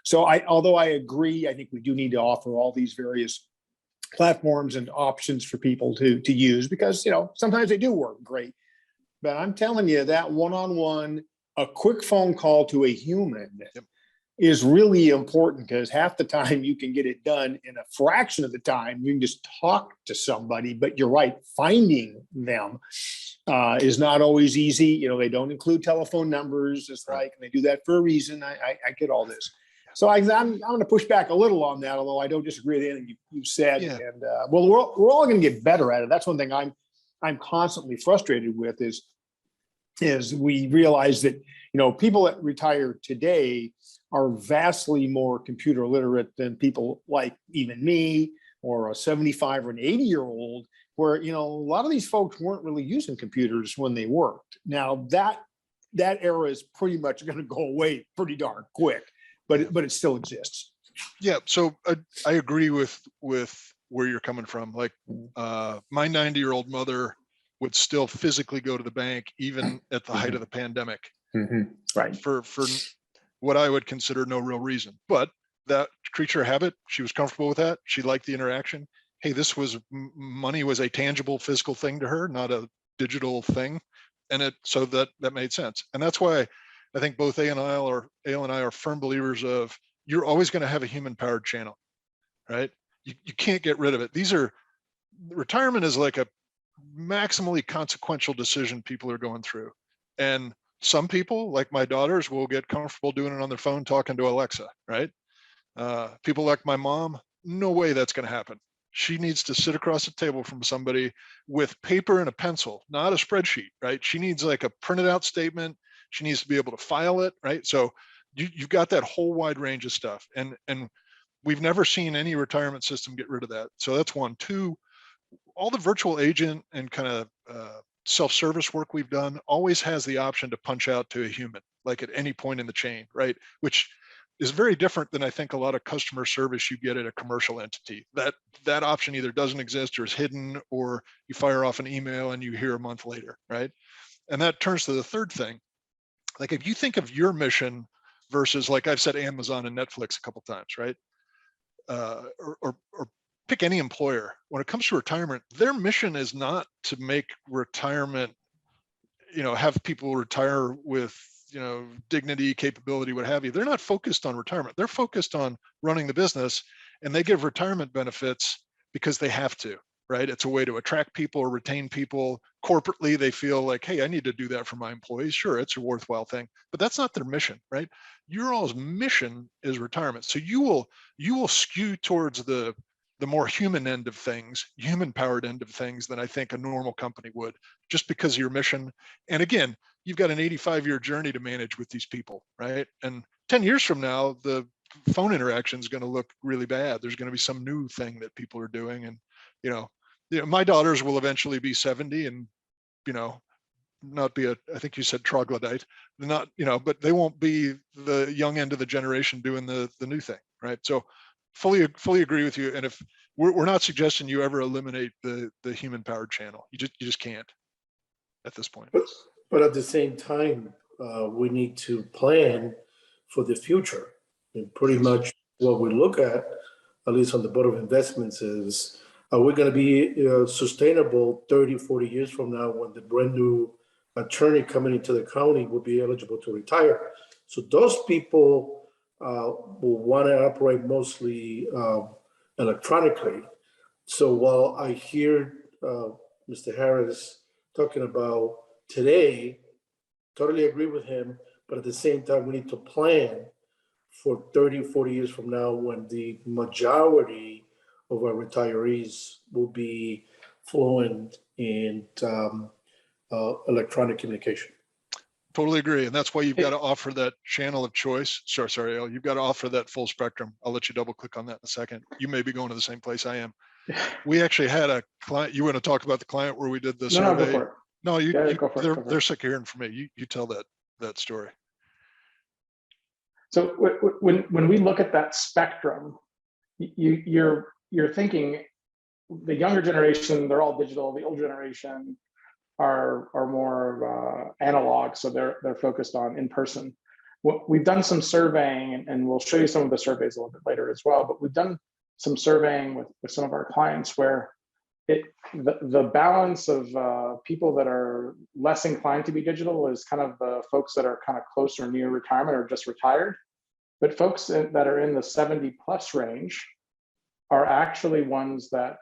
So although I agree, I think we do need to offer all these various platforms and options for people to use because, sometimes they do work great. But I'm telling you that one-on-one, a quick phone call to a human is really important because half the time you can get it done in a fraction of the time. You can just talk to somebody, but you're right. Finding them is not always easy. They don't include telephone numbers. It's like, and they do that for a reason. I get all this. So I'm going to push back a little on that, although I don't disagree with anything you've said. Yeah. And well, we're all going to get better at it. That's one thing I'm constantly frustrated with is we realize that, people that retire today are vastly more computer literate than people like even me or a 75 or an 80-year-old where, a lot of these folks weren't really using computers when they worked. Now that era is pretty much going to go away pretty darn quick, but it still exists. Yeah. So I agree with where you're coming from. Like my 90-year-old mother would still physically go to the bank, even at the height of the pandemic. Right. For what I would consider no real reason, but that creature habit, she was comfortable with that. She liked the interaction. Hey, money was a tangible physical thing to her, not a digital thing. And so that made sense. And that's why I think both Ale and I are firm believers of you're always going to have a human powered channel, right? You can't get rid of it. Retirement is like a maximally consequential decision people are going through. And some people, like my daughters, will get comfortable doing it on their phone, talking to Alexa, right? People like my mom, no way that's going to happen. She needs to sit across the table from somebody with paper and a pencil, not a spreadsheet, right? She needs like a printed out statement. She needs to be able to file it, right? So you've got that whole wide range of stuff. And we've never seen any retirement system get rid of that. So that's one. Two, all the virtual agent and kind of self-service work we've done always has the option to punch out to a human, like at any point in the chain, right? Which is very different than I think a lot of customer service you get at a commercial entity. That option either doesn't exist or is hidden, or you fire off an email and you hear a month later, right? And that turns to the third thing. Like if you think of your mission versus, like I've said, Amazon and Netflix a couple times, right? Or pick any employer. When it comes to retirement, their mission is not to make retirement, have people retire with, dignity, capability, what have you. They're not focused on retirement. They're focused on running the business, and they give retirement benefits because they have to, right? It's a way to attract people or retain people. Corporately, they feel like, hey, I need to do that for my employees. Sure, it's a worthwhile thing, but that's not their mission, right? Your all's mission is retirement. So you will skew towards the more human end of things, human powered end of things than I think a normal company would, just because of your mission. And again, you've got an 85-year journey to manage with these people, right? And 10 years from now, the phone interaction is going to look really bad. There's going to be some new thing that people are doing. And, my daughters will eventually be 70 and, not be I think you said troglodyte, not, but they won't be the young end of the generation doing the new thing, right? So fully agree with you. And if we're not suggesting you ever eliminate the human powered channel, you just can't at this point. But at the same time, we need to plan for the future. And pretty much what we look at least on the Board of Investments, is are we going to be sustainable 30, 40 years from now when the brand new attorney coming into the county will be eligible to retire? So those people will want to operate mostly electronically. So while I hear Mr. Harris talking about today, totally agree with him, but at the same time, we need to plan for 30, 40 years from now when the majority of our retirees will be fluent in electronic communication. Totally agree. And that's why you've got to offer that channel of choice. Sorry, Al, you've got to offer that full spectrum. I'll let you double click on that in a second. You may be going to the same place I am. We actually had a client, you want to talk about the client where we did the survey? No, go for it. No, Go for it. they're sick of hearing from me. You tell that story. So when we look at that spectrum, you're thinking the younger generation, they're all digital. The older generation are more analog, so they're focused on in person. We've done some surveying, and we'll show you some of the surveys a little bit later as well. But we've done some surveying with some of our clients where the balance of people that are less inclined to be digital is kind of the folks that are kind of close or near retirement or just retired. But folks that are in the 70 plus range are actually ones that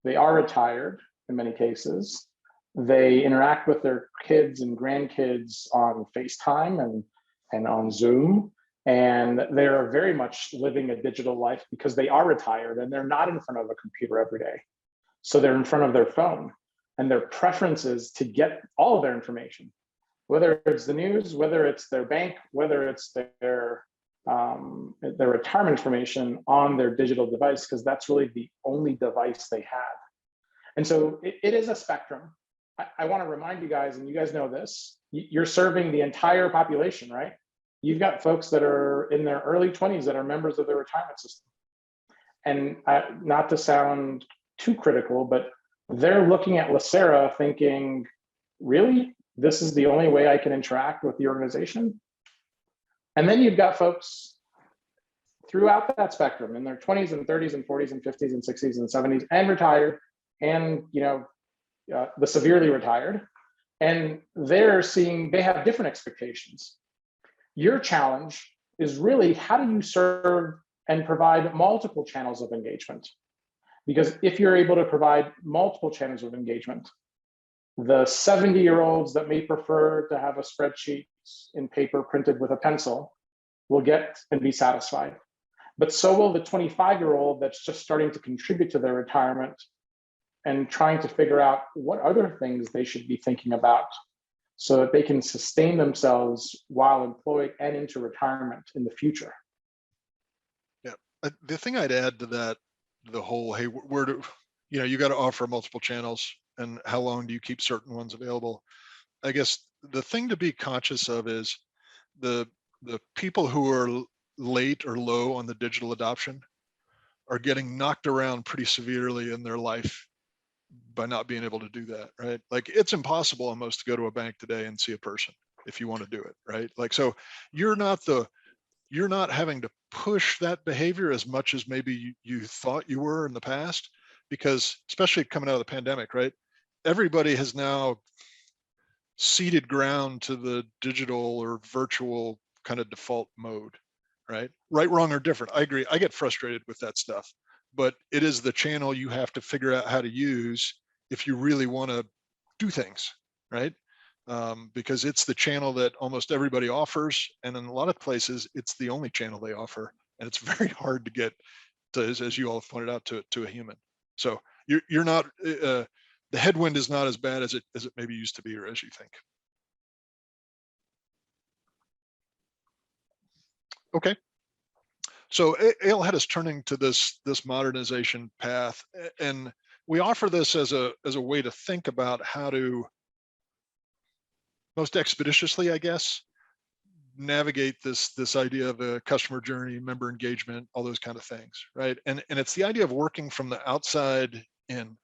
they are retired in many cases. They interact with their kids and grandkids on FaceTime and on Zoom. And they're very much living a digital life because they are retired and they're not in front of a computer every day. So they're in front of their phone, and their preference is to get all of their information, whether it's the news, whether it's their bank, whether it's their retirement information on their digital device, because that's really the only device they have. And so it is a spectrum. I want to remind you guys, and you guys know this, you're serving the entire population, right? You've got folks that are in their early 20s that are members of the retirement system. And not to sound too critical, but they're looking at LACERA thinking, really, this is the only way I can interact with the organization? And then you've got folks throughout that spectrum in their 20s and 30s and 40s and 50s and 60s and 70s and retired, and the severely retired, and they have different expectations. Your challenge is really, how do you serve and provide multiple channels of engagement? Because if you're able to provide multiple channels of engagement, the 70-year-olds that may prefer to have a spreadsheet in paper printed with a pencil will get and be satisfied. But so will the 25-year-old that's just starting to contribute to their retirement and trying to figure out what other things they should be thinking about so that they can sustain themselves while employed and into retirement in the future. Yeah, the thing I'd add to that, the whole, hey, where do, you got to offer multiple channels, and how long do you keep certain ones available? I guess the thing to be conscious of is the people who are late or low on the digital adoption are getting knocked around pretty severely in their life by not being able to do that, right? Like, it's impossible almost to go to a bank today and see a person if you want to do it, right? Like, so you're not having to push that behavior as much as maybe you thought you were in the past, because especially coming out of the pandemic, right? Everybody has now ceded ground to the digital or virtual kind of default mode, right? Right, wrong, or different. I agree. I get frustrated with that stuff, but it is the channel you have to figure out how to use if you really want to do things, right? Because it's the channel that almost everybody offers, and in a lot of places, it's the only channel they offer, and it's very hard to get to, as you all have pointed out, to a human. So you're not the headwind is not as bad as it maybe used to be, or as you think. Okay. So Ale had us turning to this modernization path, and we offer this as a way to think about how to most expeditiously, I guess, navigate this idea of a customer journey, member engagement, all those kind of things, right? And it's the idea of working from the outside in,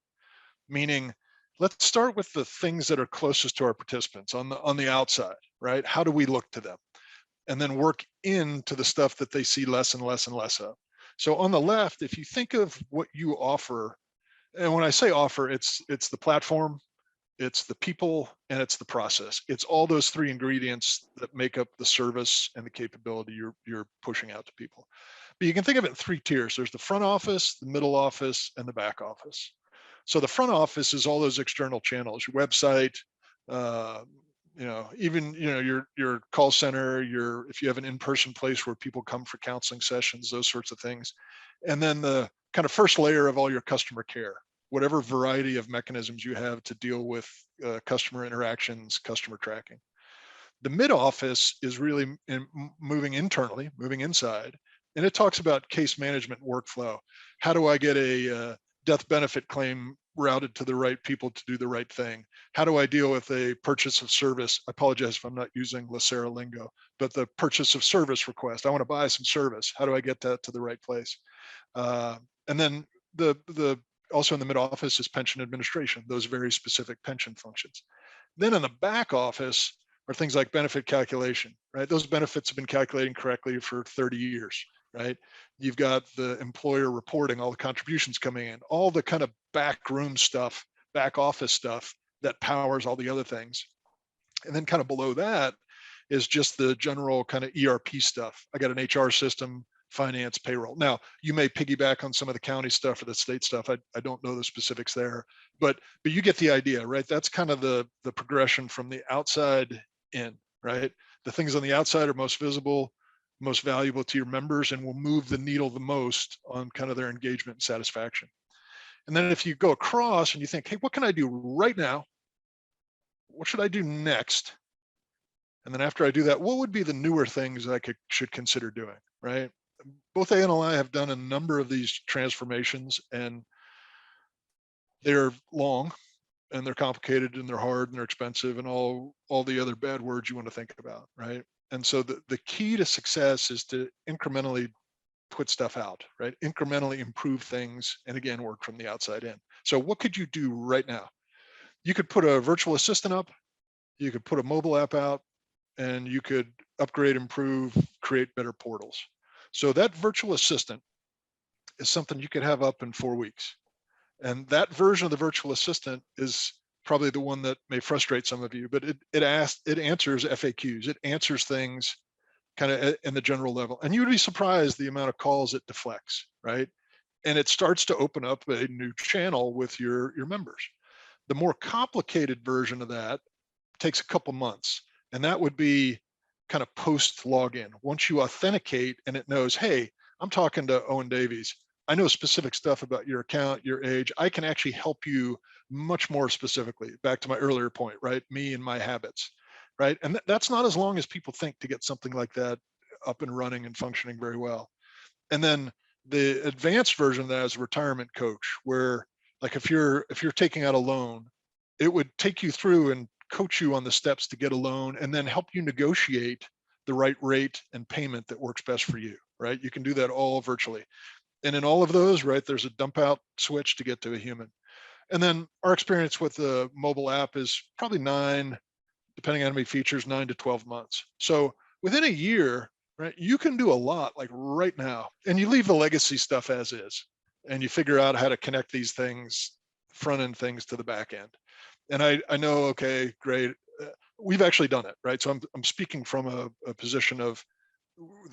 meaning let's start with the things that are closest to our participants on the outside, right? How do we look to them? And then work into the stuff that they see less and less and less of. So on the left, if you think of what you offer, and when I say offer, it's the platform, it's the people, and it's the process. It's all those three ingredients that make up the service and the capability you're pushing out to people. But you can think of it in three tiers. There's the front office, the middle office, and the back office. So the front office is all those external channels, your website, even your call center, if you have an in-person place where people come for counseling sessions, those sorts of things. And then the kind of first layer of all your customer care, whatever variety of mechanisms you have to deal with customer interactions, customer tracking. The mid office is really moving internally, moving inside, and it talks about case management workflow. How do I get a death benefit claim routed to the right people to do the right thing? How do I deal with a purchase of service? I apologize if I'm not using LACERA lingo, but the purchase of service request. I want to buy some service. How do I get that to the right place? And then the also in the mid office is pension administration, those very specific pension functions. Then in the back office are things like benefit calculation, right? Those benefits have been calculating correctly for 30 years, right? You've got the employer reporting, all the contributions coming in, all the kind of back room stuff, back office stuff that powers all the other things. And then kind of below that is just the general kind of ERP stuff. I got an HR system, finance, payroll. Now, you may piggyback on some of the county stuff or the state stuff. I don't know the specifics there, but you get the idea, right? That's kind of the progression from the outside in, right? The things on the outside are most visible, most valuable to your members, and will move the needle the most on kind of their engagement and satisfaction. And then if you go across and you think, hey, what can I do right now? What should I do next? And then after I do that, what would be the newer things I should consider doing, right? Both Ann and I have done a number of these transformations, and they're long and they're complicated and they're hard and they're expensive and all the other bad words you want to think about, right? And so the key to success is to incrementally put stuff out, right? Incrementally improve things, and again, work from the outside in. So what could you do right now? You could put a virtual assistant up, you could put a mobile app out, and you could upgrade, improve, create better portals. So that virtual assistant is something you could have up in 4 weeks. And that version of the virtual assistant is probably the one that may frustrate some of you, but it answers FAQs. It answers things kind of in the general level. And you would be surprised the amount of calls it deflects, right? And it starts to open up a new channel with your members. The more complicated version of that takes a couple months. And that would be kind of post login. Once you authenticate and it knows, hey, I'm talking to Owen Davies. I know specific stuff about your account, your age. I can actually help you much more specifically. Back to my earlier point, right? Me and my habits, right? And that's not as long as people think to get something like that up and running and functioning very well. And then the advanced version of that is a retirement coach, where like if you're taking out a loan, it would take you through and coach you on the steps to get a loan and then help you negotiate the right rate and payment that works best for you, right? You can do that all virtually. And in all of those, right, there's a dump out switch to get to a human. And then our experience with the mobile app is probably 9, depending on how many features, 9 to 12 months. So within a year, right, you can do a lot like right now, and you leave the legacy stuff as is, and you figure out how to connect these things, front end things to the back end. And I know, okay, great. We've actually done it, right? So I'm speaking from a position of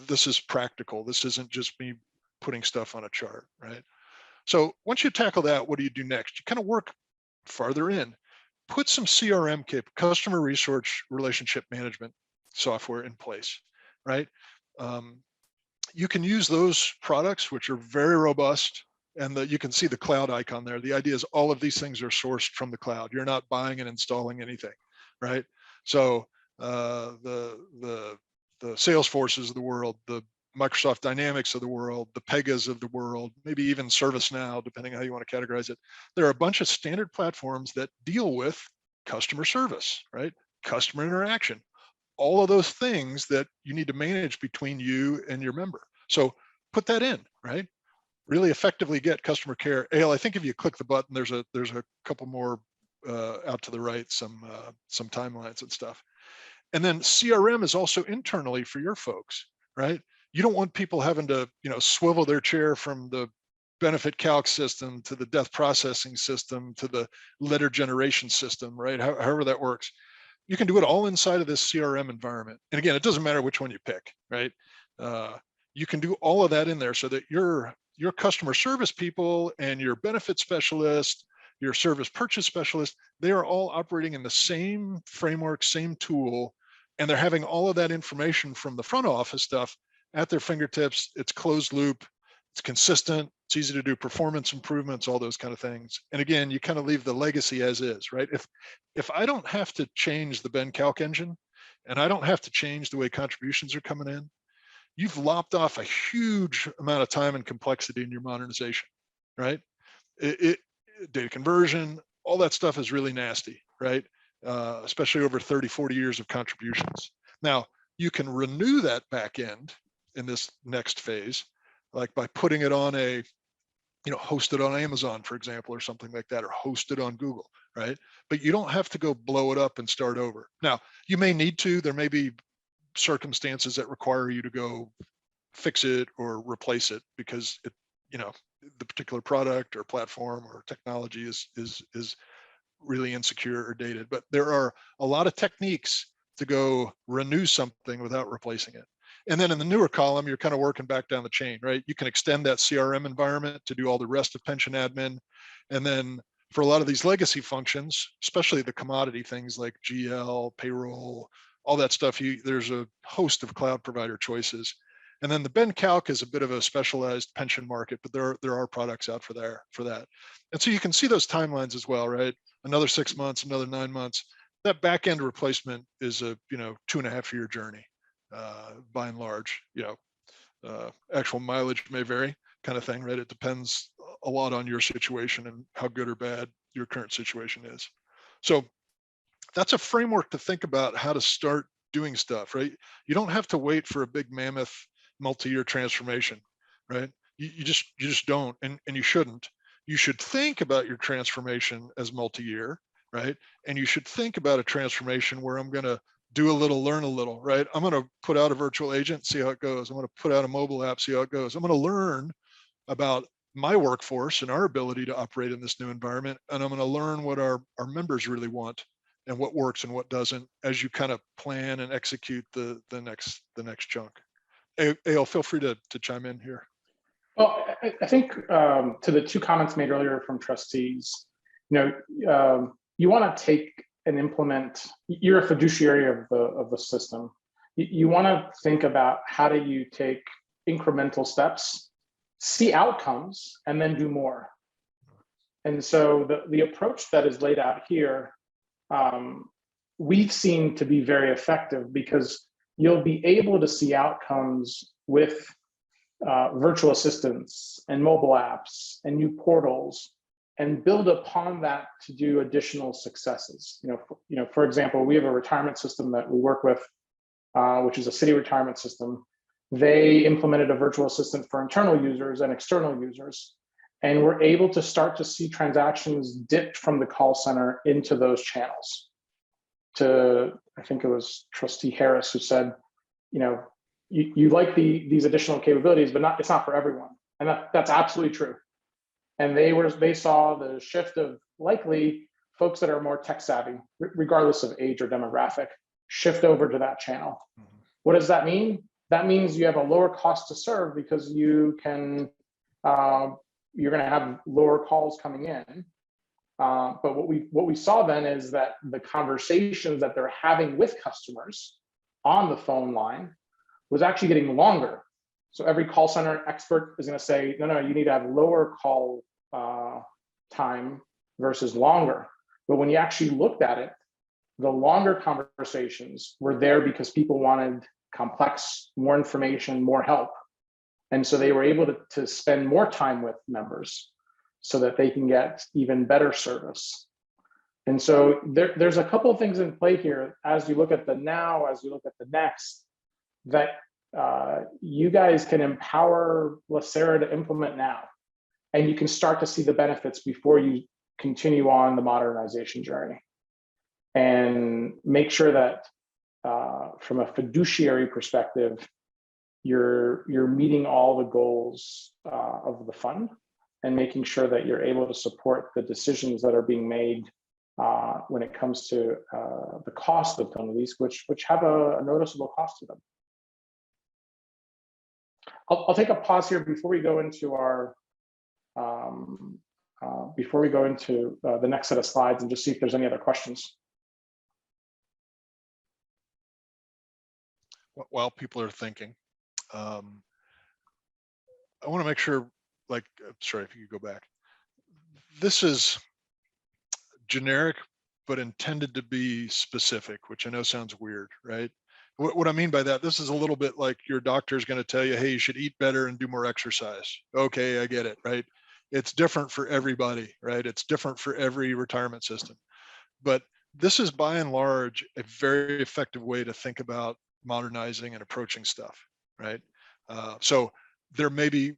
this is practical. This isn't just me putting stuff on a chart, right? So once you tackle that, what do you do next? You kind of work farther in, put some CRM customer resource relationship management software in place, right? You can use those products, which are very robust, and you can see the cloud icon there. The idea is all of these things are sourced from the cloud. You're not buying and installing anything, right? So the Salesforces of the world, the Microsoft Dynamics of the world, the Pegas of the world, maybe even ServiceNow, depending on how you want to categorize it. There are a bunch of standard platforms that deal with customer service, right? Customer interaction, all of those things that you need to manage between you and your member. So put that in, right? Really effectively get customer care. Ale, I think if you click the button, there's a couple more out to the right, some timelines and stuff. And then CRM is also internally for your folks, right? You don't want people having to, swivel their chair from the benefit calc system to the death processing system to the letter generation system, right? However that works. You can do it all inside of this CRM environment. And again, it doesn't matter which one you pick, right? You can do all of that in there so that your customer service people and your benefit specialist, your service purchase specialist, they are all operating in the same framework, same tool, and they're having all of that information from the front office stuff at their fingertips. It's closed loop. it's consistent, it's easy to do performance improvements, all those kind of things. And again, you kind of leave the legacy as is, right? If I don't have to change the Ben Calc engine and I don't have to change the way contributions are coming in, you've lopped off a huge amount of time and complexity in your modernization, right? Data conversion, all that stuff is really nasty, right? Especially over 30, 40 years of contributions. Now, you can renew that back end in this next phase, like by putting it on a, hosted on Amazon, for example, or something like that, or hosted on Google, right? But you don't have to go blow it up and start over. Now, you may need to, there may be circumstances that require you to go fix it or replace it because it, the particular product or platform or technology is really insecure or dated. But there are a lot of techniques to go renew something without replacing it. And then in the newer column, you're kind of working back down the chain, right? You can extend that CRM environment to do all the rest of pension admin. And then for a lot of these legacy functions, especially the commodity things like GL, payroll, all that stuff, there's a host of cloud provider choices. And then the Ben Calc is a bit of a specialized pension market, but there are products out for that. And so you can see those timelines as well, right? Another 6 months, another 9 months. That back end replacement is a 2.5 year journey, by and large. Actual mileage may vary, kind of thing, right? It depends a lot on your situation and how good or bad your current situation is. So that's a framework to think about how to start doing stuff, right? You don't have to wait for a big mammoth multi-year transformation, right? You just don't, and you shouldn't. You should think about your transformation as multi-year, right? And you should think about a transformation where I'm going to do a little, learn a little, right? I'm going to put out a virtual agent, see how it goes. I'm going to put out a mobile app, see how it goes. I'm going to learn about my workforce and our ability to operate in this new environment. And I'm going to learn what our members really want and what works and what doesn't as you kind of plan and execute the next chunk. Eyal, feel free to chime in here. Well, I think to the two comments made earlier from trustees, you want to take and implement. You're a fiduciary of the system. You want to think about how do you take incremental steps, see outcomes, and then do more. And so the approach that is laid out here, we've seen to be very effective because you'll be able to see outcomes with virtual assistants and mobile apps and new portals, and build upon that to do additional successes. For example, we have a retirement system that we work with, which is a city retirement system. They implemented a virtual assistant for internal users and external users, and we're able to start to see transactions dipped from the call center into those channels. I think it was Trustee Harris who said, you like these additional capabilities, but it's not for everyone. And that's absolutely true. And they saw the shift of likely folks that are more tech savvy, regardless of age or demographic, shift over to that channel. What does that mean? That means you have a lower cost to serve because you can, you're going to have lower calls coming in. But what we saw then is that the conversations that they're having with customers on the phone line was actually getting longer. So every call center expert is going to say, no, you need to have lower call time versus longer. But when you actually looked at it, the longer conversations were there because people wanted complex, more information, more help. And so they were able to spend more time with members so that they can get even better service. And so there's a couple of things in play here as you look at the now, as you look at the next, that you guys can empower LACERA to implement now. And you can start to see the benefits before you continue on the modernization journey. And make sure that from a fiduciary perspective, you're meeting all the goals of the fund and making sure that you're able to support the decisions that are being made when it comes to the cost of penalties, which have a noticeable cost to them. I'll take a pause here before we go into our the next set of slides and just see if there's any other questions. While people are thinking, I want to make sure, like, sorry, if you could go back. This is generic, but intended to be specific, which I know sounds weird, right? What I mean by that, this is a little bit like your doctor is going to tell you, hey, you should eat better and do more exercise. Okay, I get it, right? It's different for everybody, right? It's different for every retirement system. But this is by and large a very effective way to think about modernizing and approaching stuff, right? So there may be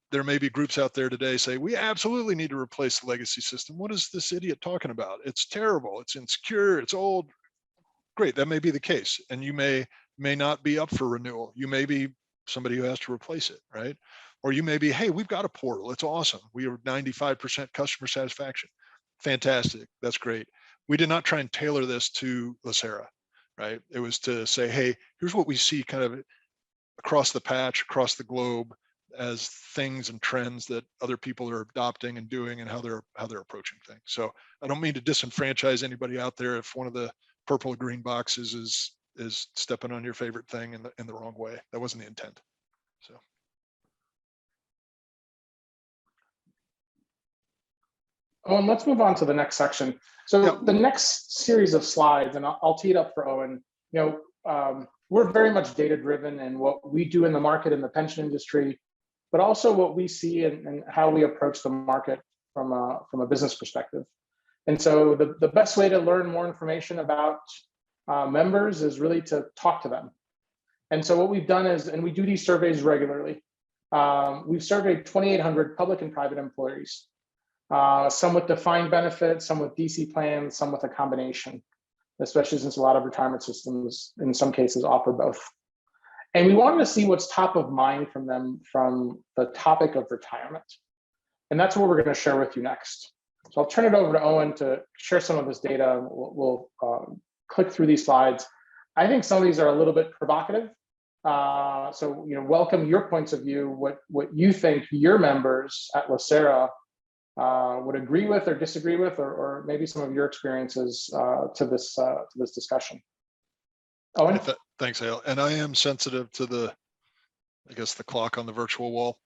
groups out there today say we absolutely need to replace the legacy system. What is this idiot talking about? It's terrible. It's insecure. It's old. Great, that may be the case, and you may not be up for renewal. You may be somebody who has to replace it, right? Or you may be, hey, we've got a portal. It's awesome. We are 95% customer satisfaction. Fantastic. That's great. We did not try and tailor this to LACERA, right? It was to say, hey, here's what we see kind of across the patch, across the globe as things and trends that other people are adopting and doing and how they're approaching things. So I don't mean to disenfranchise anybody out there if one of the purple or green boxes is stepping on your favorite thing in the wrong way. That wasn't the intent. So. Oh, and let's move on to the next section. So the next series of slides, and I'll tee it up for Owen. We're very much data driven in what we do in the market in the pension industry, but also what we see and how we approach the market from a business perspective. And so the best way to learn more information about members is really to talk to them. And so what we've done is, and we do these surveys regularly, we've surveyed 2,800 public and private employees, some with defined benefits, some with DC plans, some with a combination, especially since a lot of retirement systems in some cases offer both. And we wanted to see what's top of mind from them from the topic of retirement. And that's what we're going to share with you next. So I'll turn it over to Owen to share some of this data. We'll click through these slides. I think some of these are a little bit provocative. So welcome your points of view, what you think your members at LACERA would agree with or disagree with, or maybe some of your experiences to this discussion. Owen? Thanks, Hale. And I am sensitive to the clock on the virtual wall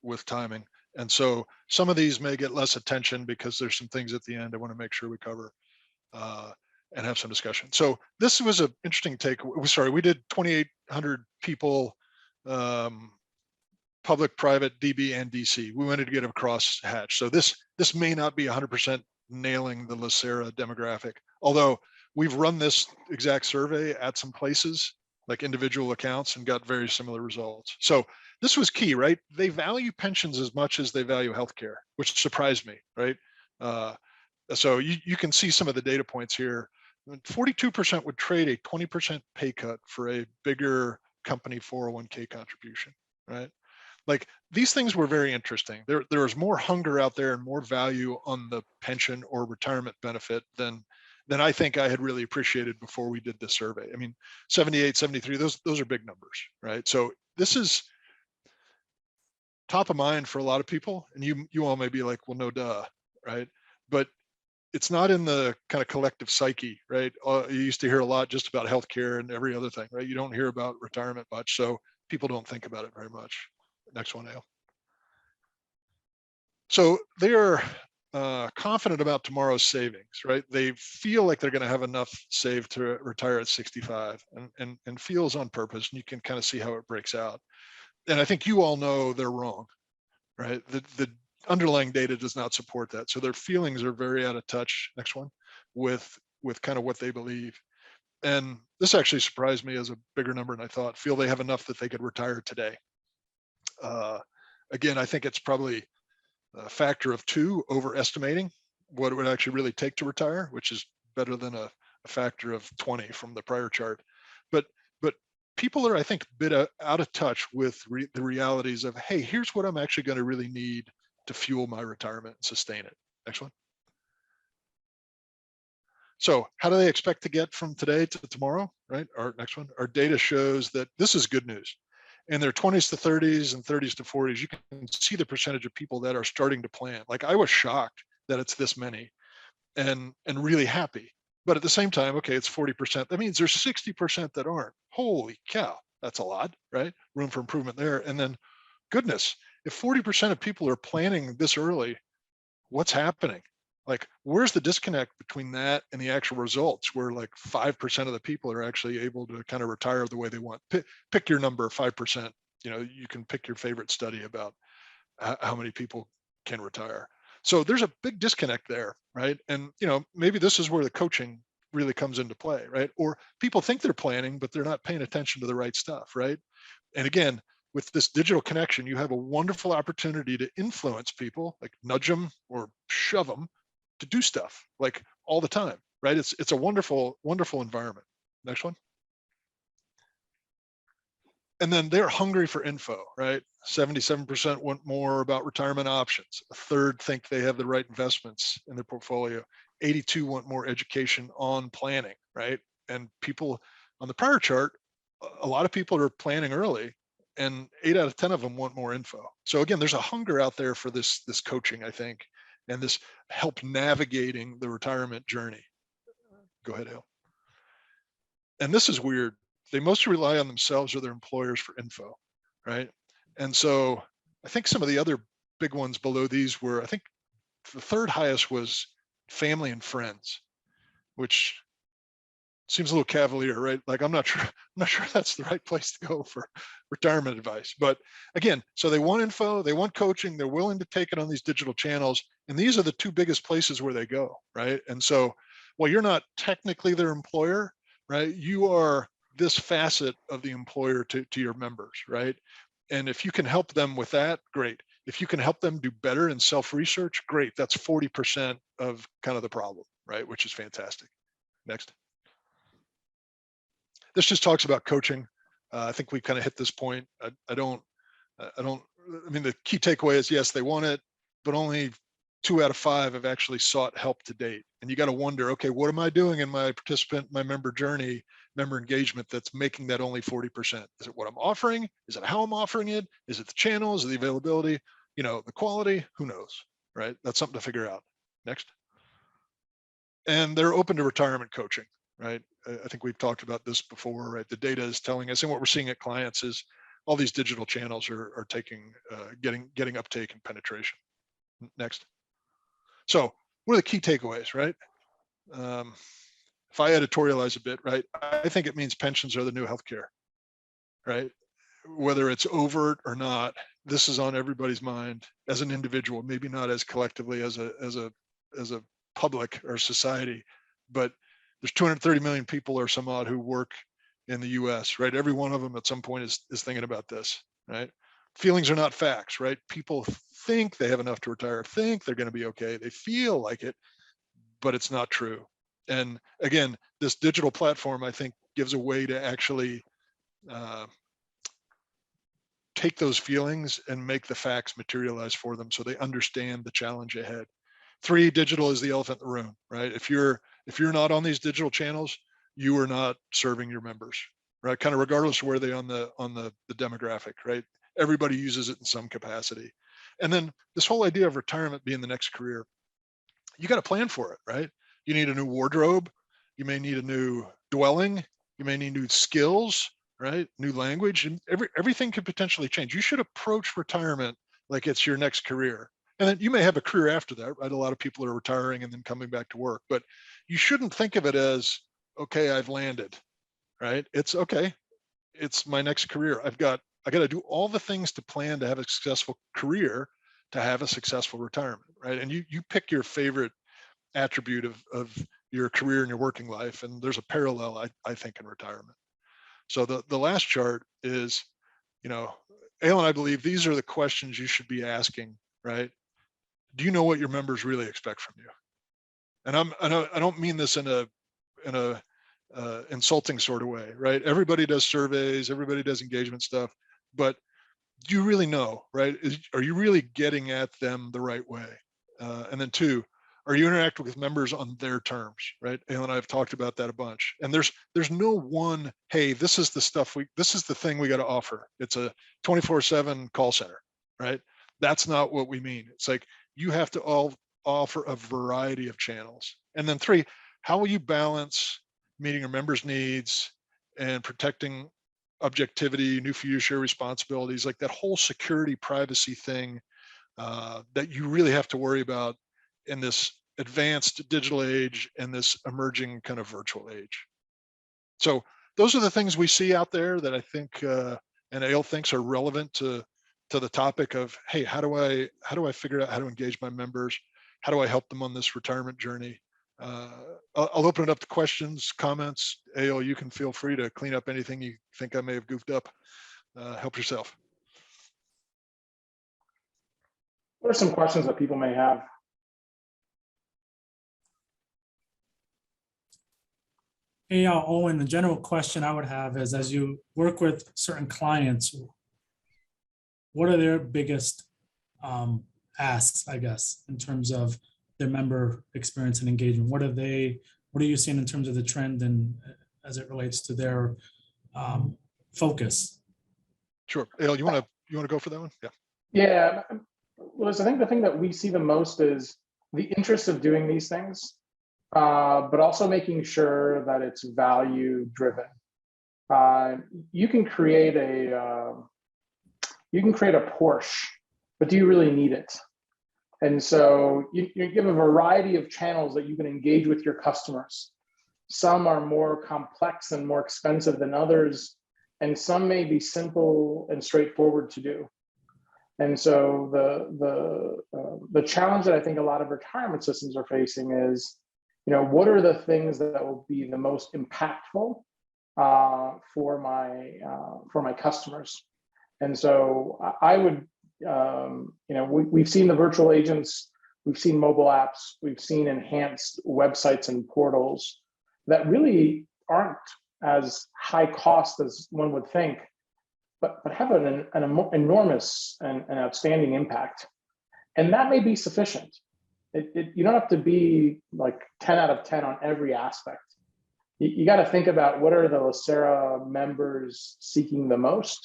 with timing. And so some of these may get less attention because there's some things at the end I want to make sure we cover and have some discussion. So this was an interesting take. Sorry, we did 2,800 people, public, private, DB, and DC. We wanted to get across hatch. So this may not be 100% nailing the LACERA demographic, although we've run this exact survey at some places like individual accounts and got very similar results. So this was key, right? They value pensions as much as they value healthcare, which surprised me, right? So you can see some of the data points here. 42% would trade a 20% pay cut for a bigger company 401k contribution, right? Like these things were very interesting. There was more hunger out there and more value on the pension or retirement benefit than I think I had really appreciated before we did this survey. I mean, 78, 73, those are big numbers, right? So this is top of mind for a lot of people. And you all may be like, well, no duh, right? But it's not in the kind of collective psyche, right? You used to hear a lot just about healthcare and every other thing, right? You don't hear about retirement much. So people don't think about it very much. Next one, Al. So they are confident about tomorrow's savings, right? They feel like they're going to have enough saved to retire at 65 and feels on purpose. And you can kind of see how it breaks out. And I think you all know they're wrong, right? The underlying data does not support that. So their feelings are very out of touch, next one, with kind of what they believe. And this actually surprised me as a bigger number than I thought. Feel they have enough that they could retire today. Again, I think it's probably a factor of 2 overestimating what it would actually really take to retire, which is better than a factor of 20 from the prior chart. But people are, I think, a bit out of touch with the realities of, hey, here's what I'm actually going to really need to fuel my retirement and sustain it. Next one. So how do they expect to get from today to tomorrow, right? Our next one. Our data shows that this is good news. In their 20s to 30s and 30s to 40s, you can see the percentage of people that are starting to plan. Like I was shocked that it's this many and really happy. But at the same time, okay, it's 40%. That means there's 60% that aren't. Holy cow, that's a lot, right? Room for improvement there. And then goodness, if 40% of people are planning this early, what's happening? Like, where's the disconnect between that and the actual results, where like 5% of the people are actually able to kind of retire the way they want? Pick your number, 5%. You know, you can pick your favorite study about how many people can retire. So there's a big disconnect there, right? And, you know, maybe this is where the coaching really comes into play, right? Or people think they're planning, but they're not paying attention to the right stuff, right? And again, with this digital connection, you have a wonderful opportunity to influence people, like nudge them or shove them to do stuff like all the time, right? It's a wonderful, wonderful environment. Next one. And then they're hungry for info, right? 77% want more about retirement options. A third think they have the right investments in their portfolio. 82 want more education on planning, right? And people on the prior chart, a lot of people are planning early, and 8 out of 10 of them want more info. So again, there's a hunger out there for this coaching, I think, and this help navigating the retirement journey. Go ahead, Hale. And this is weird. They mostly rely on themselves or their employers for info, right? And so I think some of the other big ones below these were, I think the third highest was family and friends, which seems a little cavalier, right? Like, I'm not sure that's the right place to go for retirement advice. But again, so they want info, they want coaching, they're willing to take it on these digital channels. And these are the two biggest places where they go, right? And so while you're not technically their employer, right, you are this facet of the employer to your members, right? And if you can help them with that, great. If you can help them do better in self-research, great. That's 40% of kind of the problem, right? Which is fantastic. Next. This just talks about coaching. I think we kind of hit this point. I mean, the key takeaway is, yes, they want it, but only 2 out of 5 have actually sought help to date. And you got to wonder, okay, what am I doing in my my member journey, member engagement that's making that only 40%? Is it what I'm offering? Is it how I'm offering it? Is it the channels, the availability, you know, the quality? Who knows, right? That's something to figure out. Next. And they're open to retirement coaching, right? I think we've talked about this before, right? The data is telling us, and what we're seeing at clients is all these digital channels are taking, getting uptake and penetration. Next. So what are the key takeaways, right? If I editorialize a bit, right, I think it means pensions are the new healthcare, right? Whether it's overt or not, this is on everybody's mind as an individual, maybe not as collectively as a public or society, but there's 230 million people or some odd who work in the US, right? Every one of them at some point is thinking about this, right? Feelings are not facts, right? People think they have enough to retire, think they're going to be okay. They feel like it, but it's not true. And again, this digital platform, I think, gives a way to actually take those feelings and make the facts materialize for them so they understand the challenge ahead. 3, digital is the elephant in the room, right? If you're not on these digital channels, you are not serving your members, right? Kind of regardless of where they on the demographic, right? Everybody uses it in some capacity. And then this whole idea of retirement being the next career, you got to plan for it, right? You need a new wardrobe. You may need a new dwelling. You may need new skills, right? New language, and everything could potentially change. You should approach retirement like it's your next career. And then you may have a career after that, right? A lot of people are retiring and then coming back to work, but you shouldn't think of it as, okay, I've landed, right? It's okay. It's my next career. I got to do all the things to plan to have a successful career, to have a successful retirement, right? And you pick your favorite attribute of your career and your working life, and there's a parallel, I think, in retirement. So the last chart is, you know, Ale and I believe these are the questions you should be asking, right? Do you know what your members really expect from you? And I don't mean this in a insulting sort of way, right? Everybody does surveys, everybody does engagement stuff, but do you really know, right? Are you really getting at them the right way? And then 2, are you interacting with members on their terms, right? Ale and I have talked about that a bunch. And there's no one, hey, this is the thing we got to offer. It's a 24/7 call center, right? That's not what we mean. It's like, you have to all offer a variety of channels. And then 3, how will you balance meeting your members' needs and protecting objectivity, new fiduciary responsibilities, like that whole security privacy thing that you really have to worry about in this advanced digital age and this emerging kind of virtual age. So those are the things we see out there that I think and Ale thinks are relevant to the topic of, hey, how do I figure out how to engage my members? How do I help them on this retirement journey? I'll open it up to questions, comments. Ale, you can feel free to clean up anything you think I may have goofed up. Help yourself. What are some questions that people may have? Hey, Owen, the general question I would have is, as you work with certain clients, what are their biggest asks, I guess, in terms of their member experience and engagement? What are you seeing in terms of the trend and as it relates to their focus? Sure. Ale, you want to go for that one? Yeah. Yeah, Liz, I think the thing that we see the most is the interest of doing these things, but also making sure that it's value driven. You can create a Porsche, but do you really need it? And so you give a variety of channels that you can engage with your customers. Some are more complex and more expensive than others, and some may be simple and straightforward to do. And so the challenge that I think a lot of retirement systems are facing is, what are the things that will be the most impactful for my customers? And so I would, we've seen the virtual agents, we've seen mobile apps, we've seen enhanced websites and portals that really aren't as high cost as one would think, but have an enormous and outstanding impact. And that may be sufficient. You don't have to be like 10 out of 10 on every aspect. You got to think about what are the LACERA members seeking the most,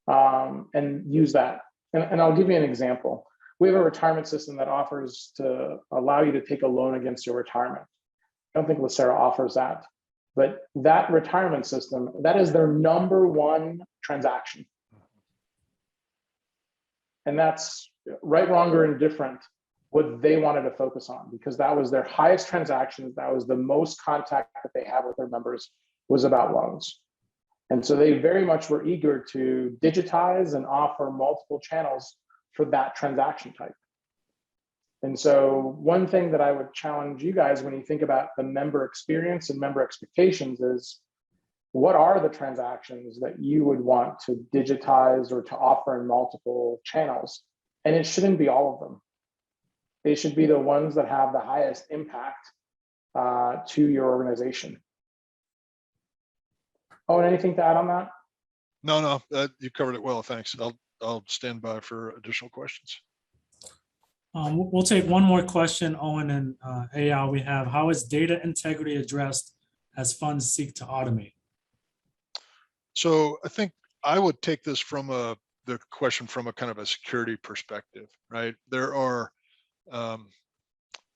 and use that. And I'll give you an example. We have a retirement system that offers to allow you to take a loan against your retirement. I don't think LACERA offers that. But that retirement system, that is their number one transaction. And that's right, wrong, or indifferent what they wanted to focus on, because that was their highest transaction. That was the most contact that they have with their members, was about loans. And so they very much were eager to digitize and offer multiple channels for that transaction type. And so one thing that I would challenge you guys when you think about the member experience and member expectations is, what are the transactions that you would want to digitize or to offer in multiple channels? And it shouldn't be all of them. They should be the ones that have the highest impact to your organization. Oh, and anything to add on that? No, you covered it well. Thanks. I'll stand by for additional questions. We'll take one more question, Owen and Eyal. We have, how is data integrity addressed as funds seek to automate? So I think I would take this from the question from a kind of a security perspective, right? There are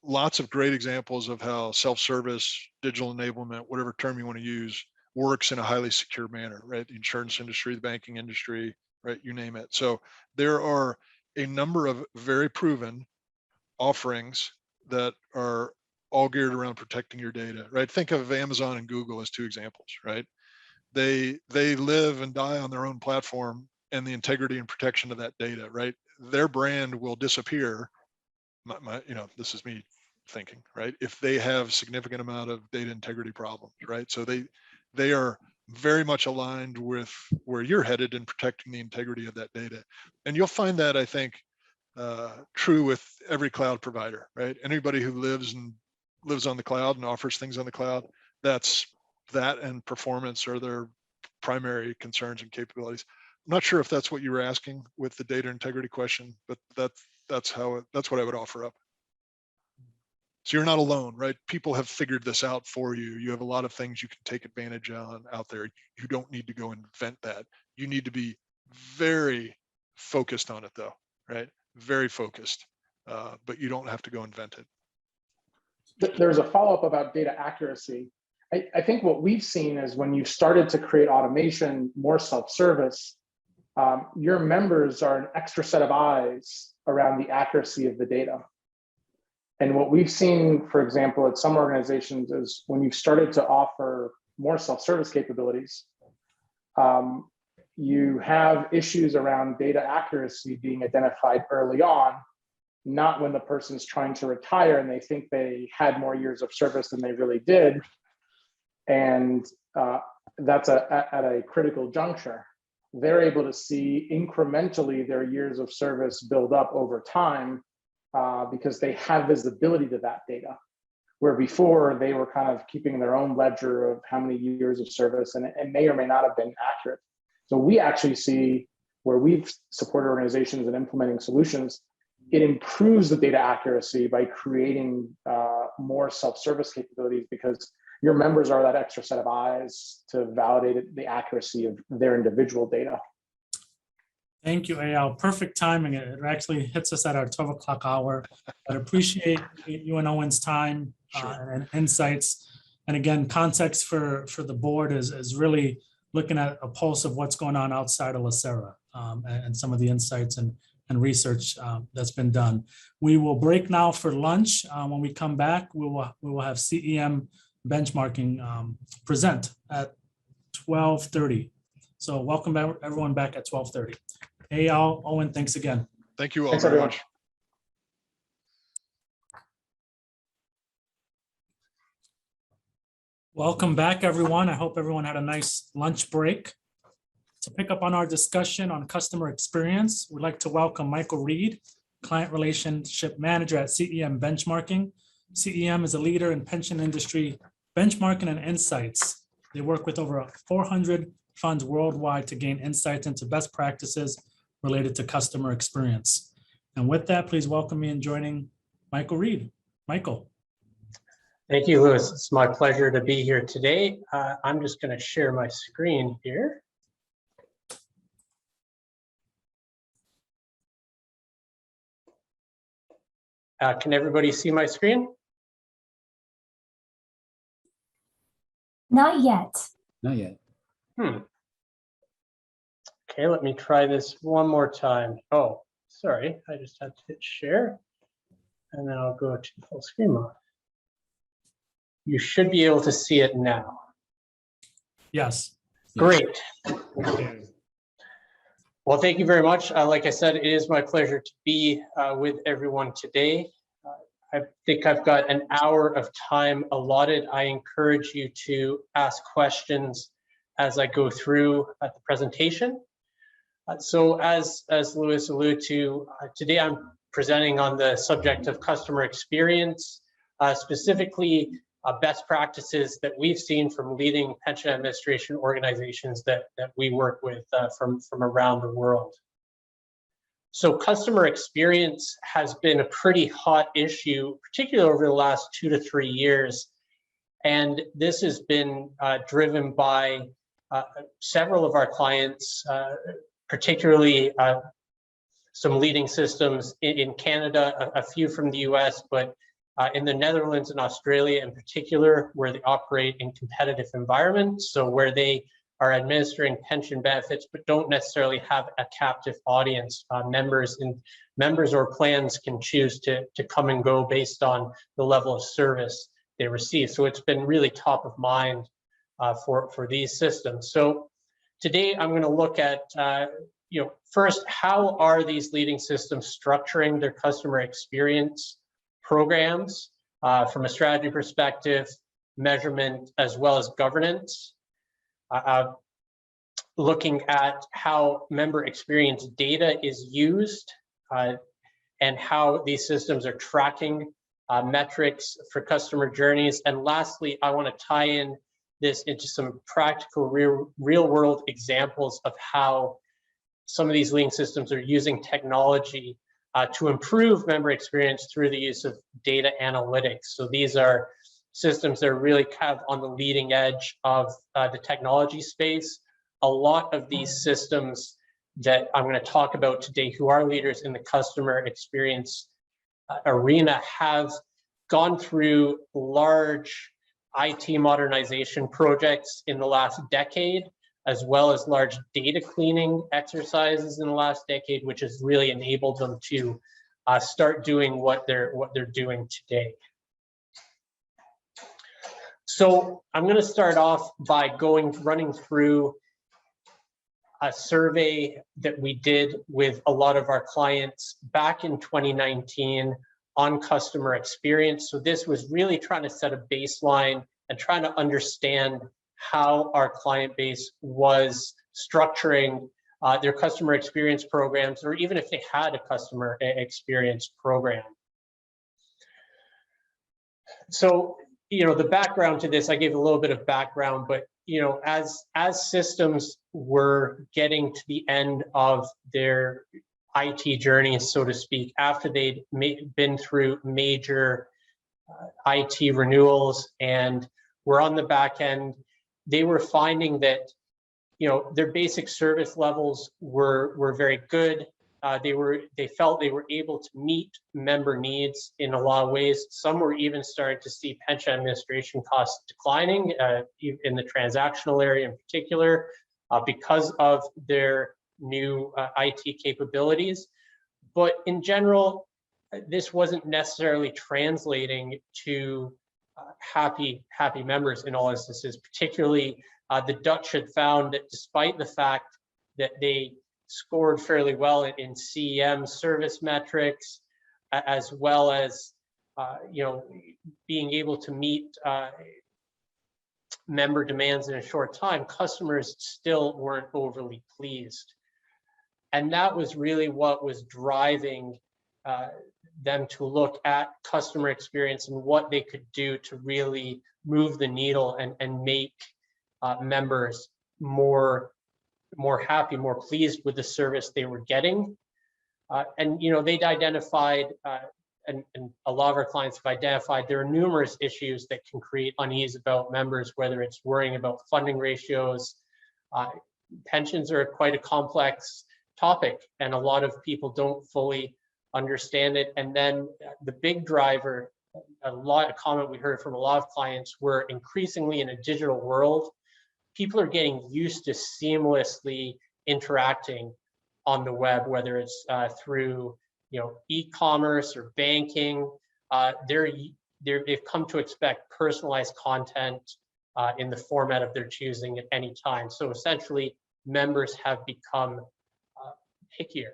lots of great examples of how self-service, digital enablement, whatever term you want to use, works in a highly secure manner, right? The insurance industry, the banking industry, right? You name it. So there are a number of very proven offerings that are all geared around protecting your data, right? Think of Amazon and Google as two examples, right? They live and die on their own platform and the integrity and protection of that data, right? Their brand will disappear. This is me thinking, right? If they have significant amount of data integrity problems, right? So they are very much aligned with where you're headed in protecting the integrity of that data. And you'll find that, I think, true with every cloud provider, right? Anybody who lives on the cloud and offers things on the cloud, that and performance are their primary concerns and capabilities. I'm not sure if that's what you were asking with the data integrity question, but that's what I would offer up. So you're not alone, right? People have figured this out for you. You have a lot of things you can take advantage on out there. You don't need to go invent that. You need to be very focused on it though, right? Very focused, but you don't have to go invent it. There's a follow-up about data accuracy. I think what we've seen is when you've started to create automation, more self-service, your members are an extra set of eyes around the accuracy of the data. And what we've seen, for example, at some organizations is when you've started to offer more self-service capabilities, you have issues around data accuracy being identified early on, not when the person's trying to retire and they think they had more years of service than they really did. And that's at a critical juncture. They're able to see incrementally their years of service build up over time because they have visibility to that data, where before they were kind of keeping their own ledger of how many years of service, and it may or may not have been accurate. So we actually see where we've supported organizations in implementing solutions, it improves the data accuracy by creating more self-service capabilities, because your members are that extra set of eyes to validate the accuracy of their individual data. Thank you, Al. Perfect timing. It actually hits us at our 12 o'clock hour. I appreciate you and Owen's time and insights. And again, context for the board is really looking at a pulse of what's going on outside of LACERA and some of the insights and research that's been done. We will break now for lunch. When we come back, we will have CEM benchmarking present at 12:30. So welcome back, everyone, back at 12:30. Hey, Al, Owen, thanks again. Thank you all Thanks, very everyone. much. Welcome back, everyone. I hope everyone had a nice lunch break. To pick up on our discussion on customer experience, we'd like to welcome Michael Reed, Client Relationship Manager at CEM Benchmarking. CEM is a leader in pension industry benchmarking and insights. They work with over 400 funds worldwide to gain insights into best practices related to customer experience. And with that, please welcome me in joining Michael Reed. Michael. Thank you, Louis. It's my pleasure to be here today. I'm just going to share my screen here. Can everybody see my screen? Not yet. Not yet. Okay, let me try this one more time. Oh, sorry, I just had to hit share, and then I'll go to full screen mode. You should be able to see it now. Yes. Great. Okay. Well, thank you very much. Like I said, it is my pleasure to be with everyone today. I think I've got an hour of time allotted. I encourage you to ask questions as I go through the presentation. So as Louis alluded to, today I'm presenting on the subject of customer experience, specifically best practices that we've seen from leading pension administration organizations that we work with from around the world. So customer experience has been a pretty hot issue, particularly over the last 2 to 3 years. And this has been driven by several of our clients, particularly some leading systems in Canada, a few from the US, but in the Netherlands and Australia in particular, where they operate in competitive environments, so where they are administering pension benefits, but don't necessarily have a captive audience. Members or plans can choose to come and go based on the level of service they receive. So it's been really top of mind for these systems. So today I'm going to look at, first, how are these leading systems structuring their customer experience programs from a strategy perspective, measurement, as well as governance. Looking at how member experience data is used and how these systems are tracking metrics for customer journeys. And lastly, I want to tie in this into some practical real world examples of how some of these leading systems are using technology to improve member experience through the use of data analytics. So these are systems that are really kind of on the leading edge of the technology space. A lot of these systems that I'm going to talk about today, who are leaders in the customer experience arena, have gone through large IT modernization projects in the last decade, as well as large data cleaning exercises in the last decade, which has really enabled them to start doing what they're doing today. So I'm going to start off by running through a survey that we did with a lot of our clients back in 2019 on customer experience. So this was really trying to set a baseline and trying to understand how our client base was structuring their customer experience programs, or even if they had a customer experience program. So, the background to this, I gave a little bit of background, but as systems were getting to the end of their IT journey, so to speak, after they'd been through major IT renewals and were on the back end, they were finding that their basic service levels were very good. They felt they were able to meet member needs in a lot of ways. Some were even starting to see pension administration costs declining in the transactional area in particular because of their new IT capabilities. But in general, this wasn't necessarily translating to happy members in all instances. Particularly, the Dutch had found that despite the fact that they scored fairly well in CEM service metrics, as well as being able to meet member demands in a short time, customers still weren't overly pleased. And that was really what was driving them to look at customer experience and what they could do to really move the needle and make members more happy, more pleased with the service they were getting. And they'd identified, and a lot of our clients have identified, there are numerous issues that can create unease about members, whether it's worrying about funding ratios. Pensions are quite a complex topic, and a lot of people don't fully understand it. And then the big driver, a comment we heard from a lot of clients, were increasingly in a digital world, people are getting used to seamlessly interacting on the web, whether it's through e-commerce or banking. They've come to expect personalized content in the format of their choosing at any time. So essentially, members have become pickier.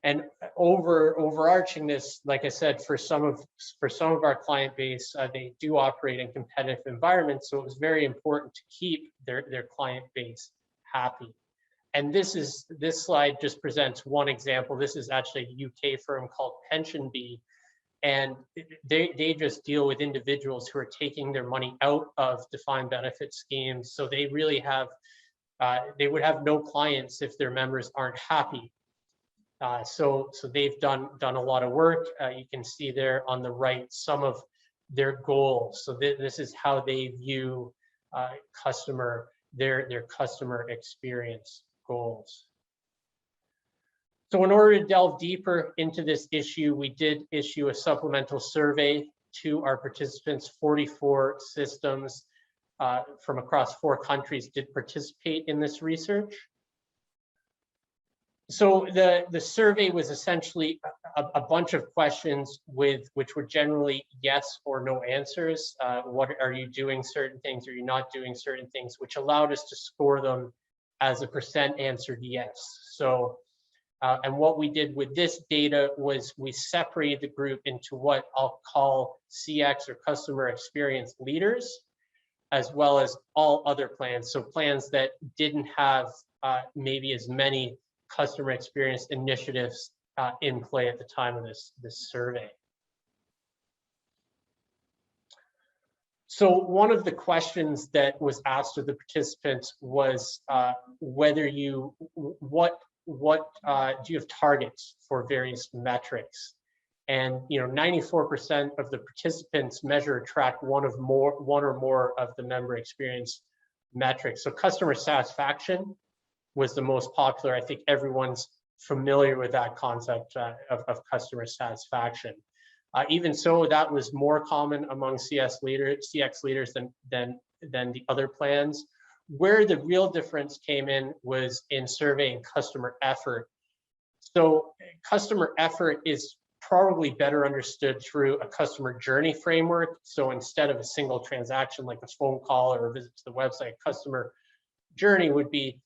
And overarching this, like I said, for some of our client base, they do operate in competitive environments, so it was very important to keep their client base happy. And this slide just presents one example. This is actually a UK firm called PensionBee, and they just deal with individuals who are taking their money out of defined benefit schemes. So they really have, they would have no clients if their members aren't happy. So they've done a lot of work. You can see there on the right some of their goals. So this is how they view their customer experience goals. So in order to delve deeper into this issue, we did issue a supplemental survey to our participants. 44 systems from across 4 countries did participate in this research. So the survey was essentially a bunch of questions which were generally yes or no answers. What are you doing certain things? Are you not doing certain things? Which allowed us to score them as a % answered yes. So, and what we did with this data was we separated the group into what I'll call CX or customer experience leaders, as well as all other plans. So plans that didn't have maybe as many customer experience initiatives in play at the time of this survey. So one of the questions that was asked of the participants was whether what do you have targets for various metrics? And 94% of the participants measure or track one or more of the member experience metrics. So customer satisfaction was the most popular. I think everyone's familiar with that concept of customer satisfaction. Even so, that was more common among CX leaders than the other plans. Where the real difference came in was in surveying customer effort. So customer effort is probably better understood through a customer journey framework. So instead of a single transaction like a phone call or a visit to the website, customer journey would be,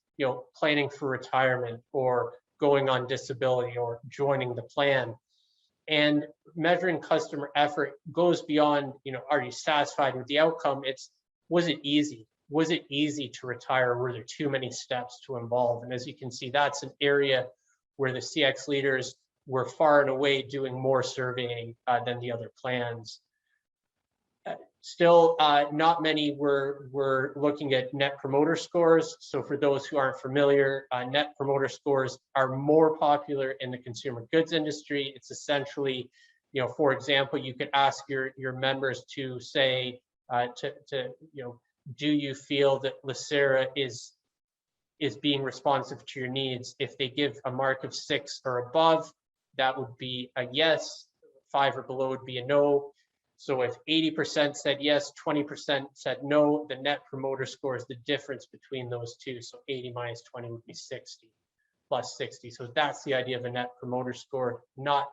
planning for retirement or going on disability or joining the plan. And measuring customer effort goes beyond, are you satisfied with the outcome? It's, was it easy? Was it easy to retire? Were there too many steps to involve? And as you can see, that's an area where the CX leaders were far and away doing more surveying than the other plans. Still, not many were looking at net promoter scores. So for those who aren't familiar, net promoter scores are more popular in the consumer goods industry. It's essentially, for example, you could ask your members to say, do you feel that LACERA is being responsive to your needs? If they give a mark of 6 or above, that would be a yes. 5 or below would be a no. So if 80% said yes, 20% said no, the net promoter score is the difference between those two. So 80 minus 20 would be 60 plus 60. So that's the idea of a net promoter score, not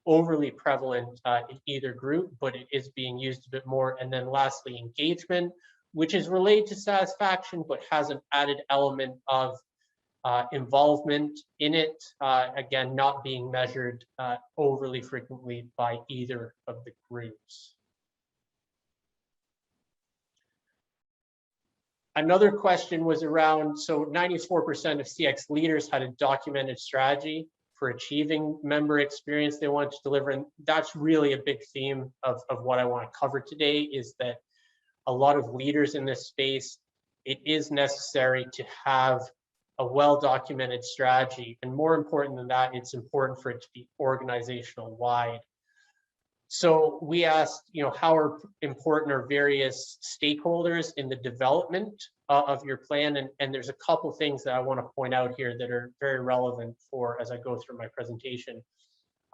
overly prevalent in either group, but it is being used a bit more. And then lastly, engagement, which is related to satisfaction, but has an added element of involvement in it, again, not being measured overly frequently by either of the groups. Another question was around, so 94% of CX leaders had a documented strategy for achieving member experience they want to deliver. And that's really a big theme of what I want to cover today, is that a lot of leaders in this space, it is necessary to have a well-documented strategy. And more important than that, it's important for it to be organizational wide. So we asked, how important are various stakeholders in the development of your plan? And there's a couple things that I want to point out here that are very relevant for as I go through my presentation.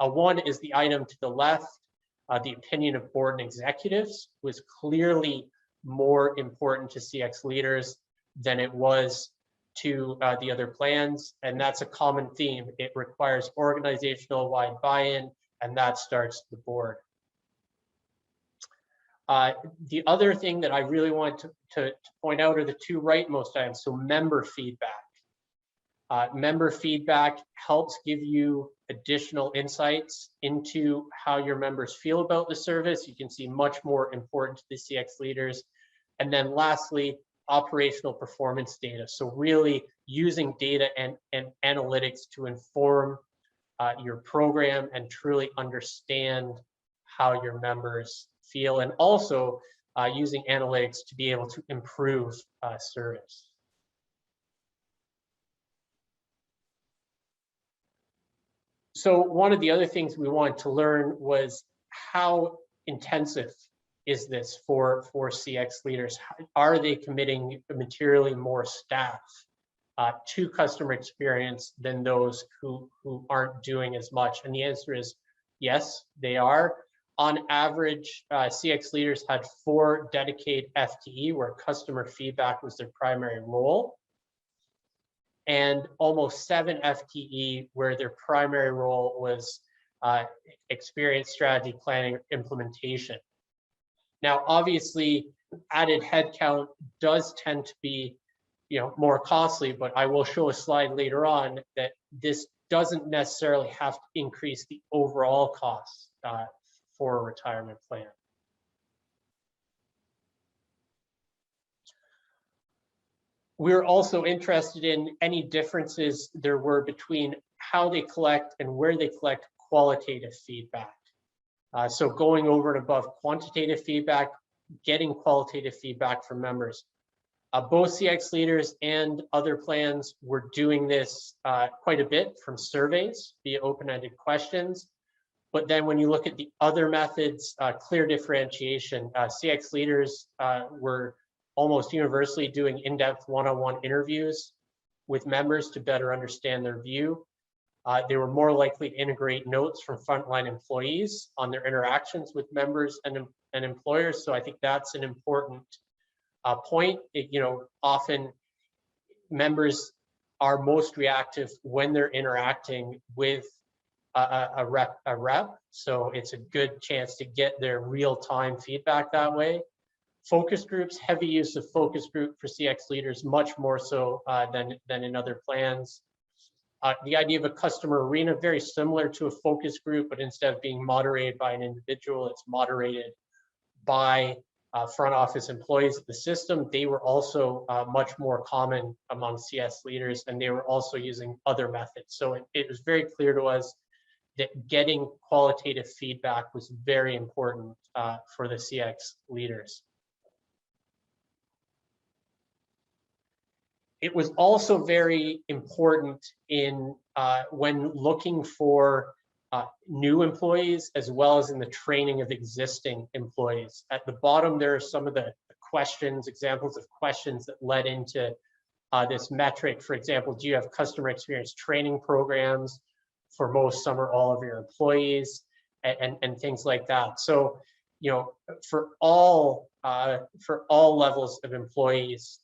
One is the item to the left, the opinion of board and executives was clearly more important to CX leaders than it was to the other plans. And that's a common theme. It requires organizational wide buy-in, and that starts the board. The other thing that I really want to point out are the two rightmost items. So member feedback. Member feedback helps give you additional insights into how your members feel about the service. You can see much more important to the CX leaders. And then lastly, operational performance data. So really using data and analytics to inform your program and truly understand how your members feel, and also using analytics to be able to improve service. So one of the other things we wanted to learn was how intensive is this for CX leaders? Are they committing materially more staff to customer experience than those who aren't doing as much? And the answer is yes, they are. On average, CX leaders had 4 dedicated FTE where customer feedback was their primary role, and almost 7 FTE where their primary role was experience, strategy, planning, implementation. Now, obviously, added headcount does tend to be, more costly, but I will show a slide later on that this doesn't necessarily have to increase the overall costs for a retirement plan. We're also interested in any differences there were between how they collect and where they collect qualitative feedback. So going over and above quantitative feedback, getting qualitative feedback from members. Both CX leaders and other plans were doing this quite a bit from surveys via open-ended questions. But then when you look at the other methods, clear differentiation, CX leaders were almost universally doing in-depth one-on-one interviews with members to better understand their view. They were more likely to integrate notes from frontline employees on their interactions with members and employers. So I think that's an important point. Often members are most reactive when they're interacting with a rep. So it's a good chance to get their real-time feedback that way. Focus groups, heavy use of focus group for CX leaders, much more so than in other plans. The idea of a customer arena, very similar to a focus group, but instead of being moderated by an individual, it's moderated by front office employees of the system. They were also much more common among CS leaders, and they were also using other methods. So it was very clear to us that getting qualitative feedback was very important for the CX leaders. It was also very important in when looking for new employees, as well as in the training of existing employees. At the bottom, there are some of the questions, examples of questions that led into this metric. For example, do you have customer experience training programs for most, some, or all of your employees, and things like that. So, for all levels of employees,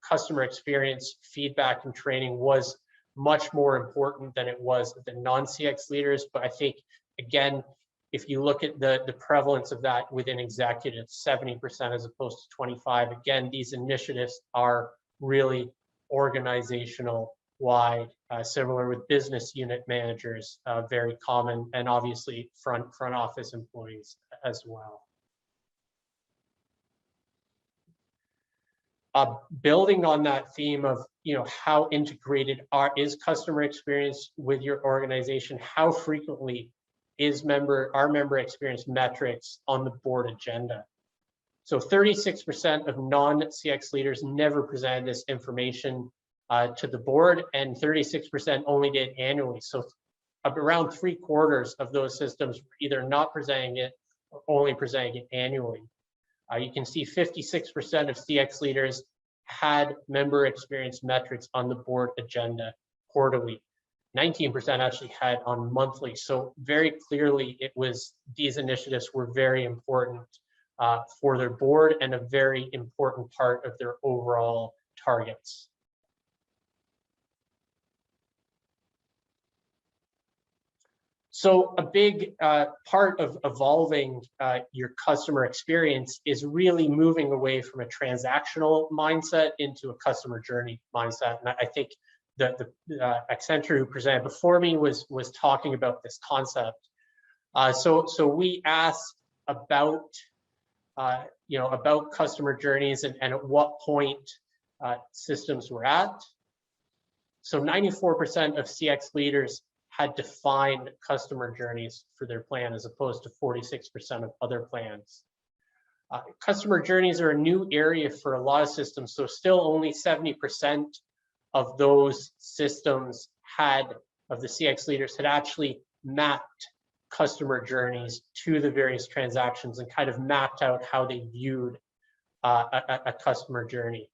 customer experience feedback and training was much more important than it was the non-CX leaders. But I think, again, if you look at the prevalence of that within executives, 70% as opposed to 25, again, these initiatives are really organizational wide, similar with business unit managers, very common, and obviously front office employees as well. Building on that theme of how integrated is customer experience with your organization, how frequently is our member experience metrics on the board agenda. So 36% of non-CX leaders never presented this information to the board, and 36% only did annually. So around 3/4 of those systems were either not presenting it or only presenting it annually. You can see 56% of CX leaders had member experience metrics on the board agenda quarterly. 19% actually had on monthly. So very clearly, these initiatives were very important for their board and a very important part of their overall targets. So a big part of evolving your customer experience is really moving away from a transactional mindset into a customer journey mindset. And I think that the Accenture who presented before me was talking about this concept. So we asked about customer journeys and at what point systems were at. So 94% of CX leaders had defined customer journeys for their plan, as opposed to 46% of other plans. Customer journeys are a new area for a lot of systems, so still only 70% of those systems of the CX leaders had actually mapped customer journeys to the various transactions and kind of mapped out how they viewed a customer journey.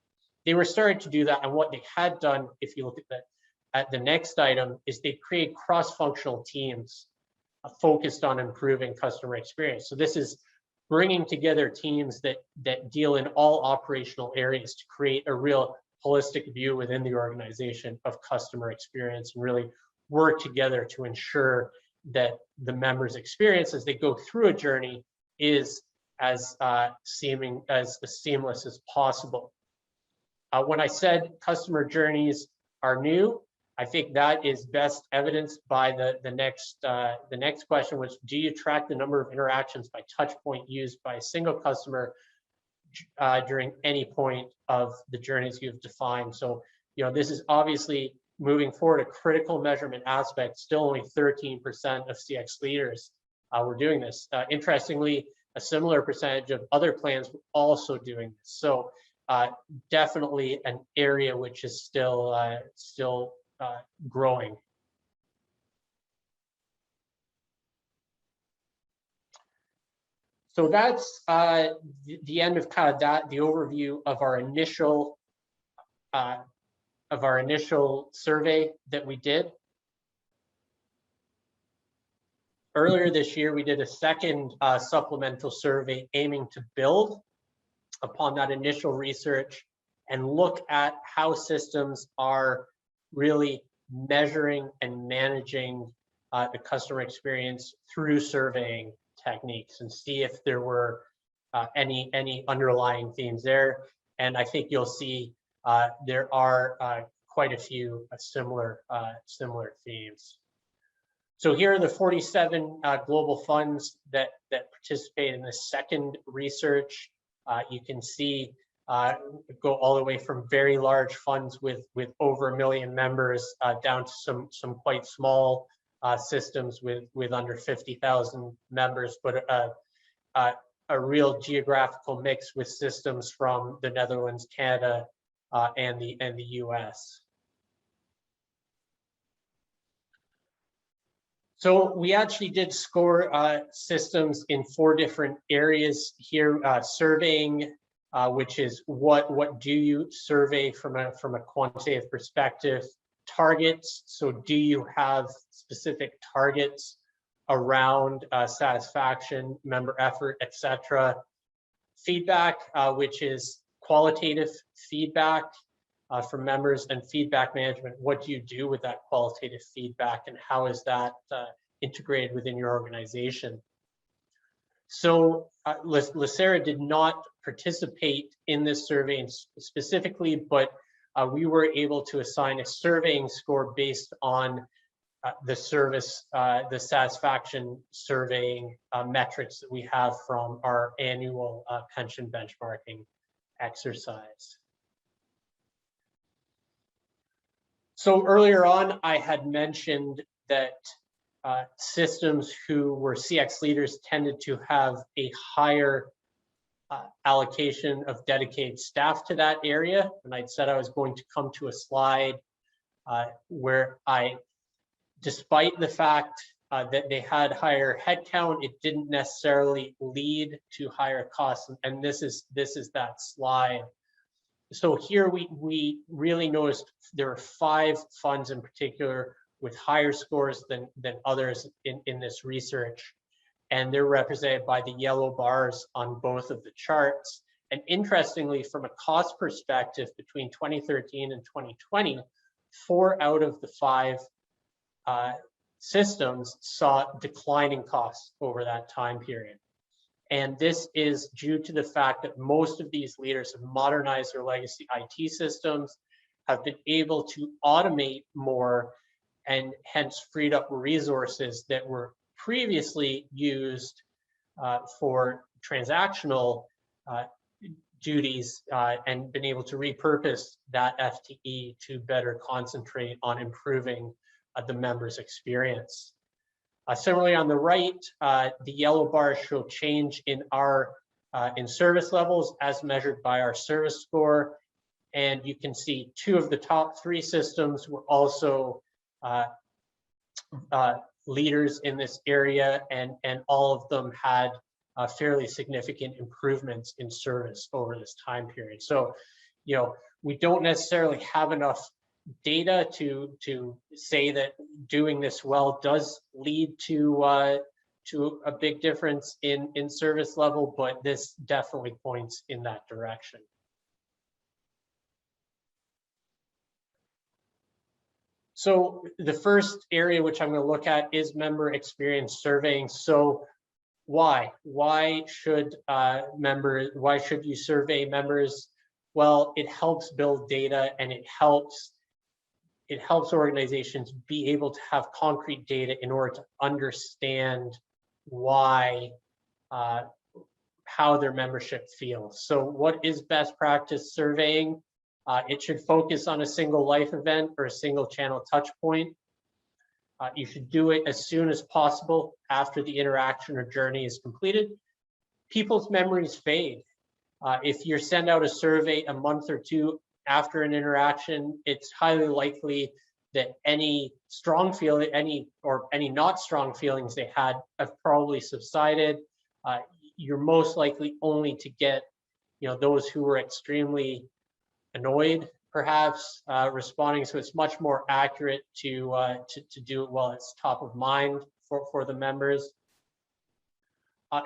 They were starting to do that, and what they had done, if you look at the next item, is they create cross-functional teams focused on improving customer experience. So this is bringing together teams that deal in all operational areas to create a real holistic view within the organization of customer experience, and really work together to ensure that the members' experience as they go through a journey is as seamless as possible. When I said customer journeys are new, I think that is best evidenced by the next question, which: do you track the number of interactions by touch point used by a single customer during any point of the journeys you've defined? So, this is obviously moving forward a critical measurement aspect. Still only 13% of CX leaders were doing this. Interestingly, a similar percentage of other plans were also doing this. So definitely an area which is still growing. So that's the end of kind of the overview of our initial survey that we did. Earlier this year, we did a second supplemental survey aiming to build upon that initial research and look at how systems are really measuring and managing the customer experience through surveying techniques, and see if there were any underlying themes there. And I think you'll see there are quite a few similar themes. So here are the 47 global funds that participate in the second research. You can see go all the way from very large funds with over 1 million members down to some quite small systems with under 50,000 members, but a real geographical mix with systems from the Netherlands, Canada, and the US. So we actually did score systems in 4 different areas here. Surveying, which is what do you survey from a quantitative perspective. Targets, so do you have specific targets around satisfaction, member effort, etc. Feedback, which is qualitative feedback from members, and feedback management. What do you do with that qualitative feedback, and how is that integrated within your organization? So LACERA did not participate in this survey specifically, but we were able to assign a surveying score based on the satisfaction surveying metrics that we have from our annual pension benchmarking exercise. So earlier on, I had mentioned that systems who were CX leaders tended to have a higher allocation of dedicated staff to that area. And I said I was going to come to a slide where despite the fact that they had higher headcount, it didn't necessarily lead to higher costs. And this is that slide. So here we really noticed there are 5 funds in particular with higher scores than others in this research. And they're represented by the yellow bars on both of the charts. And interestingly, from a cost perspective, between 2013 and 2020, 4 out of the 5 systems saw declining costs over that time period. And this is due to the fact that most of these leaders have modernized their legacy IT systems, have been able to automate more, and hence freed up resources that were previously used for transactional duties, and been able to repurpose that FTE to better concentrate on improving the members' experience. Similarly, on the right, the yellow bars show change in our in-service levels as measured by our service score. And you can see 2 of the top 3 systems were also leaders in this area, and all of them had fairly significant improvements in service over this time period. So, we don't necessarily have enough data to say that doing this well does lead to a big difference in service level, but this definitely points in that direction. So the first area which I'm going to look at is member experience surveying. So why should you survey members? Well, it helps build data, and it helps organizations be able to have concrete data in order to understand why, how their membership feels. So what is best practice surveying? It should focus on a single life event or a single channel touch point. You should do it as soon as possible after the interaction or journey is completed. People's memories fade. If you send out a survey a month or 2 after an interaction, it's highly likely that any strong feeling, any not strong feelings they had have probably subsided. You're most likely only to get, those who were extremely annoyed, perhaps, responding. So it's much more accurate to do it while it's top of mind for the members.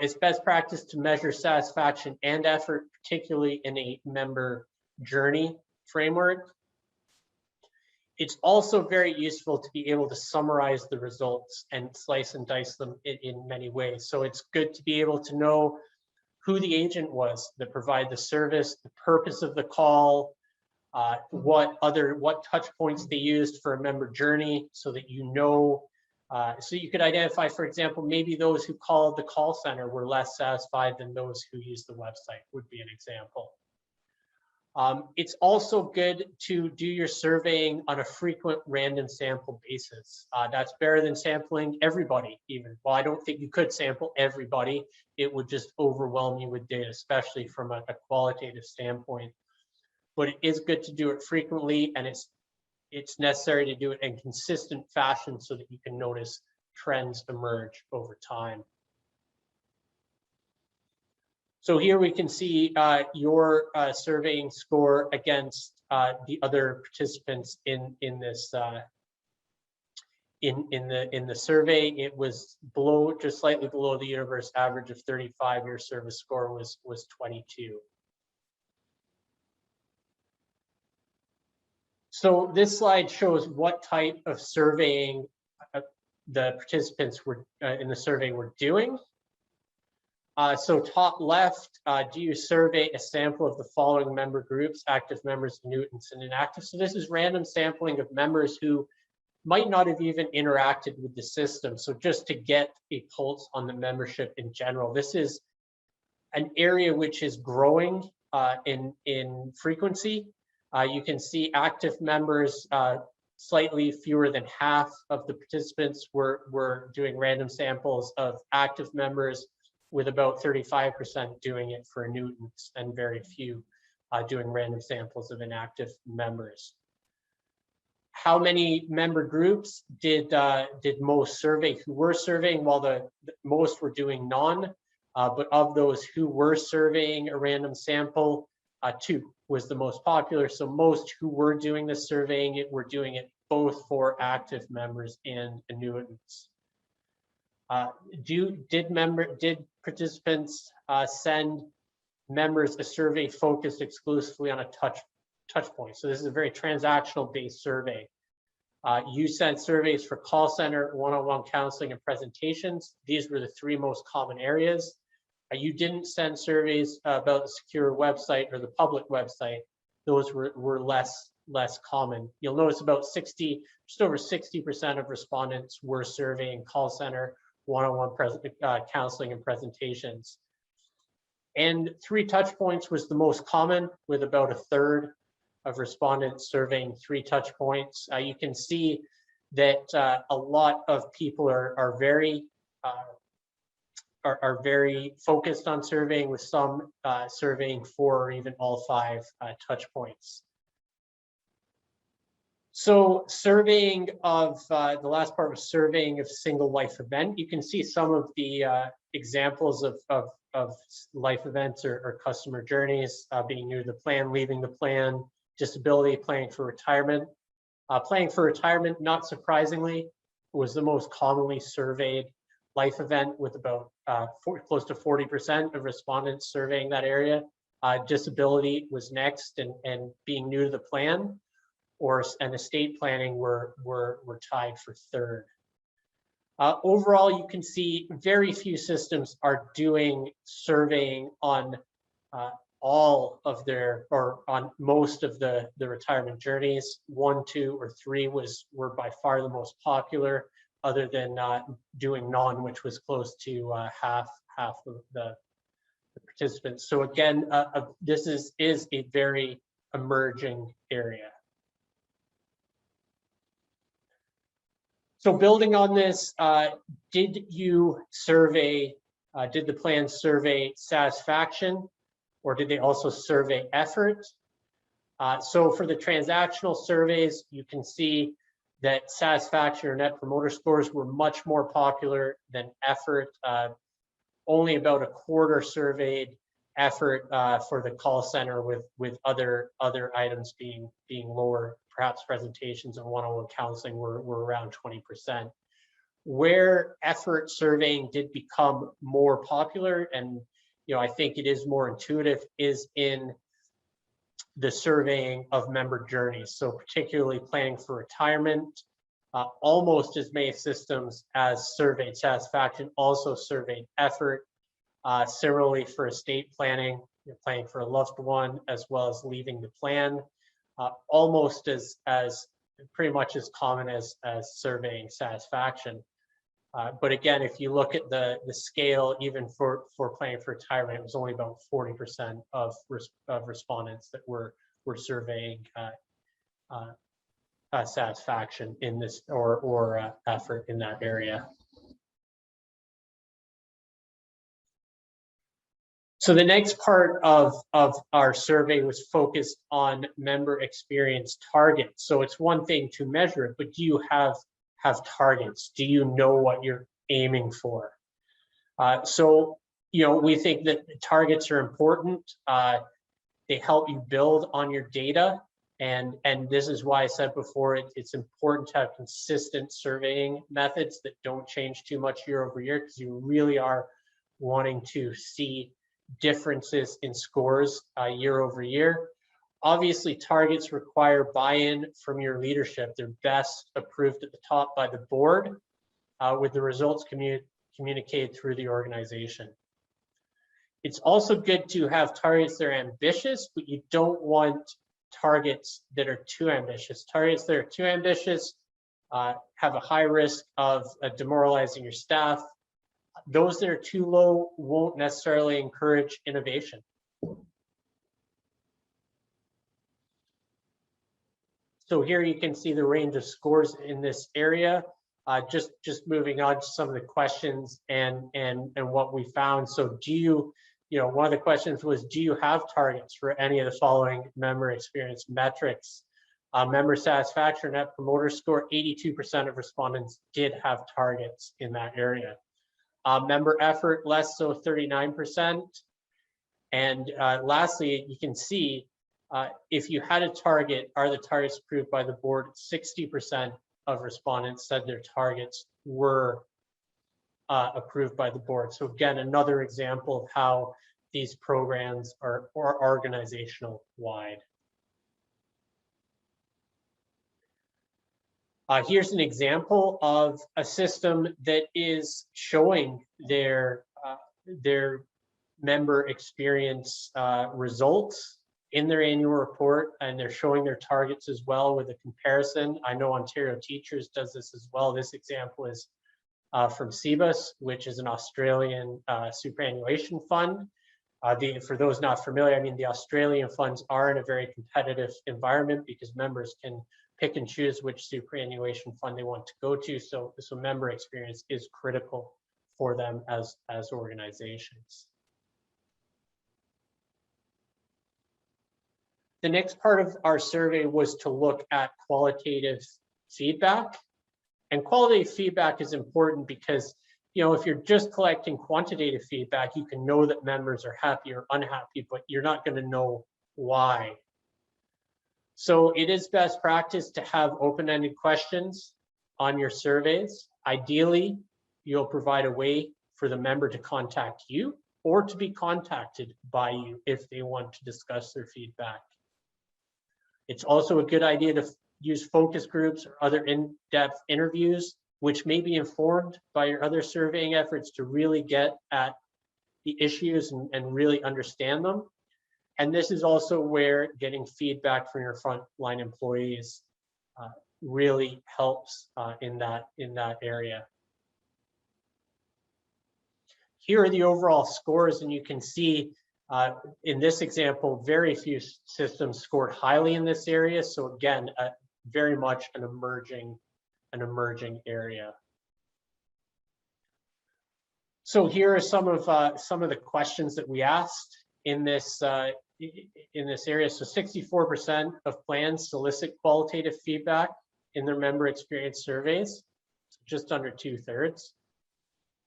It's best practice to measure satisfaction and effort, particularly in a member journey framework. It's also very useful to be able to summarize the results and slice and dice them in many ways. So it's good to be able to know who the agent was that provided the service, the purpose of the call, what touch points they used for a member journey, so that you know, so you could identify, for example, maybe those who called the call center were less satisfied than those who used the website, would be an example. It's also good to do your surveying on a frequent random sample basis. That's better than sampling everybody even. Well, I don't think you could sample everybody. It would just overwhelm you with data, especially from a qualitative standpoint. But it is good to do it frequently, and it's necessary to do it in consistent fashion so that you can notice trends emerge over time. So here we can see your surveying score against the other participants in this in the survey. It was below, just slightly below the universe average of 35. Your service score was 22. So this slide shows what type of surveying the participants were in the survey were doing. So top left, do you survey a sample of the following member groups: active members, annuitants, and inactive? So this is random sampling of members who might not have even interacted with the system. So just to get a pulse on the membership in general. This is an area which is growing in frequency. You can see active members, slightly fewer than half of the participants were doing random samples of active members, with about 35% doing it for annuitants and very few doing random samples of inactive members. How many member groups did most survey? Who were surveying? Well, the most were doing none, but of those who were surveying a random sample, 2 was the most popular. So most who were doing the surveying were doing it both for active members and annuitants. Did participants send members a survey focused exclusively on a touch point? So this is a very transactional based survey. You sent surveys for call center, one-on-one counseling, and presentations. These were the 3 most common areas. You didn't send surveys about the secure website or the public website. Those were less common. You'll notice about just over 60% of respondents were surveying call center, one-on-one counseling, and presentations. And 3 touch points was the most common, with about 1/3 of respondents surveying 3 touch points. You can see that a lot of people are very focused on surveying, with some surveying 4 or even all 5 touch points. So surveying of the last part was surveying of single life event. You can see some of the examples of life events or customer journeys: being new to the plan, leaving the plan, disability, planning for retirement. Planning for retirement, not surprisingly, was the most commonly surveyed life event, with about close to 40% of respondents surveying that area. Disability was next, and being new to the plan and estate planning were tied for 3rd. Overall, you can see very few systems are doing surveying on all of their, or on most of the retirement journeys. 1, 2, or 3 were by far the most popular, other than doing none, which was close to half of the participants. So again, this is a very emerging area. So building on this, did the plan survey satisfaction, or did they also survey effort? So for the transactional surveys, you can see that satisfaction or net promoter scores were much more popular than effort. Only about 1/4 surveyed effort for the call center, with other items being lower. Perhaps presentations and one-on-one counseling were around 20%. Where effort surveying did become more popular, and I think it is more intuitive, is in the surveying of member journeys. So particularly planning for retirement, almost as many systems as surveyed satisfaction also surveyed effort. Similarly for estate planning, planning for a loved one as well as leaving the plan, almost as pretty much as common as surveying satisfaction. But again, if you look at the scale, even for planning for retirement, it was only about 40% of respondents that were surveying satisfaction in this or effort in that area. So the next part of our survey was focused on member experience targets. So it's one thing to measure it, but do you have targets? Do you know what you're aiming for? So we think that targets are important. They help you build on your data. And this is why I said before, it's important to have consistent surveying methods that don't change too much year over year, because you really are wanting to see differences in scores year over year. Obviously, targets require buy-in from your leadership. They're best approved at the top by the board, with the results communicated through the organization. It's also good to have targets that are ambitious, but you don't want targets that are too ambitious. Targets that are too ambitious have a high risk of demoralizing your staff. Those that are too low won't necessarily encourage innovation. So here you can see the range of scores in this area. Just moving on to some of the questions and what we found. So do you, one of the questions was, do you have targets for any of the following member experience metrics? Member satisfaction, net promoter score, 82% of respondents did have targets in that area. Member effort, less so, 39%. And lastly, you can see if you had a target, are the targets approved by the board? 60% of respondents said their targets were approved by the board. So again, another example of how these programs are organizational wide. Here's an example of a system that is showing their member experience results in their annual report, and they're showing their targets as well with a comparison. I know Ontario Teachers does this as well. This example is from CBUS, which is an Australian superannuation fund. For those not familiar, I mean, the Australian funds are in a very competitive environment because members can pick and choose which superannuation fund they want to go to. So member experience is critical for them as organizations. The next part of our survey was to look at qualitative feedback. And qualitative feedback is important because, if you're just collecting quantitative feedback, you can know that members are happy or unhappy, but you're not going to know why. So it is best practice to have open-ended questions on your surveys. Ideally, you'll provide a way for the member to contact you or to be contacted by you if they want to discuss their feedback. It's also a good idea to use focus groups or other in-depth interviews, which may be informed by your other surveying efforts, to really get at the issues and really understand them. And this is also where getting feedback from your frontline employees really helps in that area. Here are the overall scores, and you can see in this example, very few systems scored highly in this area. So again, very much an emerging area. So here are some of the questions that we asked in this area. So 64% of plans solicit qualitative feedback in their member experience surveys, just under 2/3.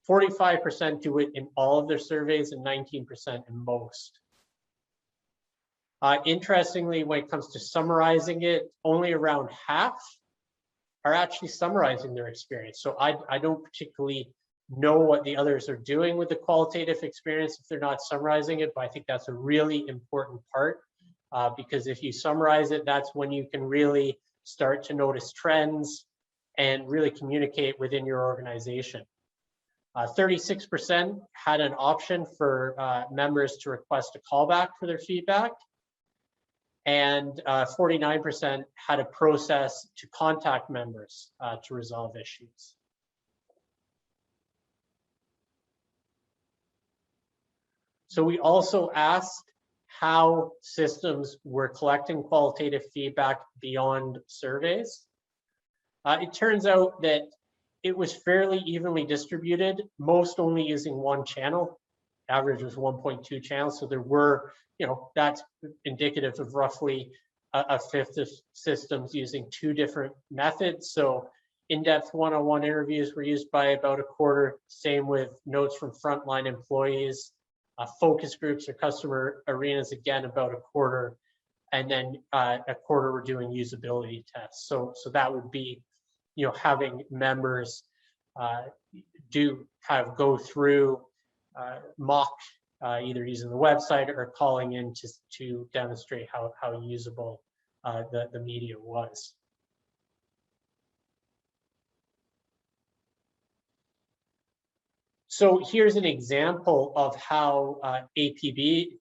45% do it in all of their surveys and 19% in most. Interestingly, when it comes to summarizing it, only around half are actually summarizing their experience. So I don't particularly know what the others are doing with the qualitative experience if they're not summarizing it, but I think that's a really important part because if you summarize it, that's when you can really start to notice trends and really communicate within your organization. 36% had an option for members to request a callback for their feedback, and 49% had a process to contact members to resolve issues. So we also asked how systems were collecting qualitative feedback beyond surveys. It turns out that it was fairly evenly distributed, most only using one channel. Average was 1.2 channels. So there were, that's indicative of roughly a fifth of systems using 2 different methods. So in-depth one-on-one interviews were used by about a quarter, same with notes from frontline employees. Focus groups or customer arenas, again, about a quarter. And then a quarter were doing usability tests. So that would be, having members go through mock, either using the website or calling in to demonstrate how usable the media was. So here's an example of how ABP,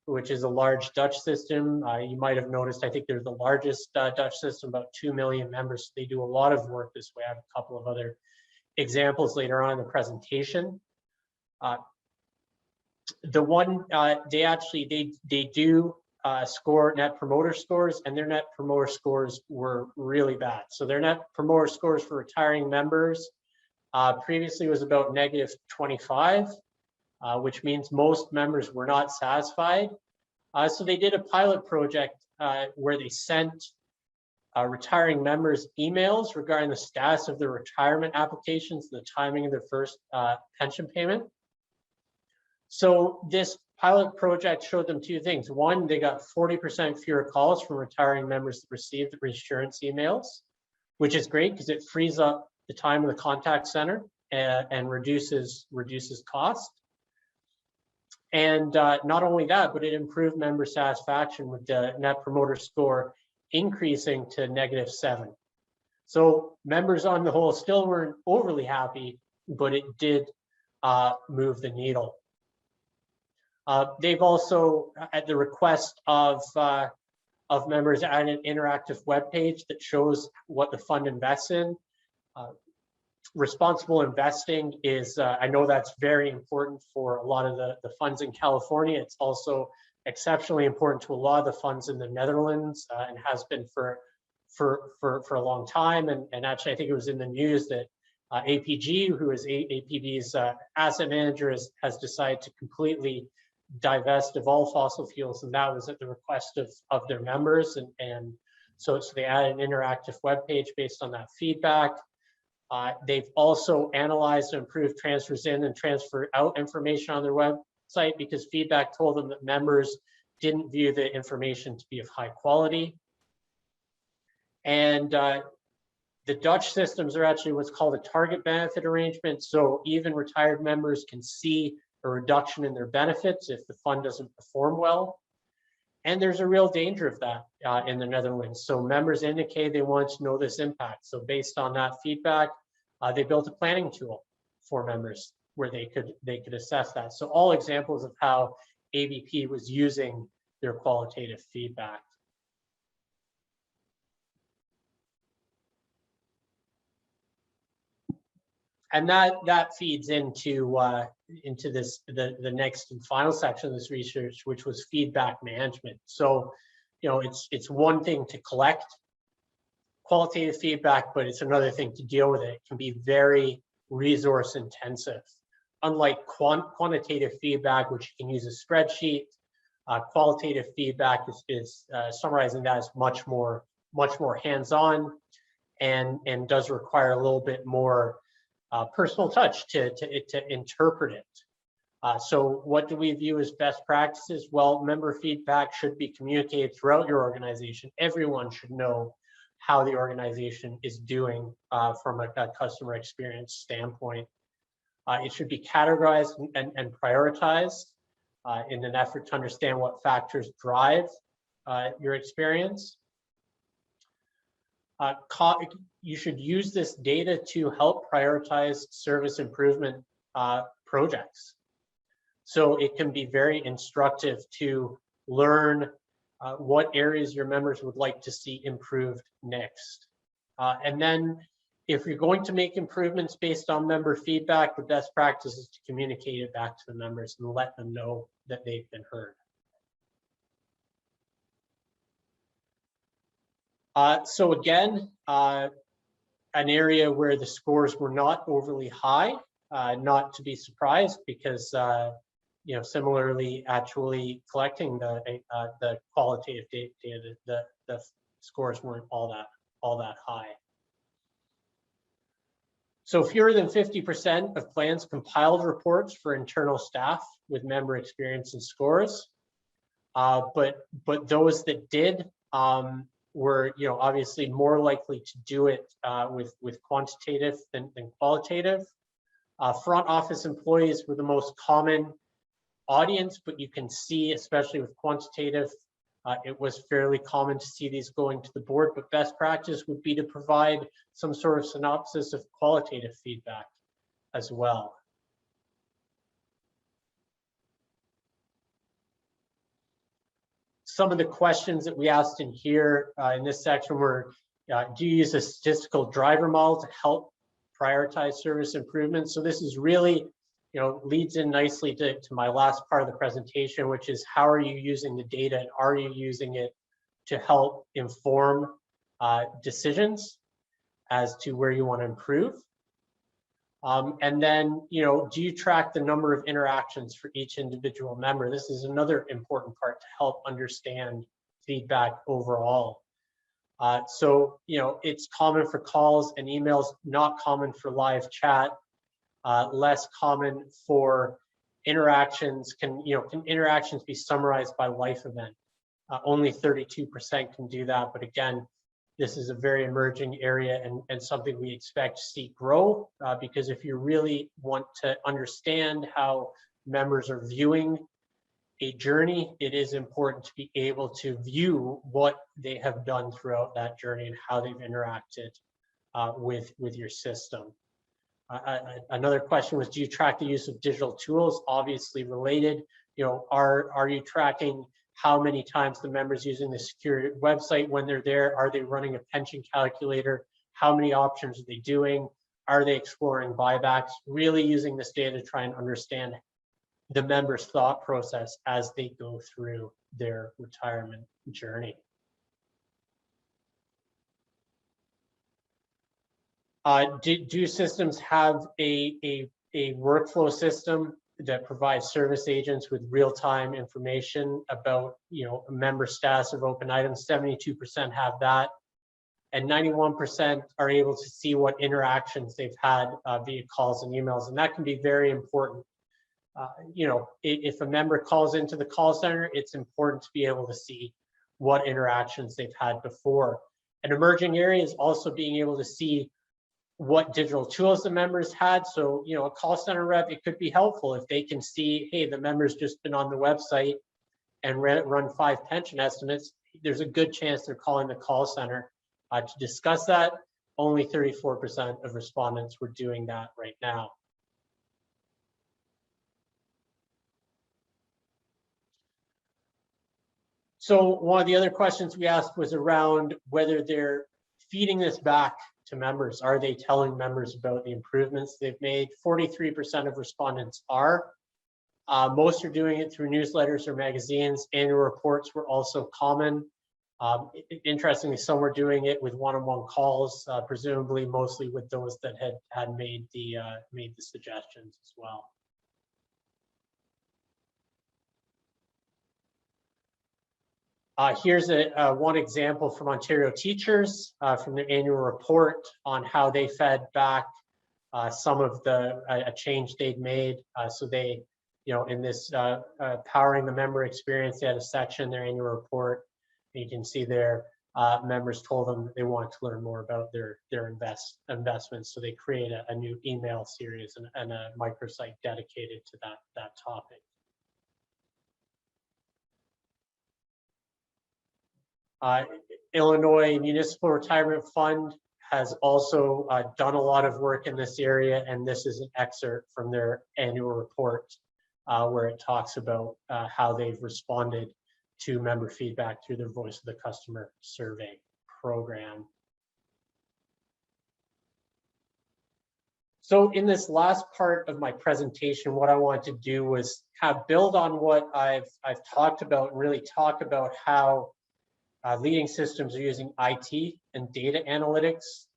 which is a large Dutch system, you might have noticed, I think they're the largest Dutch system, about 2 million members. They do a lot of work this way. I have a couple of other examples later on in the presentation. The one, they do score net promoter scores, and their net promoter scores were really bad. So their net promoter scores for retiring members previously was about -25, which means most members were not satisfied. So they did a pilot project where they sent retiring members emails regarding the status of their retirement applications, the timing of their first pension payment. So this pilot project showed them 2 things. One, they got 40% fewer calls from retiring members that received reassurance emails, which is great because it frees up the time of the contact center and reduces cost. And not only that, but it improved member satisfaction with the net promoter score increasing to -7. So members on the whole still weren't overly happy, but it did move the needle. They've also, at the request of members, added an interactive web page that shows what the fund invests in. Responsible investing is, I know that's very important for a lot of the funds in California. It's also exceptionally important to a lot of the funds in the Netherlands and has been for a long time. And actually, I think it was in the news that APG, who is APB's asset manager, has decided to completely divest of all fossil fuels, and that was at the request of their members. And so they added an interactive web page based on that feedback. They've also analyzed and improved transfers in and transfer out information on their website because feedback told them that members didn't view the information to be of high quality. And the Dutch systems are actually what's called a target benefit arrangement. So even retired members can see a reduction in their benefits if the fund doesn't perform well. And there's a real danger of that in the Netherlands. So members indicated they wanted to know this impact. So based on that feedback, they built a planning tool for members where they could assess that. So all examples of how ABP was using their qualitative feedback. And that feeds into the next and final section of this research, which was feedback management. So, it's one thing to collect qualitative feedback, but it's another thing to deal with it. It can be very resource intensive. Unlike quantitative feedback, which you can use a spreadsheet, qualitative feedback is summarizing that as much more hands-on and does require a little bit more personal touch to interpret it. So what do we view as best practices? Well, member feedback should be communicated throughout your organization. Everyone should know how the organization is doing from a customer experience standpoint. It should be categorized and prioritized in an effort to understand what factors drive your experience. You should use this data to help prioritize service improvement projects. So it can be very instructive to learn what areas your members would like to see improved next. And then if you're going to make improvements based on member feedback, the best practice is to communicate it back to the members and let them know that they've been heard. So again, an area where the scores were not overly high, not to be surprised, because you know, similarly, actually collecting the qualitative data, the scores weren't all that high. So fewer than 50% of plans compiled reports for internal staff with member experience and scores, but those that did were, you know, obviously more likely to do it with quantitative than qualitative. Front office employees were the most common audience, but you can see, especially with quantitative, it was fairly common to see these going to the board, but best practice would be to provide some sort of synopsis of qualitative feedback as well. Some of the questions that we asked in here in this section were, do you use a statistical driver model to help prioritize service improvements? So this is really, you know, leads in nicely to my last part of the presentation, which is how are you using the data and are you using it to help inform decisions as to where you want to improve? And then, you know, do you track the number of interactions for each individual member? This is another important part to help understand feedback overall. So, you know, it's common for calls and emails, not common for live chat, less common for interactions. Can interactions be summarized by life event? Only 32% can do that, but again, this is a very emerging area and something we expect to see grow, because if you really want to understand how members are viewing a journey, it is important to be able to view what they have done throughout that journey and how they've interacted with your system. Another question was, do you track the use of digital tools? Obviously related, you know, are you tracking how many times the members using the secure website when they're there? Are they running a pension calculator? How many options are they doing? Are they exploring buybacks? Really using this data to try and understand the members' thought process as they go through their retirement journey. Do systems have a workflow system that provides service agents with real-time information about, you know, member status of open items? 72% have that, and 91% are able to see what interactions they've had via calls and emails, and that can be very important. You know, if a member calls into the call center, it's important to be able to see what interactions they've had before. An emerging area is also being able to see what digital tools the members had. So, you know, a call center rep, it could be helpful if they can see, hey, the member's just been on the website and run 5 pension estimates. There's a good chance they're calling the call center to discuss that. Only 34% of respondents were doing that right now. So one of the other questions we asked was around whether they're feeding this back to members. Are they telling members about the improvements they've made? 43% of respondents are. Most are doing it through newsletters or magazines. Annual reports were also common. Interestingly, some were doing it with one-on-one calls, presumably mostly with those that had made the suggestions as well. Here's one example from Ontario teachers from their annual report on how they fed back some of a change they'd made. So they, you know, in this powering the member experience, they had a section in their annual report. You can see there members told them that they wanted to learn more about their investments. So they create a new email series and a microsite dedicated to that topic. Illinois Municipal Retirement Fund has also done a lot of work in this area, and this is an excerpt from their annual report where it talks about how they've responded to member feedback through their Voice of the Customer survey program. So in this last part of my presentation, what I wanted to do was kind of build on what I've talked about and really talk about how leading systems are using IT and data analytics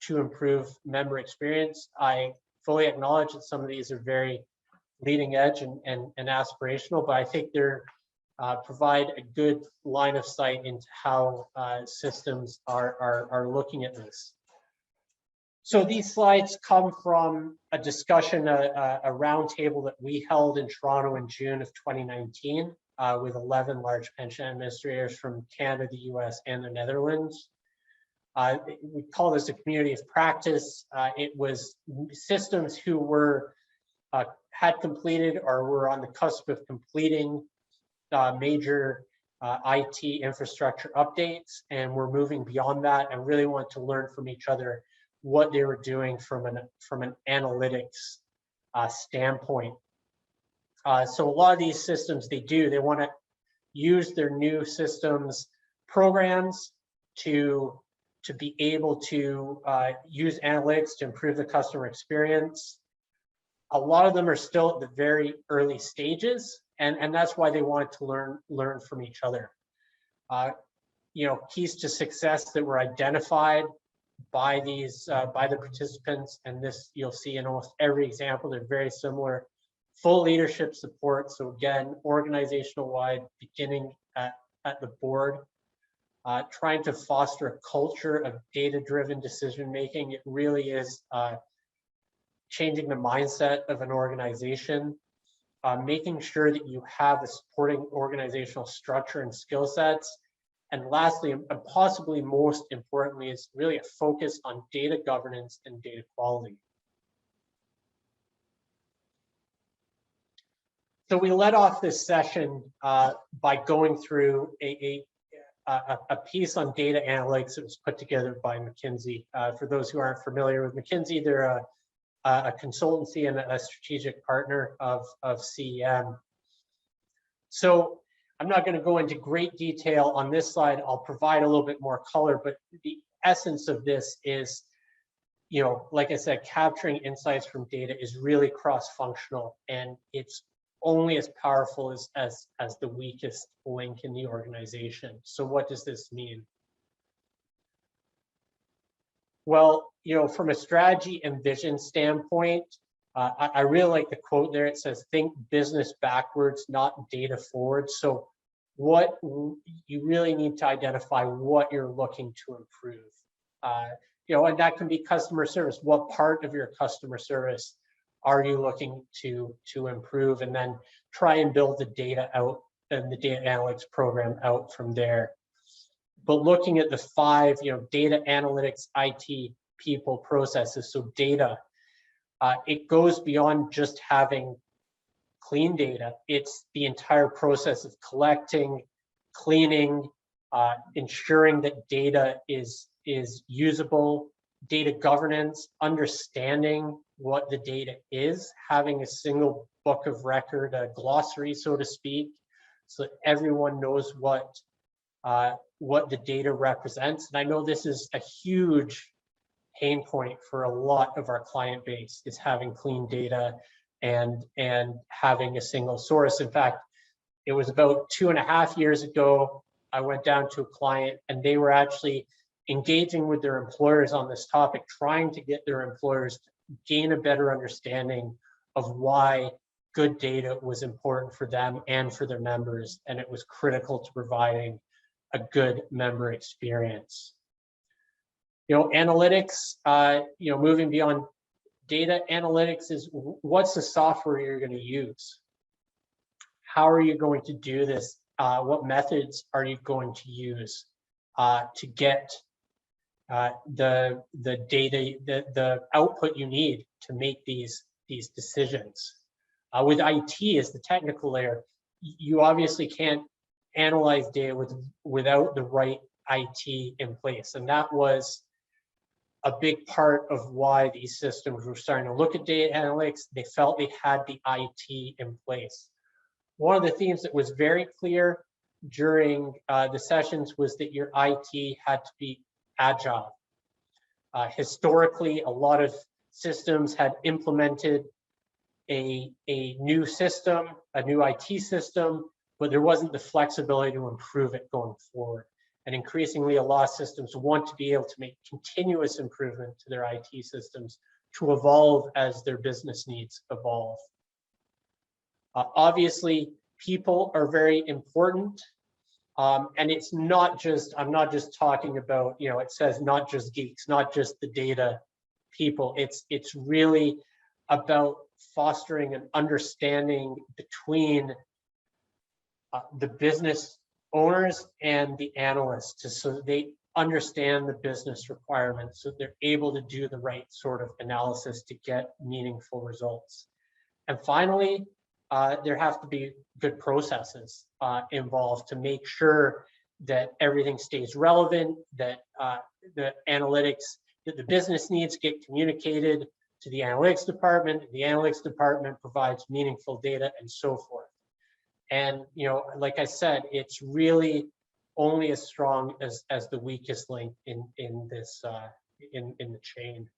to improve member experience. I fully acknowledge that some of these are very leading edge and aspirational, but I think they're provide a good line of sight into how systems are looking at this. So these slides come from a discussion, a roundtable that we held in Toronto in June of 2019 with 11 large pension administrators from Canada, the US, and the Netherlands. We call this a community of practice. It was systems who were had completed or were on the cusp of completing major IT infrastructure updates, and we're moving beyond that and really want to learn from each other what they were doing from an analytics standpoint. So a lot of these systems they want to use their new systems programs to be able to use analytics to improve the customer experience. A lot of them are still at the very early stages, and that's why they wanted to learn from each other. Keys to success that were identified by these by the participants, and this you'll see in almost every example, they're very similar. Full leadership support, so again, organizational wide, beginning at the board. Trying to foster a culture of data-driven decision making. It really is changing the mindset of an organization, making sure that you have a supporting organizational structure and skill sets. And lastly, and possibly most importantly, is really a focus on data governance and data quality. So we led off this session by going through a piece on data analytics that was put together by McKinsey. For those who aren't familiar with McKinsey, they're a consultancy and a strategic partner of CEM. So I'm not going to go into great detail on this slide. I'll provide a little bit more color, but the essence of this is, like I said, capturing insights from data is really cross-functional, and it's only as powerful as the weakest link in the organization. So what does this mean? Well, from a strategy and vision standpoint, I really like the quote there. It says, think business backwards, not data forward. So what you really need to identify what you're looking to improve. And that can be customer service. What part of your customer service are you looking to improve, and then try and build the data out and the data analytics program out from there. But looking at the 5, data analytics, IT, people, processes, so data, it goes beyond just having clean data. It's the entire process of collecting, cleaning, ensuring that data is usable, data governance, understanding what the data is, having a single book of record, a glossary, so to speak, so that everyone knows what the data represents. And I know this is a huge pain point for a lot of our client base, is having clean data and having a single source. In fact, it was about 2.5 years ago, I went down to a client and they were actually engaging with their employers on this topic, trying to get their employers to gain a better understanding of why good data was important for them and for their members, and it was critical to providing a good member experience. Analytics, moving beyond data analytics, is what's the software you're going to use? How are you going to do this? What methods are you going to use? to get the data, the output you need to make these decisions. With IT as the technical layer, you obviously can't analyze data without the right IT in place, and that was a big part of why these systems were starting to look at data analytics. They felt they had the IT in place. One of the themes that was very clear during the sessions was that your IT had to be agile. Historically, a lot of systems had implemented a new system, a new IT system, but there wasn't the flexibility to improve it going forward. And increasingly, a lot of systems want to be able to make continuous improvement to their IT systems to evolve as their business needs evolve. Obviously, people are very important. And it's not just, I'm not just talking about, you know, it says not just geeks, not just the data people. It's really about fostering an understanding between the business owners and the analysts, so they understand the business requirements, so they're able to do the right sort of analysis to get meaningful results. And finally, there have to be good processes involved to make sure that everything stays relevant, that the analytics, that the business needs get communicated to the analytics department provides meaningful data, and so forth. And, you know, like I said, it's really only as strong as the weakest link in this in the chain.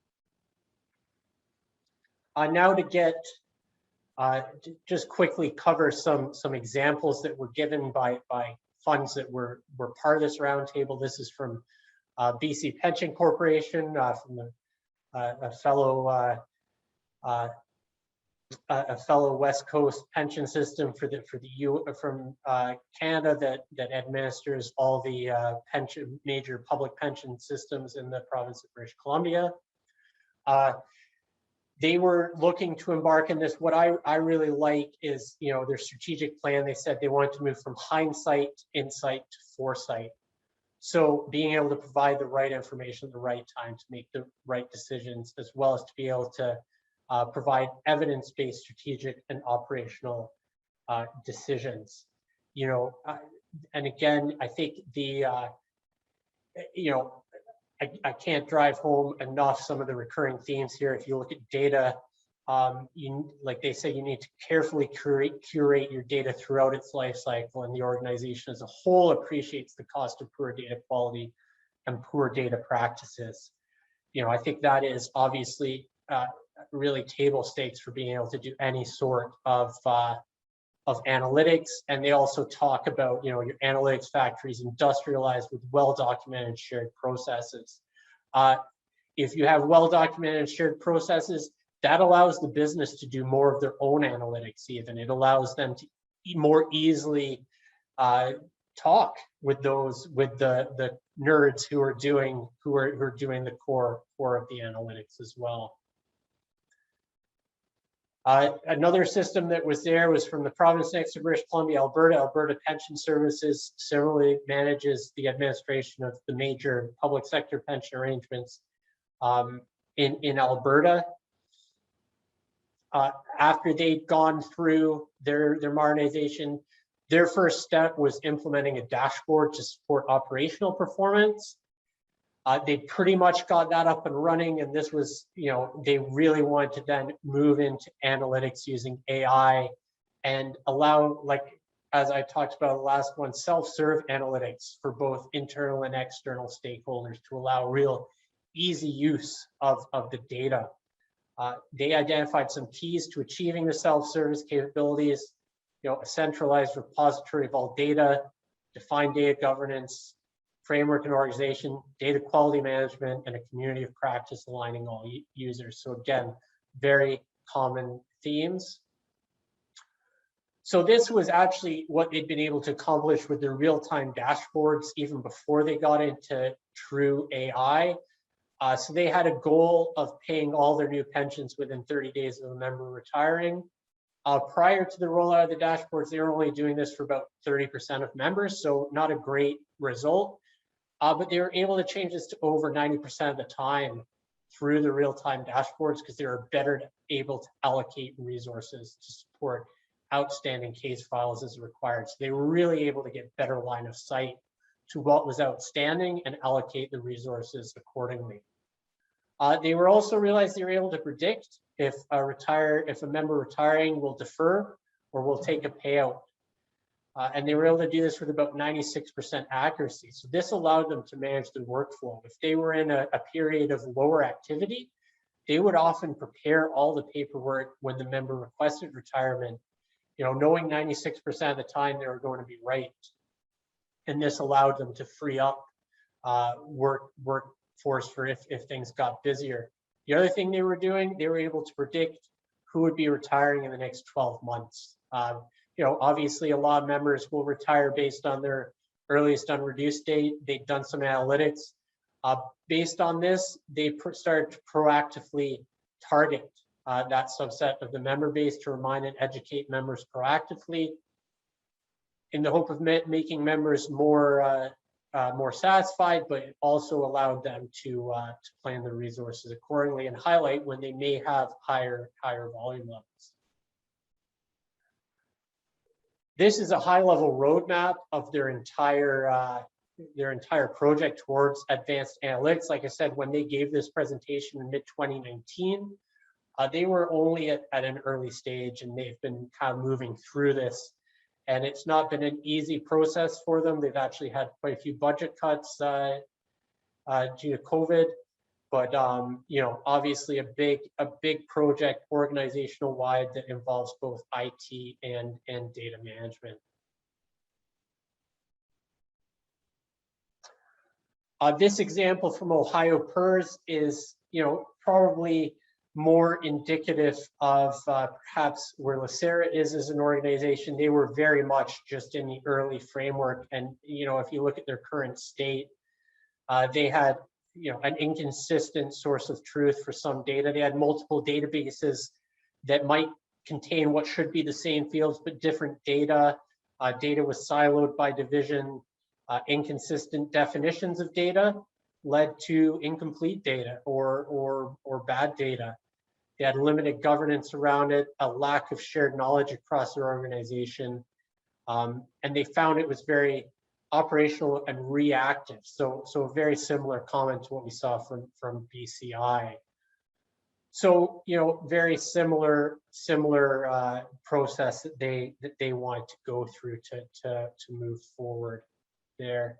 Now to get just quickly cover some examples that were given by funds that were part of this roundtable. This is from BC Pension Corporation, from a fellow West Coast pension system from Canada that administers all the major public pension systems in the province of British Columbia. They were looking to embark in this. What I really like is, you know, their strategic plan. They said they wanted to move from hindsight, insight to foresight. So being able to provide the right information at the right time to make the right decisions, as well as to be able to provide evidence-based strategic and operational decisions. You know, and again, I think the, you know, I can't drive home enough some of the recurring themes here. If you look at data, like they say, you need to carefully curate your data throughout its life cycle, and the organization as a whole appreciates the cost of poor data quality and poor data practices. You know, I think that is obviously really table stakes for being able to do any sort of analytics. And they also talk about, you know, your analytics factories industrialized with well-documented shared processes. If you have well-documented shared processes, that allows the business to do more of their own analytics even. It allows them to more easily talk with the nerds who are doing the core of the analytics as well. Another system that was there was from the province next to British Columbia, Alberta. Alberta Pension Services similarly manages the administration of the major public sector pension arrangements in Alberta. After they'd gone through their modernization, their first step was implementing a dashboard to support operational performance. They pretty much got that up and running, and this was, you know, they really wanted to then move into analytics using AI and allow, like, as I talked about the last one, self-serve analytics for both internal and external stakeholders to allow real easy use of the data. They identified some keys to achieving the self-service capabilities, you know, a centralized repository of all data, defined data governance, framework and organization, data quality management, and a community of practice aligning all users. So again, very common themes. So this was actually what they'd been able to accomplish with their real-time dashboards even before they got into true AI. So they had a goal of paying all their new pensions within 30 days of a member retiring. Prior to the rollout of the dashboards, they were only doing this for about 30% of members, so not a great result. But they were able to change this to over 90% of the time through the real-time dashboards because they were better able to allocate resources to support outstanding case files as required. So they were really able to get better line of sight to what was outstanding and allocate the resources accordingly. They were also realized they were able to predict if a member retiring will defer or will take a payout. And they were able to do this with about 96% accuracy. So this allowed them to manage their workflow. If they were in a period of lower activity, they would often prepare all the paperwork when the member requested retirement, knowing 96% of the time they were going to be right. And this allowed them to free up workforce for if things got busier. The other thing they were doing, they were able to predict who would be retiring in the next 12 months. Obviously a lot of members will retire based on their earliest unreduced date. They've done some analytics. Based on this, they started to proactively target that subset of the member base to remind and educate members proactively in the hope of making members more satisfied, but it also allowed them to plan their resources accordingly and highlight when they may have higher volume levels. This is a high-level roadmap of their entire project towards advanced analytics. Like I said, when they gave this presentation in mid-2019, they were only at an early stage, and they've been kind of moving through this. And it's not been an easy process for them. They've actually had quite a few budget cuts due to COVID. But obviously a big project organizational wide that involves both IT and data management. This example from Ohio PERS is probably more indicative of perhaps where LACERA is as an organization. They were very much just in the early framework, and if you look at their current state, they had an inconsistent source of truth for some data. They had multiple databases that might contain what should be the same fields, but different data. Data was siloed by division. Inconsistent definitions of data led to incomplete data or bad data. They had limited governance around it, a lack of shared knowledge across their organization, and they found it was very operational and reactive. So a very similar comment to what we saw from BCI. So very similar process that they want to go through to move forward there.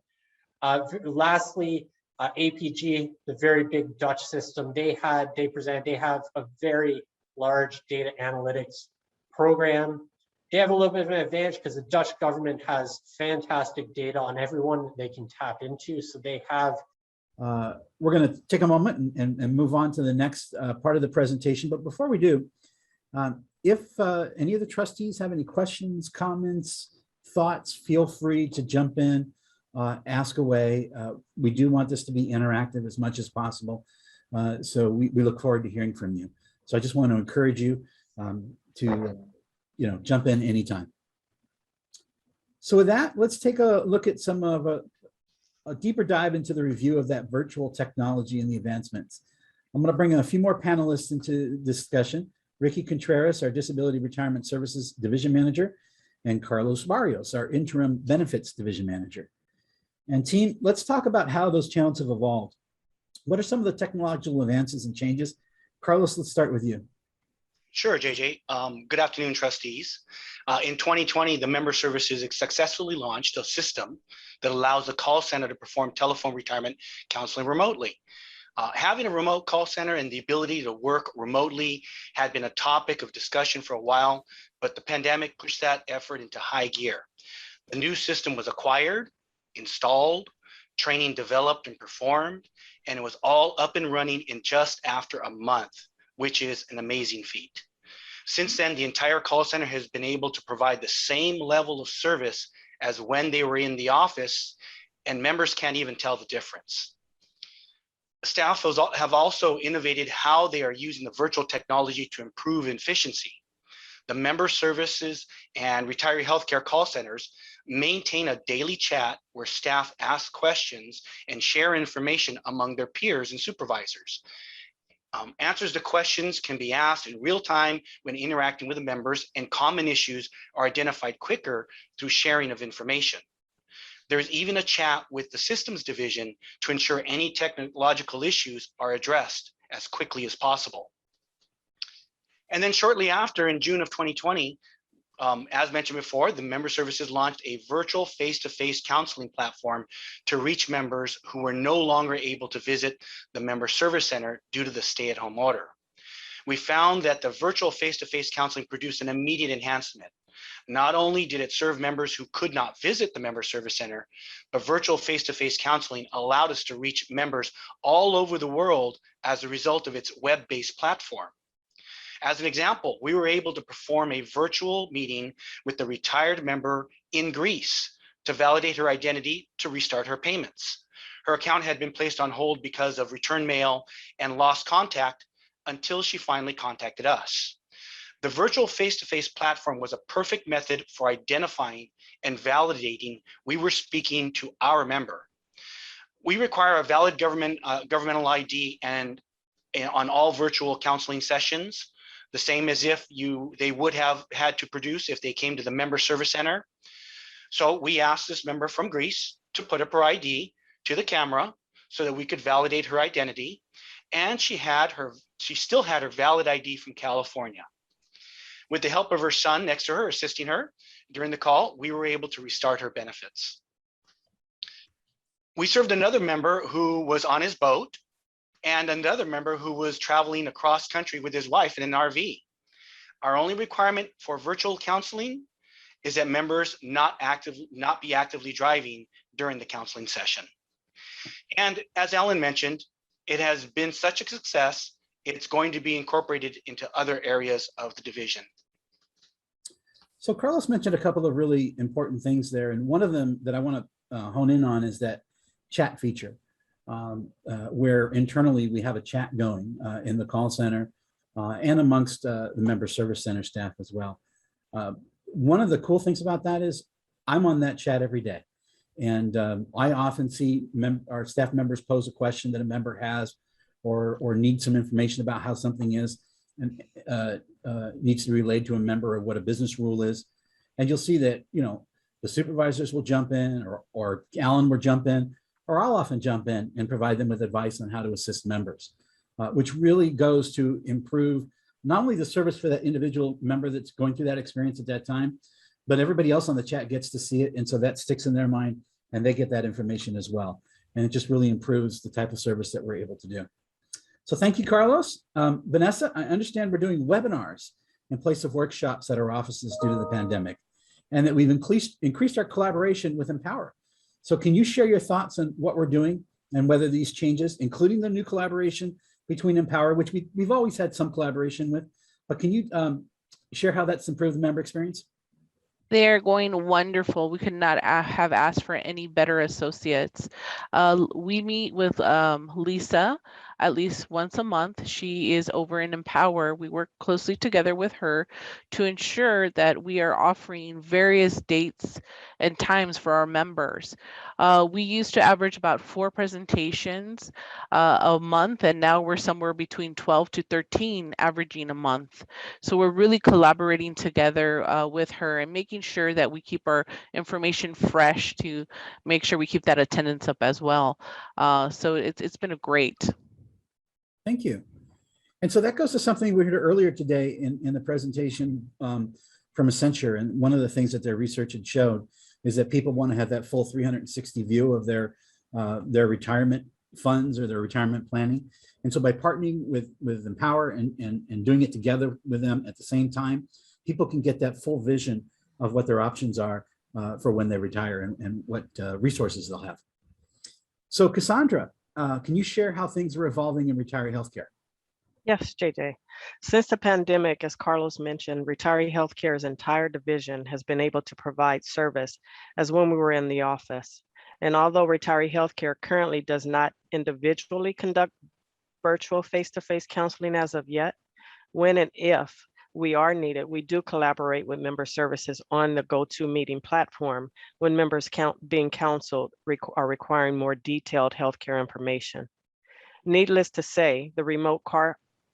Lastly, APG, the very big Dutch system, they have a very large data analytics program. They have a little bit of an advantage because the Dutch government has fantastic data on everyone that they can tap into. So they have. We're going to take a moment and move on to the next part of the presentation. But before we do, if any of the trustees have any questions, comments, thoughts, feel free to jump in, ask away. We do want this to be interactive as much as possible. So we look forward to hearing from you. So I just want to encourage you to jump in anytime. So with that, let's take a look at some of a deeper dive into the review of that virtual technology and the advancements. I'm going to bring in a few more panelists into discussion. Ricky Contreras, our Disability Retirement Services Division Manager, and Carlos Barrios, our Interim Benefits Division Manager. And team, let's talk about how those channels have evolved. What are some of the technological advances and changes? Carlos, let's start with you. Sure, JJ. Good afternoon, trustees. In 2020, the Member Services successfully launched a system that allows the call center to perform telephone retirement counseling remotely. Having a remote call center and the ability to work remotely had been a topic of discussion for a while, but the pandemic pushed that effort into high gear. The new system was acquired, installed, training developed and performed, and it was all up and running in just after a month, which is an amazing feat. Since then, the entire call center has been able to provide the same level of service as when they were in the office, and members can't even tell the difference. Staff have also innovated how they are using the virtual technology to improve efficiency. the member services and retiree healthcare call centers maintain a daily chat where staff ask questions and share information among their peers and supervisors. Answers to questions can be asked in real time when interacting with the members, and common issues are identified quicker through sharing of information. There's even a chat with the systems division to ensure any technological issues are addressed as quickly as possible. And then shortly after, in June of 2020, as mentioned before, the member services launched a virtual face-to-face counseling platform to reach members who were no longer able to visit the member service center due to the stay-at-home order. We found that the virtual face-to-face counseling produced an immediate enhancement. Not only did it serve members who could not visit the member service center, but virtual face-to-face counseling allowed us to reach members all over the world as a result of its web-based platform. As an example, we were able to perform a virtual meeting with the retired member in Greece to validate her identity to restart her payments. Her account had been placed on hold because of return mail and lost contact until she finally contacted us. The virtual face-to-face platform was a perfect method for identifying and validating we were speaking to our member. We require a valid governmental ID and on all virtual counseling sessions, the same as if they would have had to produce if they came to the member service center. So we asked this member from Greece to put up her ID to the camera so that we could validate her identity. And she still had her valid ID from California. With the help of her son next to her, assisting her during the call, we were able to restart her benefits. We served another member who was on his boat and another member who was traveling across country with his wife in an RV. Our only requirement for virtual counseling is that members not be actively driving during the counseling session. And as Ellen mentioned, it has been such a success, it's going to be incorporated into other areas of the division. So Carlos mentioned a couple of really important things there, and one of them that I want to hone in on is that chat feature. Where internally we have a chat going in the call center and amongst the member service center staff as well. One of the cool things about that is I'm on that chat every day. And I often see our staff members pose a question that a member has or need some information about how something is and needs to be relayed to a member of what a business rule is. And you'll see that, the supervisors will jump in or Alan will jump in, or I'll often jump in and provide them with advice on how to assist members, which really goes to improve not only the service for that individual member that's going through that experience at that time, but everybody else on the chat gets to see it. And so that sticks in their mind and they get that information as well. And it just really improves the type of service that we're able to do. So thank you, Carlos. Vanessa, I understand we're doing webinars in place of workshops at our offices due to the pandemic, and that we've increased our collaboration with Empower. So can you share your thoughts on what we're doing and whether these changes, including the new collaboration between Empower, which we've always had some collaboration with, but can you share how that's improved the member experience? They're going wonderful. We could not have asked for any better associates. We meet with Lisa at least once a month. She is over in Empower. We work closely together with her to ensure that we are offering various dates and times for our members. We used to average about 4 presentations a month, and now we're somewhere between 12 to 13 averaging a month. So we're really collaborating together with her and making sure that we keep our information fresh to make sure we keep that attendance up as well. So it's been a great. Thank you. And so that goes to something we heard earlier today in the presentation from Accenture. And one of the things that their research had showed is that people want to have that full 360 view of their retirement funds or their retirement planning. And so by partnering with Empower and doing it together with them at the same time, people can get that full vision of what their options are for when they retire and what resources they'll have. So Cassandra, can you share how things are evolving in retiree healthcare? Yes, JJ. Since the pandemic, as Carlos mentioned, retiree healthcare's entire division has been able to provide service as when we were in the office. And although retiree healthcare currently does not individually conduct virtual face-to-face counseling as of yet, when and if we are needed, we do collaborate with member services on the GoToMeeting platform when members being counseled are requiring more detailed healthcare information. Needless to say, the remote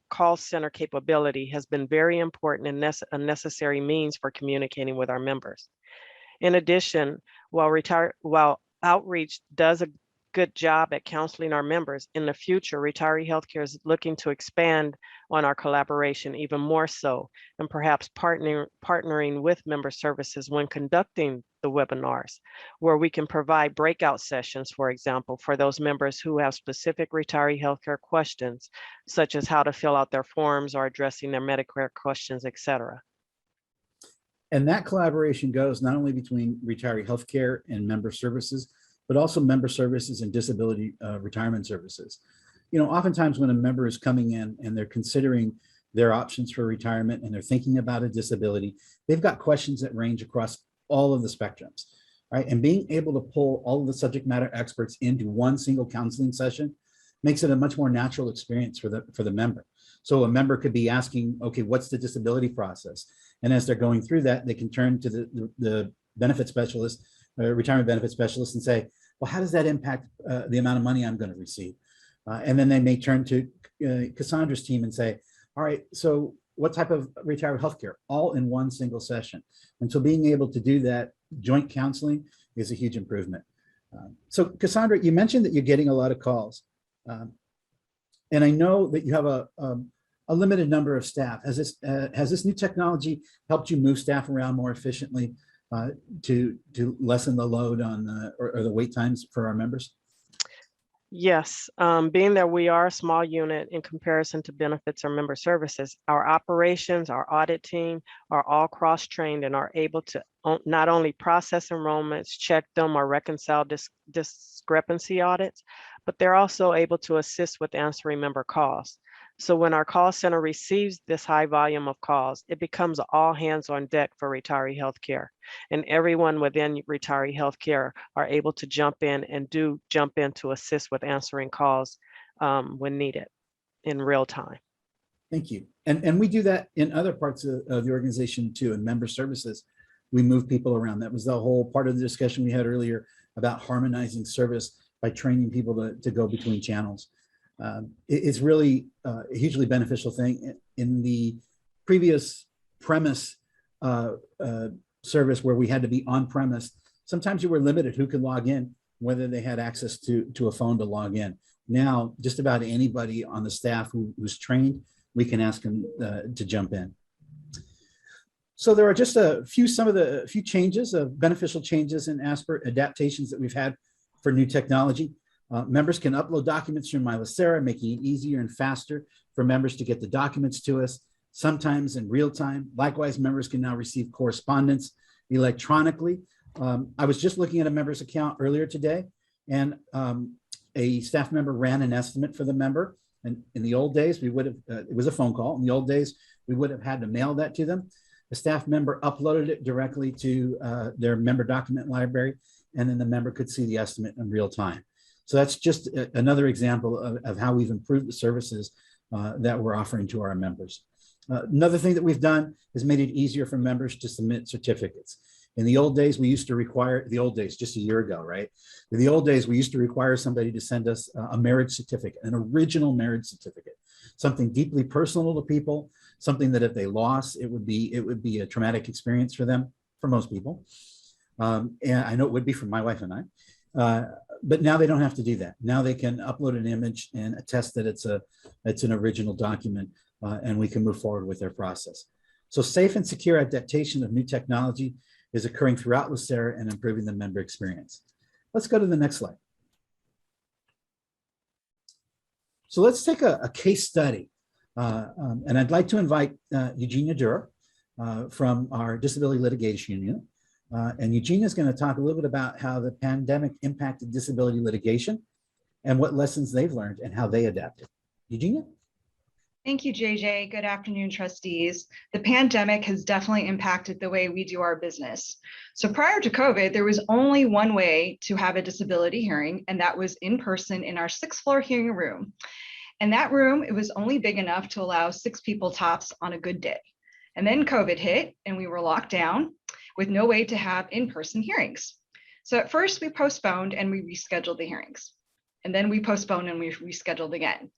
call center capability has been very important and a necessary means for communicating with our members. In addition, while outreach does a good job at counseling our members, in the future, Retiree Healthcare is looking to expand on our collaboration even more so, and perhaps partnering with member services when conducting the webinars, where we can provide breakout sessions, for example, for those members who have specific retiree healthcare questions, such as how to fill out their forms or addressing their Medicare questions, etc. And that collaboration goes not only between retiree healthcare and member services, but also member services and disability retirement services. You know, oftentimes when a member is coming in and they're considering their options for retirement and they're thinking about a disability, they've got questions that range across all of the spectrums, right? And being able to pull all of the subject matter experts into one single counseling session makes it a much more natural experience for the member. So a member could be asking, okay, what's the disability process? And as they're going through that, they can turn to the benefit specialist, retirement benefit specialist, and say, well, how does that impact the amount of money I'm going to receive? And then they may turn to Cassandra's team and say, all right, so what type of retiree healthcare? All in one single session. And so being able to do that joint counseling is a huge improvement. So Cassandra, you mentioned that you're getting a lot of calls. And I know that you have a limited number of staff. Has this new technology helped you move staff around more efficiently to lessen the load on or the wait times for our members? Yes, being that we are a small unit in comparison to benefits or member services, our operations, our audit team are all cross-trained and are able to not only process enrollments, check them, or reconcile discrepancy audits, but they're also able to assist with answering member calls. So when our call center receives this high volume of calls, it becomes all hands on deck for retiree healthcare. And everyone within retiree healthcare are able to jump in to assist with answering calls when needed in real time. Thank you. And we do that in other parts of the organization too. In member services, we move people around. That was the whole part of the discussion we had earlier about harmonizing service by training people to go between channels. It's really a hugely beneficial thing. In the previous premise service where we had to be on premise, sometimes you were limited who could log in, whether they had access to a phone to log in. Now, just about anybody on the staff who's trained, we can ask them to jump in. So there are just a few changes of beneficial changes in ASPR adaptations that we've had for new technology. Members can upload documents through LACERA, making it easier and faster for members to get the documents to us, sometimes in real time. Likewise, members can now receive correspondence electronically. I was just looking at a member's account earlier today, and a staff member ran an estimate for the member. And in the old days, we would have, it was a phone call. In the old days, we would have had to mail that to them. The staff member uploaded it directly to their member document library, and then the member could see the estimate in real time. So that's just another example of how we've improved the services that we're offering to our members. Another thing that we've done is made it easier for members to submit certificates. In the old days, we used to require, just a year ago, right? In the old days, we used to require somebody to send us a marriage certificate, an original marriage certificate, something deeply personal to people, something that if they lost, it would be a traumatic experience for them, for most people. And I know it would be for my wife and I. But now they don't have to do that. Now they can upload an image and attest that it's an original document, and we can move forward with their process. So safe and secure adaptation of new technology is occurring throughout LACERA and improving the member experience. Let's go to the next slide. So let's take a case study. And I'd like to invite Eugenia Dura from our Disability Litigation Unit. And Eugenia is going to talk a little bit about how the pandemic impacted disability litigation and what lessons they've learned and how they adapted. Eugenia? Thank you, JJ. Good afternoon, trustees. The pandemic has definitely impacted the way we do our business. So prior to COVID, there was only one way to have a disability hearing, and that was in person in our 6th floor hearing room. And that room, it was only big enough to allow 6 people tops on a good day. And then COVID hit and we were locked down with no way to have in-person hearings. So at first we postponed and we rescheduled the hearings. And then we postponed and we rescheduled again.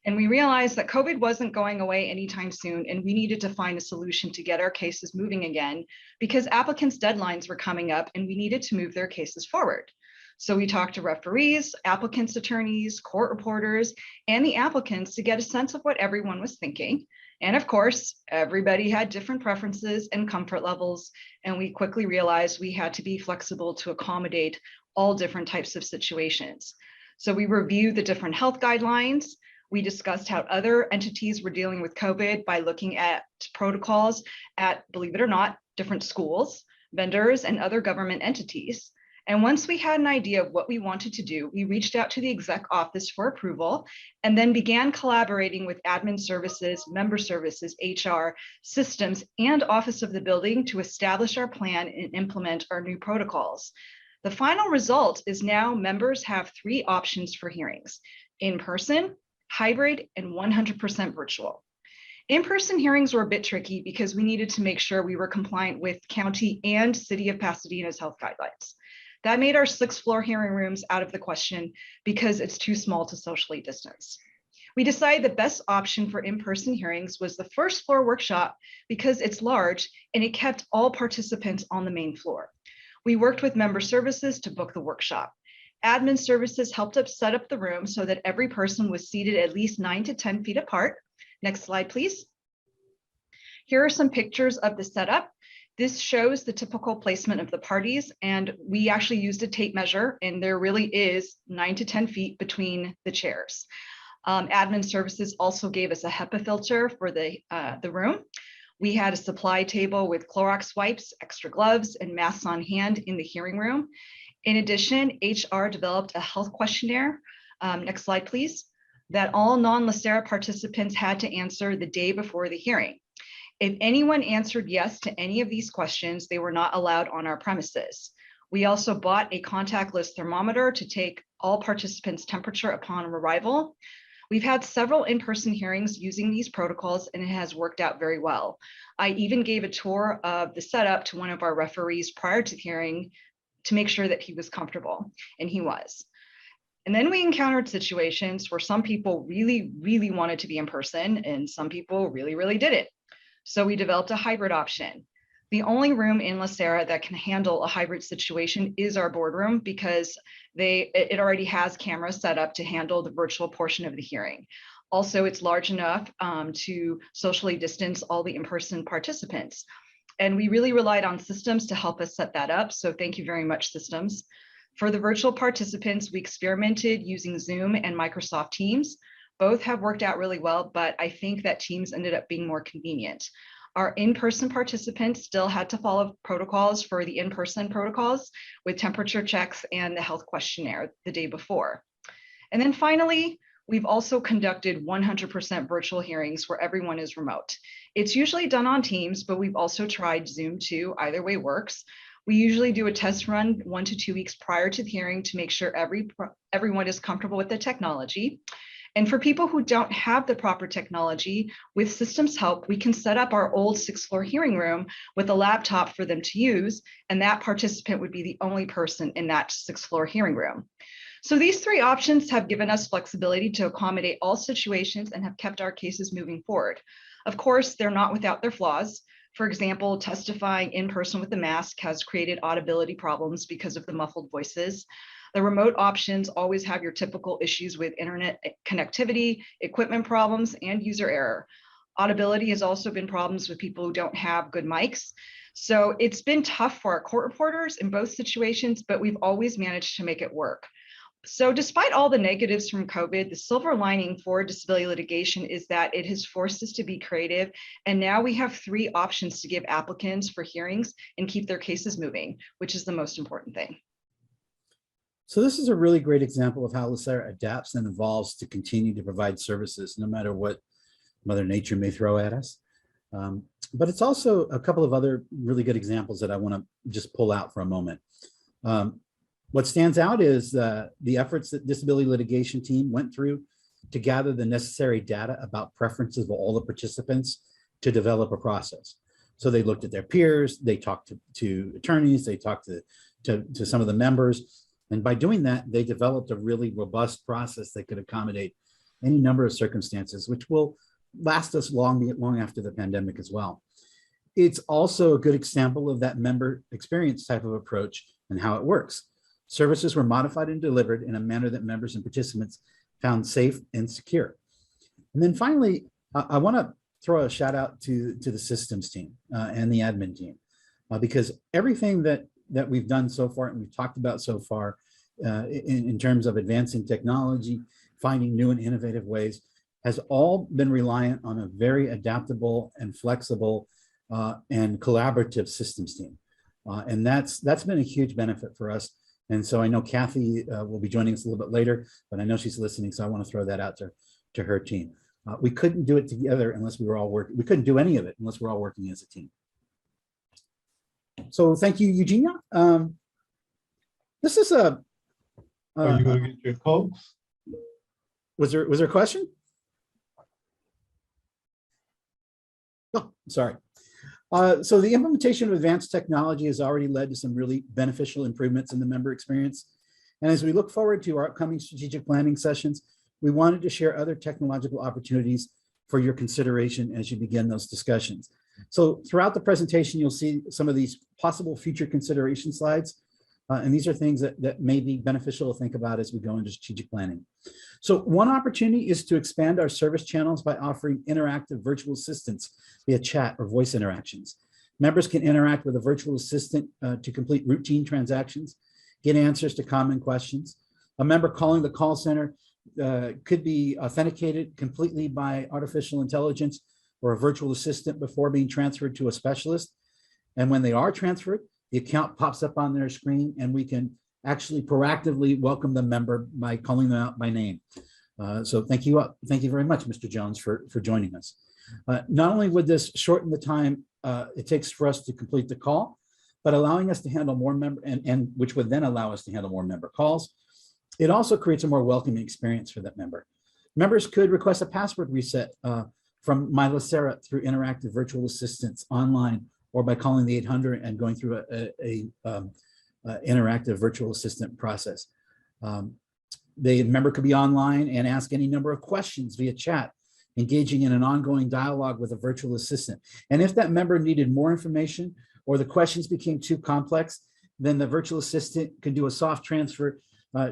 And we realized that COVID wasn't going away anytime soon, and we needed to find a solution to get our cases moving again because applicants' deadlines were coming up and we needed to move their cases forward. So we talked to referees, applicants' attorneys, court reporters, and the applicants to get a sense of what everyone was thinking. And of course, everybody had different preferences and comfort levels, and we quickly realized we had to be flexible to accommodate all different types of situations. So we reviewed the different health guidelines. We discussed how other entities were dealing with COVID by looking at protocols at, believe it or not, different schools, vendors, and other government entities. And once we had an idea of what we wanted to do, we reached out to the exec office for approval and then began collaborating with admin services, member services, HR, systems, and office of the building to establish our plan and implement our new protocols. The final result is now members have 3 options for hearings: in person, hybrid, and 100% virtual. In-person hearings were a bit tricky because we needed to make sure we were compliant with county and city of Pasadena's health guidelines. That made our 6th floor hearing rooms out of the question because it's too small to socially distance. We decided the best option for in-person hearings was the 1st floor workshop because it's large and it kept all participants on the main floor. We worked with member services to book the workshop. Admin services helped us set up the room so that every person was seated at least 9 to 10 feet apart. Next slide, please. Here are some pictures of the setup. This shows the typical placement of the parties, and we actually used a tape measure, and there really is 9 to 10 feet between the chairs. Admin services also gave us a HEPA filter for the room. We had a supply table with Clorox wipes, extra gloves, and masks on hand in the hearing room. In addition, HR developed a health questionnaire, next slide please, that all non-LACERA participants had to answer the day before the hearing. If anyone answered yes to any of these questions, they were not allowed on our premises. We also bought a contactless thermometer to take all participants' temperature upon arrival. We've had several in-person hearings using these protocols, and it has worked out very well. I even gave a tour of the setup to one of our referees prior to the hearing to make sure that he was comfortable, and he was. And then we encountered situations where some people really, really wanted to be in person and some people really, really didn't. So we developed a hybrid option. The only room in LACERA that can handle a hybrid situation is our boardroom because it already has cameras set up to handle the virtual portion of the hearing. Also, it's large enough to socially distance all the in-person participants. And we really relied on systems to help us set that up. So thank you very much, systems. For the virtual participants, we experimented using Zoom and Microsoft Teams. Both have worked out really well, but I think that Teams ended up being more convenient. Our in-person participants still had to follow protocols for the in-person protocols with temperature checks and the health questionnaire the day before. And then finally, we've also conducted 100% virtual hearings where everyone is remote. It's usually done on Teams, but we've also tried Zoom too. Either way works. We usually do a test run 1 to 2 weeks prior to the hearing to make sure everyone is comfortable with the technology. And for people who don't have the proper technology, with systems help, we can set up our old 6th floor hearing room with a laptop for them to use, and that participant would be the only person in that 6th floor hearing room. So these 3 options have given us flexibility to accommodate all situations and have kept our cases moving forward. Of course, they're not without their flaws. For example, testifying in person with the mask has created audibility problems because of the muffled voices. The remote options always have your typical issues with internet connectivity, equipment problems, and user error. Audibility has also been problems with people who don't have good mics. So it's been tough for our court reporters in both situations, but we've always managed to make it work. So despite all the negatives from COVID, the silver lining for disability litigation is that it has forced us to be creative. And now we have 3 options to give applicants for hearings and keep their cases moving, which is the most important thing. So this is a really great example of how LACERA adapts and evolves to continue to provide services no matter what Mother Nature may throw at us. But it's also a couple of other really good examples that I want to just pull out for a moment. What stands out is the efforts that disability litigation team went through to gather the necessary data about preferences of all the participants to develop a process. So they looked at their peers, they talked to attorneys, they talked to some of the members. And by doing that, they developed a really robust process that could accommodate any number of circumstances, which will last us long after the pandemic as well. It's also a good example of that member experience type of approach and how it works. Services were modified and delivered in a manner that members and participants found safe and secure. And then finally, I want to throw a shout out to the systems team and the admin team, because everything that we've done so far and we've talked about so far in terms of advancing technology, finding new and innovative ways, has all been reliant on a very adaptable and flexible and collaborative systems team. And that's been a huge benefit for us. And so I know Kathy will be joining us a little bit later, but I know she's listening, so I want to throw that out to her team. We couldn't do it together unless we were all working. We couldn't do any of it unless we're all working as a team. So thank you, Eugenia. This is a. Are you going to get your Cokes? Was there a question? Oh, sorry. So the implementation of advanced technology has already led to some really beneficial improvements in the member experience. And as we look forward to our upcoming strategic planning sessions, we wanted to share other technological opportunities for your consideration as you begin those discussions. So throughout the presentation, you'll see some of these possible future consideration slides. And these are things that may be beneficial to think about as we go into strategic planning. So one opportunity is to expand our service channels by offering interactive virtual assistants via chat or voice interactions. Members can interact with a virtual assistant to complete routine transactions, get answers to common questions. A member calling the call center could be authenticated completely by artificial intelligence or a virtual assistant before being transferred to a specialist. And when they are transferred, the account pops up on their screen and we can actually proactively welcome the member by calling them out by name. So thank you very much, Mr. Jones, for joining us. Not only would this shorten the time it takes for us to complete the call, but allowing us to handle more member and which would then allow us to handle more member calls. It also creates a more welcoming experience for that member. Members could request a password reset from LACERA through interactive virtual assistants online or by calling the 800 and going through a interactive virtual assistant process. The member could be online and ask any number of questions via chat, engaging in an ongoing dialogue with a virtual assistant. And if that member needed more information or the questions became too complex, then the virtual assistant can do a soft transfer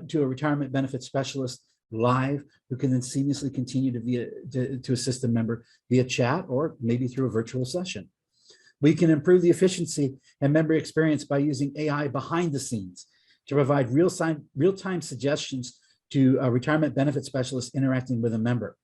to a retirement benefit specialist live, who can then seamlessly continue to assist the member via chat or maybe through a virtual session. We can improve the efficiency and member experience by using AI behind the scenes to provide real-time suggestions to a retirement benefit specialist interacting with a member.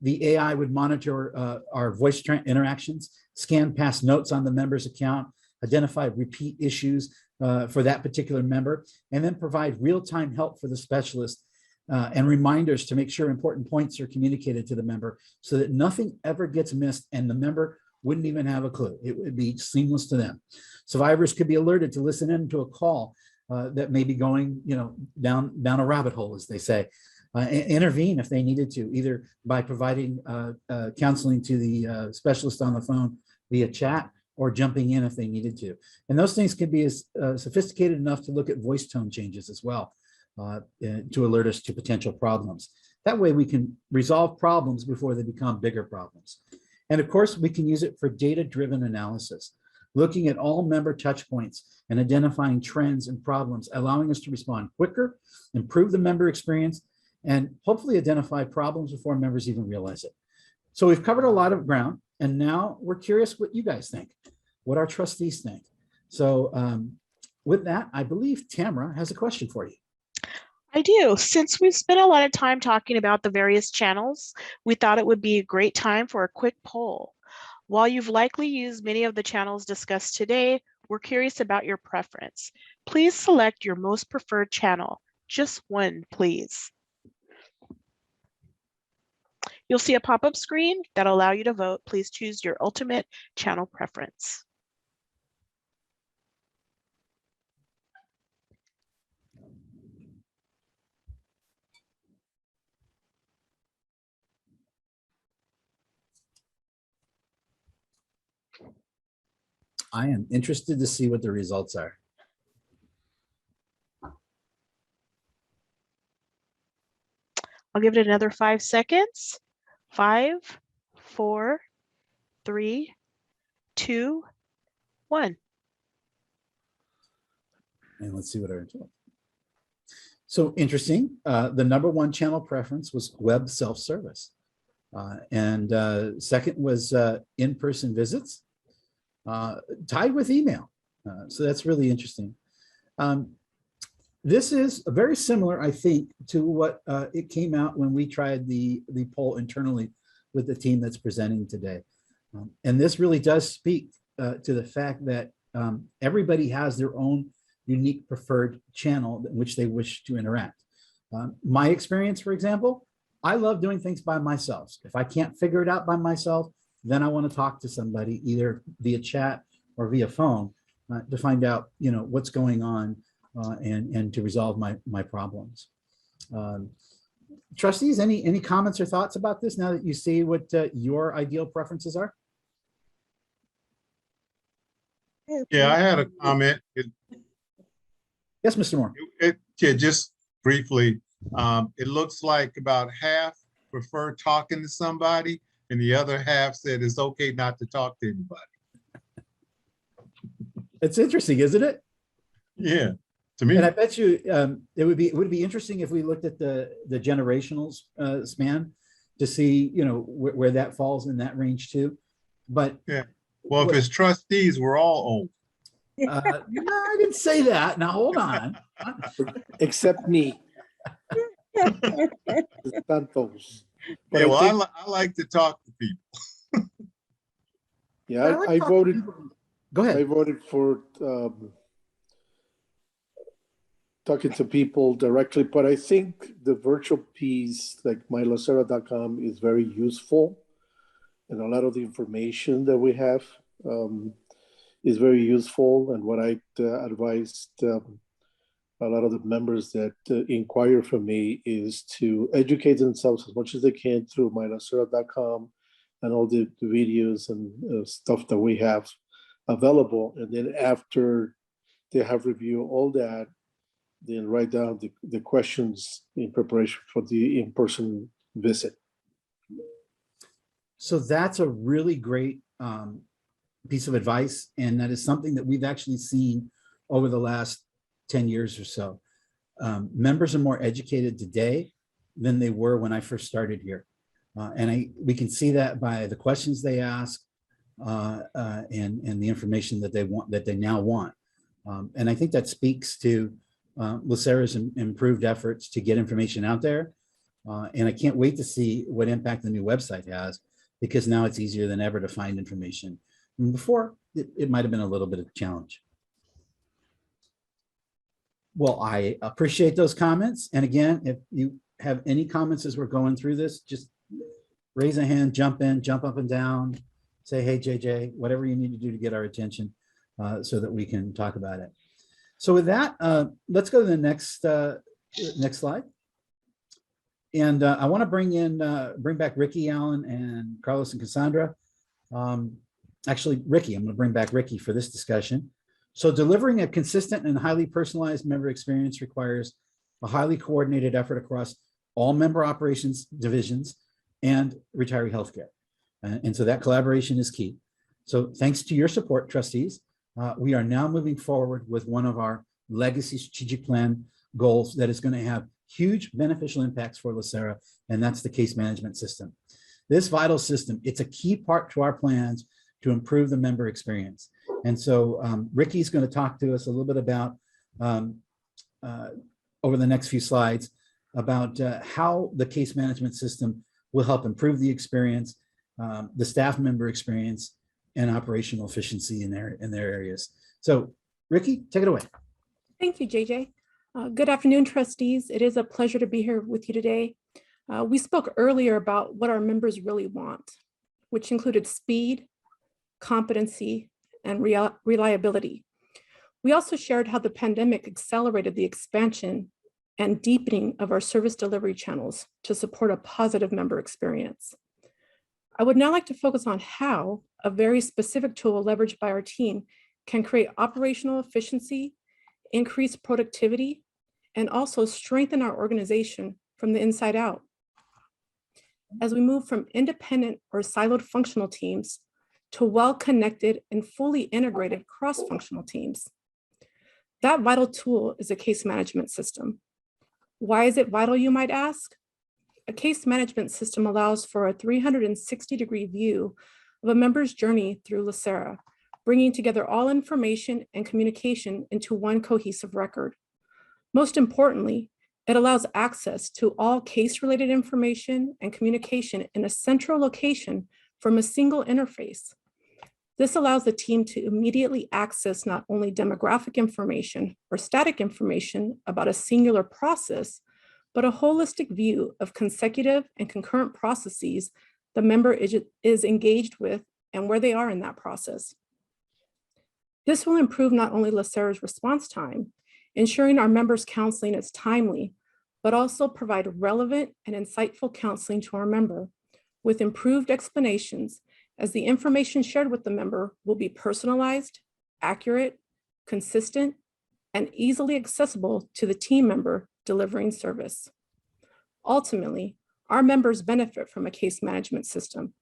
The AI would monitor our voice interactions, scan past notes on the member's account, identify repeat issues for that particular member, and then provide real-time help for the specialist and reminders to make sure important points are communicated to the member so that nothing ever gets missed and the member wouldn't even have a clue. It would be seamless to them. Survivors could be alerted to listen in to a call that may be going, down a rabbit hole, as they say. Intervene if they needed to, either by providing counseling to the specialist on the phone via chat or jumping in if they needed to. And those things can be as sophisticated enough to look at voice tone changes as well to alert us to potential problems. That way we can resolve problems before they become bigger problems. And of course, we can use it for data-driven analysis, looking at all member touch points and identifying trends and problems, allowing us to respond quicker, improve the member experience, and hopefully identify problems before members even realize it. So we've covered a lot of ground, and now we're curious what you guys think, what our trustees think. So with that, I believe Tamara has a question for you. I do. Since we've spent a lot of time talking about the various channels, we thought it would be a great time for a quick poll. While you've likely used many of the channels discussed today, we're curious about your preference. Please select your most preferred channel. Just one, please. You'll see a pop-up screen that'll allow you to vote. Please choose your ultimate channel preference. I am interested to see what the results are. I'll give it another 5 seconds. 5, 4, 3, 2, 1. And let's see what our results. So interesting. The #1 channel preference was web self-service. And second was in-person visits, tied with email. So that's really interesting. This is very similar, I think, to what it came out when we tried the poll internally with the team that's presenting today. And this really does speak to the fact that everybody has their own unique preferred channel in which they wish to interact. My experience, for example, I love doing things by myself. If I can't figure it out by myself, then I want to talk to somebody either via chat or via phone to find out, what's going on and to resolve my problems. Trustees, any comments or thoughts about this now that you see what your ideal preferences are? Yeah, I had a comment. Yes, Mr. Moore. Just briefly, it looks like about half prefer talking to somebody and the other half said it's okay not to talk to anybody. It's interesting, isn't it? Yeah, to me. And I bet you it would be interesting if we looked at the generational span to see, where that falls in that range too. But yeah, well, if it's trustees, we're all old. No, I didn't say that. Now hold on. Except me. Santos. But Yeah, well, think, I like to talk to people. Yeah, I voted. Go ahead. I voted for talking to people directly, but I think the virtual piece, like mylacera.com, is very useful, and a lot of the information that we have is very useful. And what I advised a lot of the members that inquire from me is to educate themselves as much as they can through mylacera.com and all the videos and stuff that we have available. And then after they have reviewed all that, then write down the questions in preparation for the in-person visit. So that's a really great piece of advice. And that is something that we've actually seen over the last 10 years or so. Members are more educated today than they were when I first started here. And we can see that by the questions they ask and the information that they now want. And I think that speaks to LACERA's improved efforts to get information out there. And I can't wait to see what impact the new website has, because now it's easier than ever to find information. And before, it might have been a little bit of a challenge. Well, I appreciate those comments. And again, if you have any comments as we're going through this, just raise a hand, jump in, jump up and down, say, hey, JJ, whatever you need to do to get our attention so that we can talk about it. So with that, let's go to the next slide. And I want to bring back Ricky, Allen, and Carlos and Cassandra. Actually, Ricky, I'm going to bring back Ricky for this discussion. So delivering a consistent and highly personalized member experience requires a highly coordinated effort across all member operations divisions and retiree healthcare. And so that collaboration is key. So thanks to your support, trustees, we are now moving forward with one of our legacy strategic plan goals that is going to have huge beneficial impacts for LACERA, and that's the case management system. This vital system, it's a key part to our plans to improve the member experience. And so Ricky's going to talk to us a little bit about, over the next few slides, about how the case management system will help improve the experience, the staff member experience, and operational efficiency in their areas. So Ricky, take it away. Thank you, JJ. Good afternoon, trustees. It is a pleasure to be here with you today. We spoke earlier about what our members really want, which included speed, competency, and reliability. We also shared how the pandemic accelerated the expansion and deepening of our service delivery channels to support a positive member experience. I would now like to focus on how a very specific tool leveraged by our team can create operational efficiency, increase productivity, and also strengthen our organization from the inside out. As we move from independent or siloed functional teams to well-connected and fully integrated cross-functional teams. That vital tool is a case management system. Why is it vital, you might ask? A case management system allows for a 360-degree view of a member's journey through LACERA, bringing together all information and communication into one cohesive record. Most importantly, it allows access to all case-related information and communication in a central location from a single interface. This allows the team to immediately access not only demographic information or static information about a singular process, but a holistic view of consecutive and concurrent processes the member is engaged with and where they are in that process. This will improve not only LACERA's response time, ensuring our members' counseling is timely, but also provide relevant and insightful counseling to our member with improved explanations, as the information shared with the member will be personalized, accurate, consistent, and easily accessible to the team member delivering service. Ultimately, our members benefit from a case management system,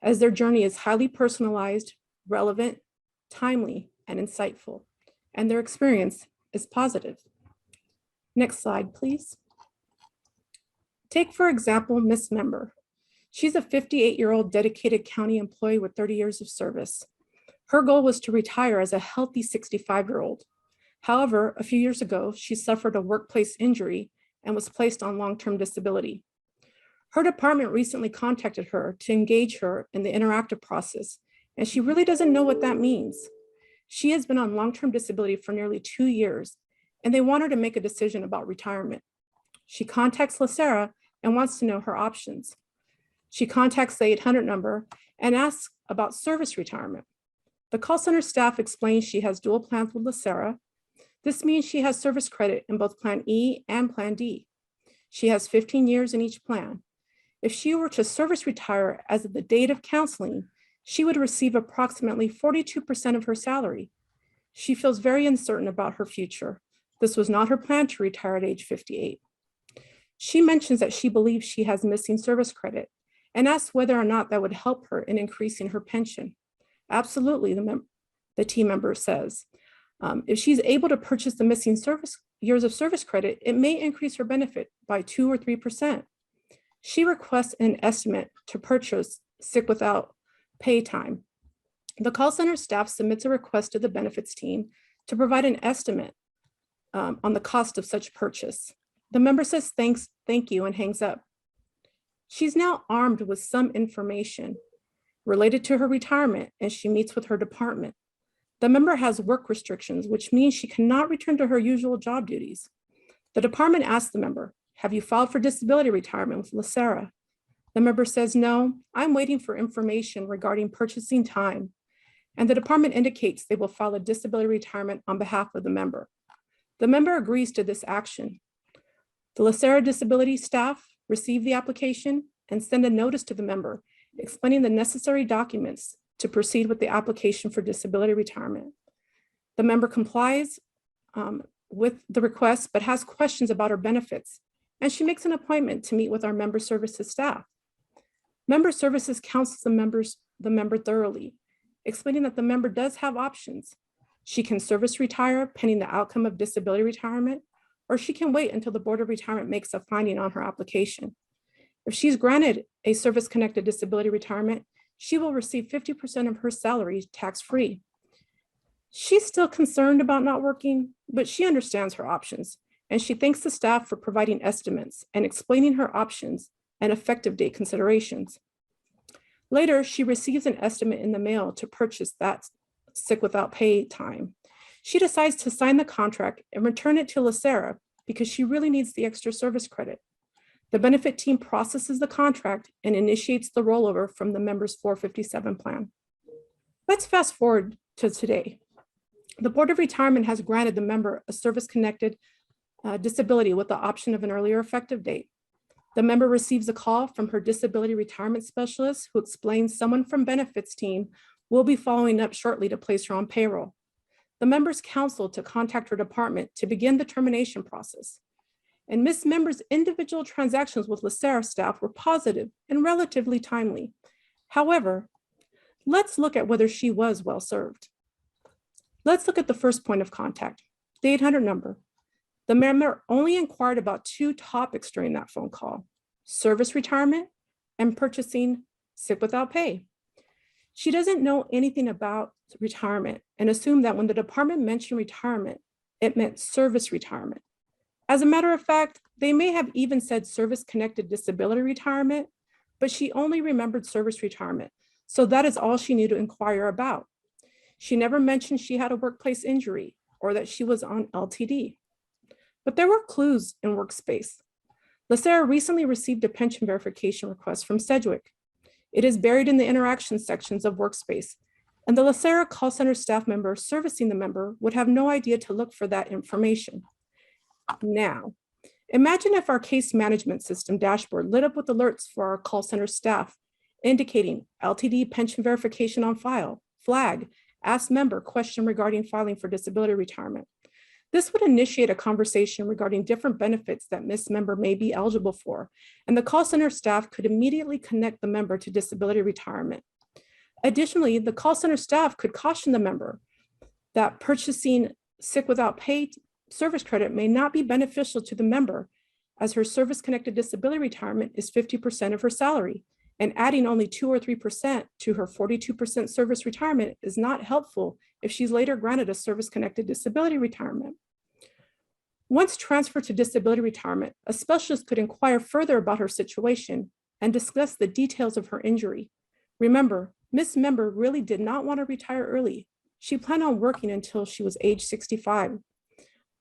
as their journey is highly personalized, relevant, timely, and insightful, and their experience is positive. Next slide, please. Take, for example, Miss Member. She's a 58-year-old dedicated county employee with 30 years of service. Her goal was to retire as a healthy 65-year-old. However, a few years ago, she suffered a workplace injury and was placed on long-term disability. Her department recently contacted her to engage her in the interactive process, and she really doesn't know what that means. She has been on long-term disability for nearly 2 years, and they want her to make a decision about retirement. She contacts LACERA and wants to know her options. She contacts the 800 number and asks about service retirement. The call center staff explains she has dual plans with LACERA. This means she has service credit in both Plan E and Plan D. She has 15 years in each plan. If she were to service retire as of the date of counseling, she would receive approximately 42% of her salary. She feels very uncertain about her future. This was not her plan to retire at age 58. She mentions that she believes she has missing service credit and asks whether or not that would help her in increasing her pension. Absolutely, the team member says. If she's able to purchase the missing years of service credit, it may increase her benefit by 2 or 3%. She requests an estimate to purchase sick without pay time. The call center staff submits a request to the benefits team to provide an estimate on the cost of such purchase. The member says thank you, and hangs up. She's now armed with some information related to her retirement, and she meets with her department. The member has work restrictions, which means she cannot return to her usual job duties. The department asks the member, have you filed for disability retirement with LACERA? The member says, no, I'm waiting for information regarding purchasing time. And the department indicates they will file a disability retirement on behalf of the member. The member agrees to this action. The LACERA disability staff receive the application and send a notice to the member explaining the necessary documents to proceed with the application for disability retirement. The member complies with the request, but has questions about her benefits, and she makes an appointment to meet with our member services staff. Member services counsels the member thoroughly, explaining that the member does have options. She can service retire pending the outcome of disability retirement, or she can wait until the Board of Retirement makes a finding on her application. If she's granted a service-connected disability retirement, she will receive 50% of her salary tax-free. She's still concerned about not working, but she understands her options, and she thanks the staff for providing estimates and explaining her options and effective date considerations. Later, she receives an estimate in the mail to purchase that sick without pay time. She decides to sign the contract and return it to LACERA because she really needs the extra service credit. The benefit team processes the contract and initiates the rollover from the member's 457 plan. Let's fast forward to today. The Board of Retirement has granted the member a service-connected disability with the option of an earlier effective date. The member receives a call from her disability retirement specialist who explains someone from benefits team will be following up shortly to place her on payroll. the member's counsel to contact her department to begin the termination process. And Ms. Member's individual transactions with LACERA staff were positive and relatively timely. However, let's look at whether she was well served. Let's look at the first point of contact, the 800 number. The member only inquired about 2 topics during that phone call: service retirement and purchasing sick without pay. She doesn't know anything about retirement and assumed that when the department mentioned retirement, it meant service retirement. As a matter of fact, they may have even said service-connected disability retirement, but she only remembered service retirement, so that is all she knew to inquire about. She never mentioned she had a workplace injury or that she was on LTD. But there were clues in Workspace. LACERA recently received a pension verification request from Sedgwick. It is buried in the interaction sections of Workspace, and the LACERA call center staff member servicing the member would have no idea to look for that information. Now, imagine if our case management system dashboard lit up with alerts for our call center staff indicating LTD pension verification on file, flag, ask member question regarding filing for disability retirement. This would initiate a conversation regarding different benefits that Ms. Member may be eligible for, and the call center staff could immediately connect the member to disability retirement. Additionally, the call center staff could caution the member that purchasing sick without pay service credit may not be beneficial to the member, as her service-connected disability retirement is 50% of her salary, and adding only 2 or 3% to her 42% service retirement is not helpful if she's later granted a service-connected disability retirement. Once transferred to disability retirement, a specialist could inquire further about her situation and discuss the details of her injury. Remember, Ms. Member really did not want to retire early. She planned on working until she was age 65.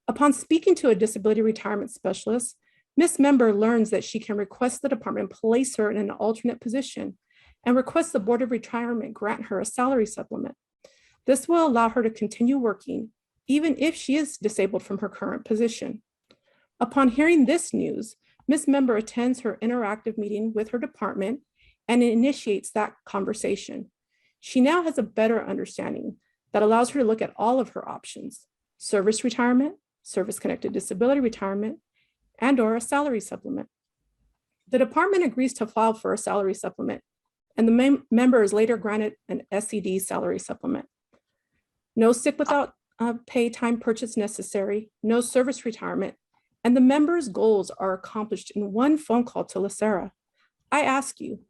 Upon speaking to a disability retirement specialist, Ms. Member learns that she can request the department place her in an alternate position and request the Board of Retirement grant her a salary supplement. This will allow her to continue working, even if she is disabled from her current position. Upon hearing this news, Ms. Member attends her interactive meeting with her department and initiates that conversation. She now has a better understanding that allows her to look at all of her options: service retirement, service-connected disability retirement, and/or a salary supplement. The department agrees to file for a salary supplement, and the member is later granted an SED salary supplement. No sick without pay time purchase necessary, no service retirement, and the member's goals are accomplished in one phone call to LACERA. I ask you,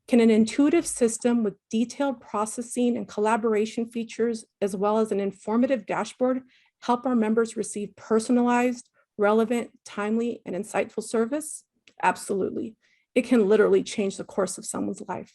can an intuitive system with detailed processing and collaboration features, as well as an informative dashboard, help our members receive personalized, relevant, timely, and insightful service? Absolutely. It can literally change the course of someone's life.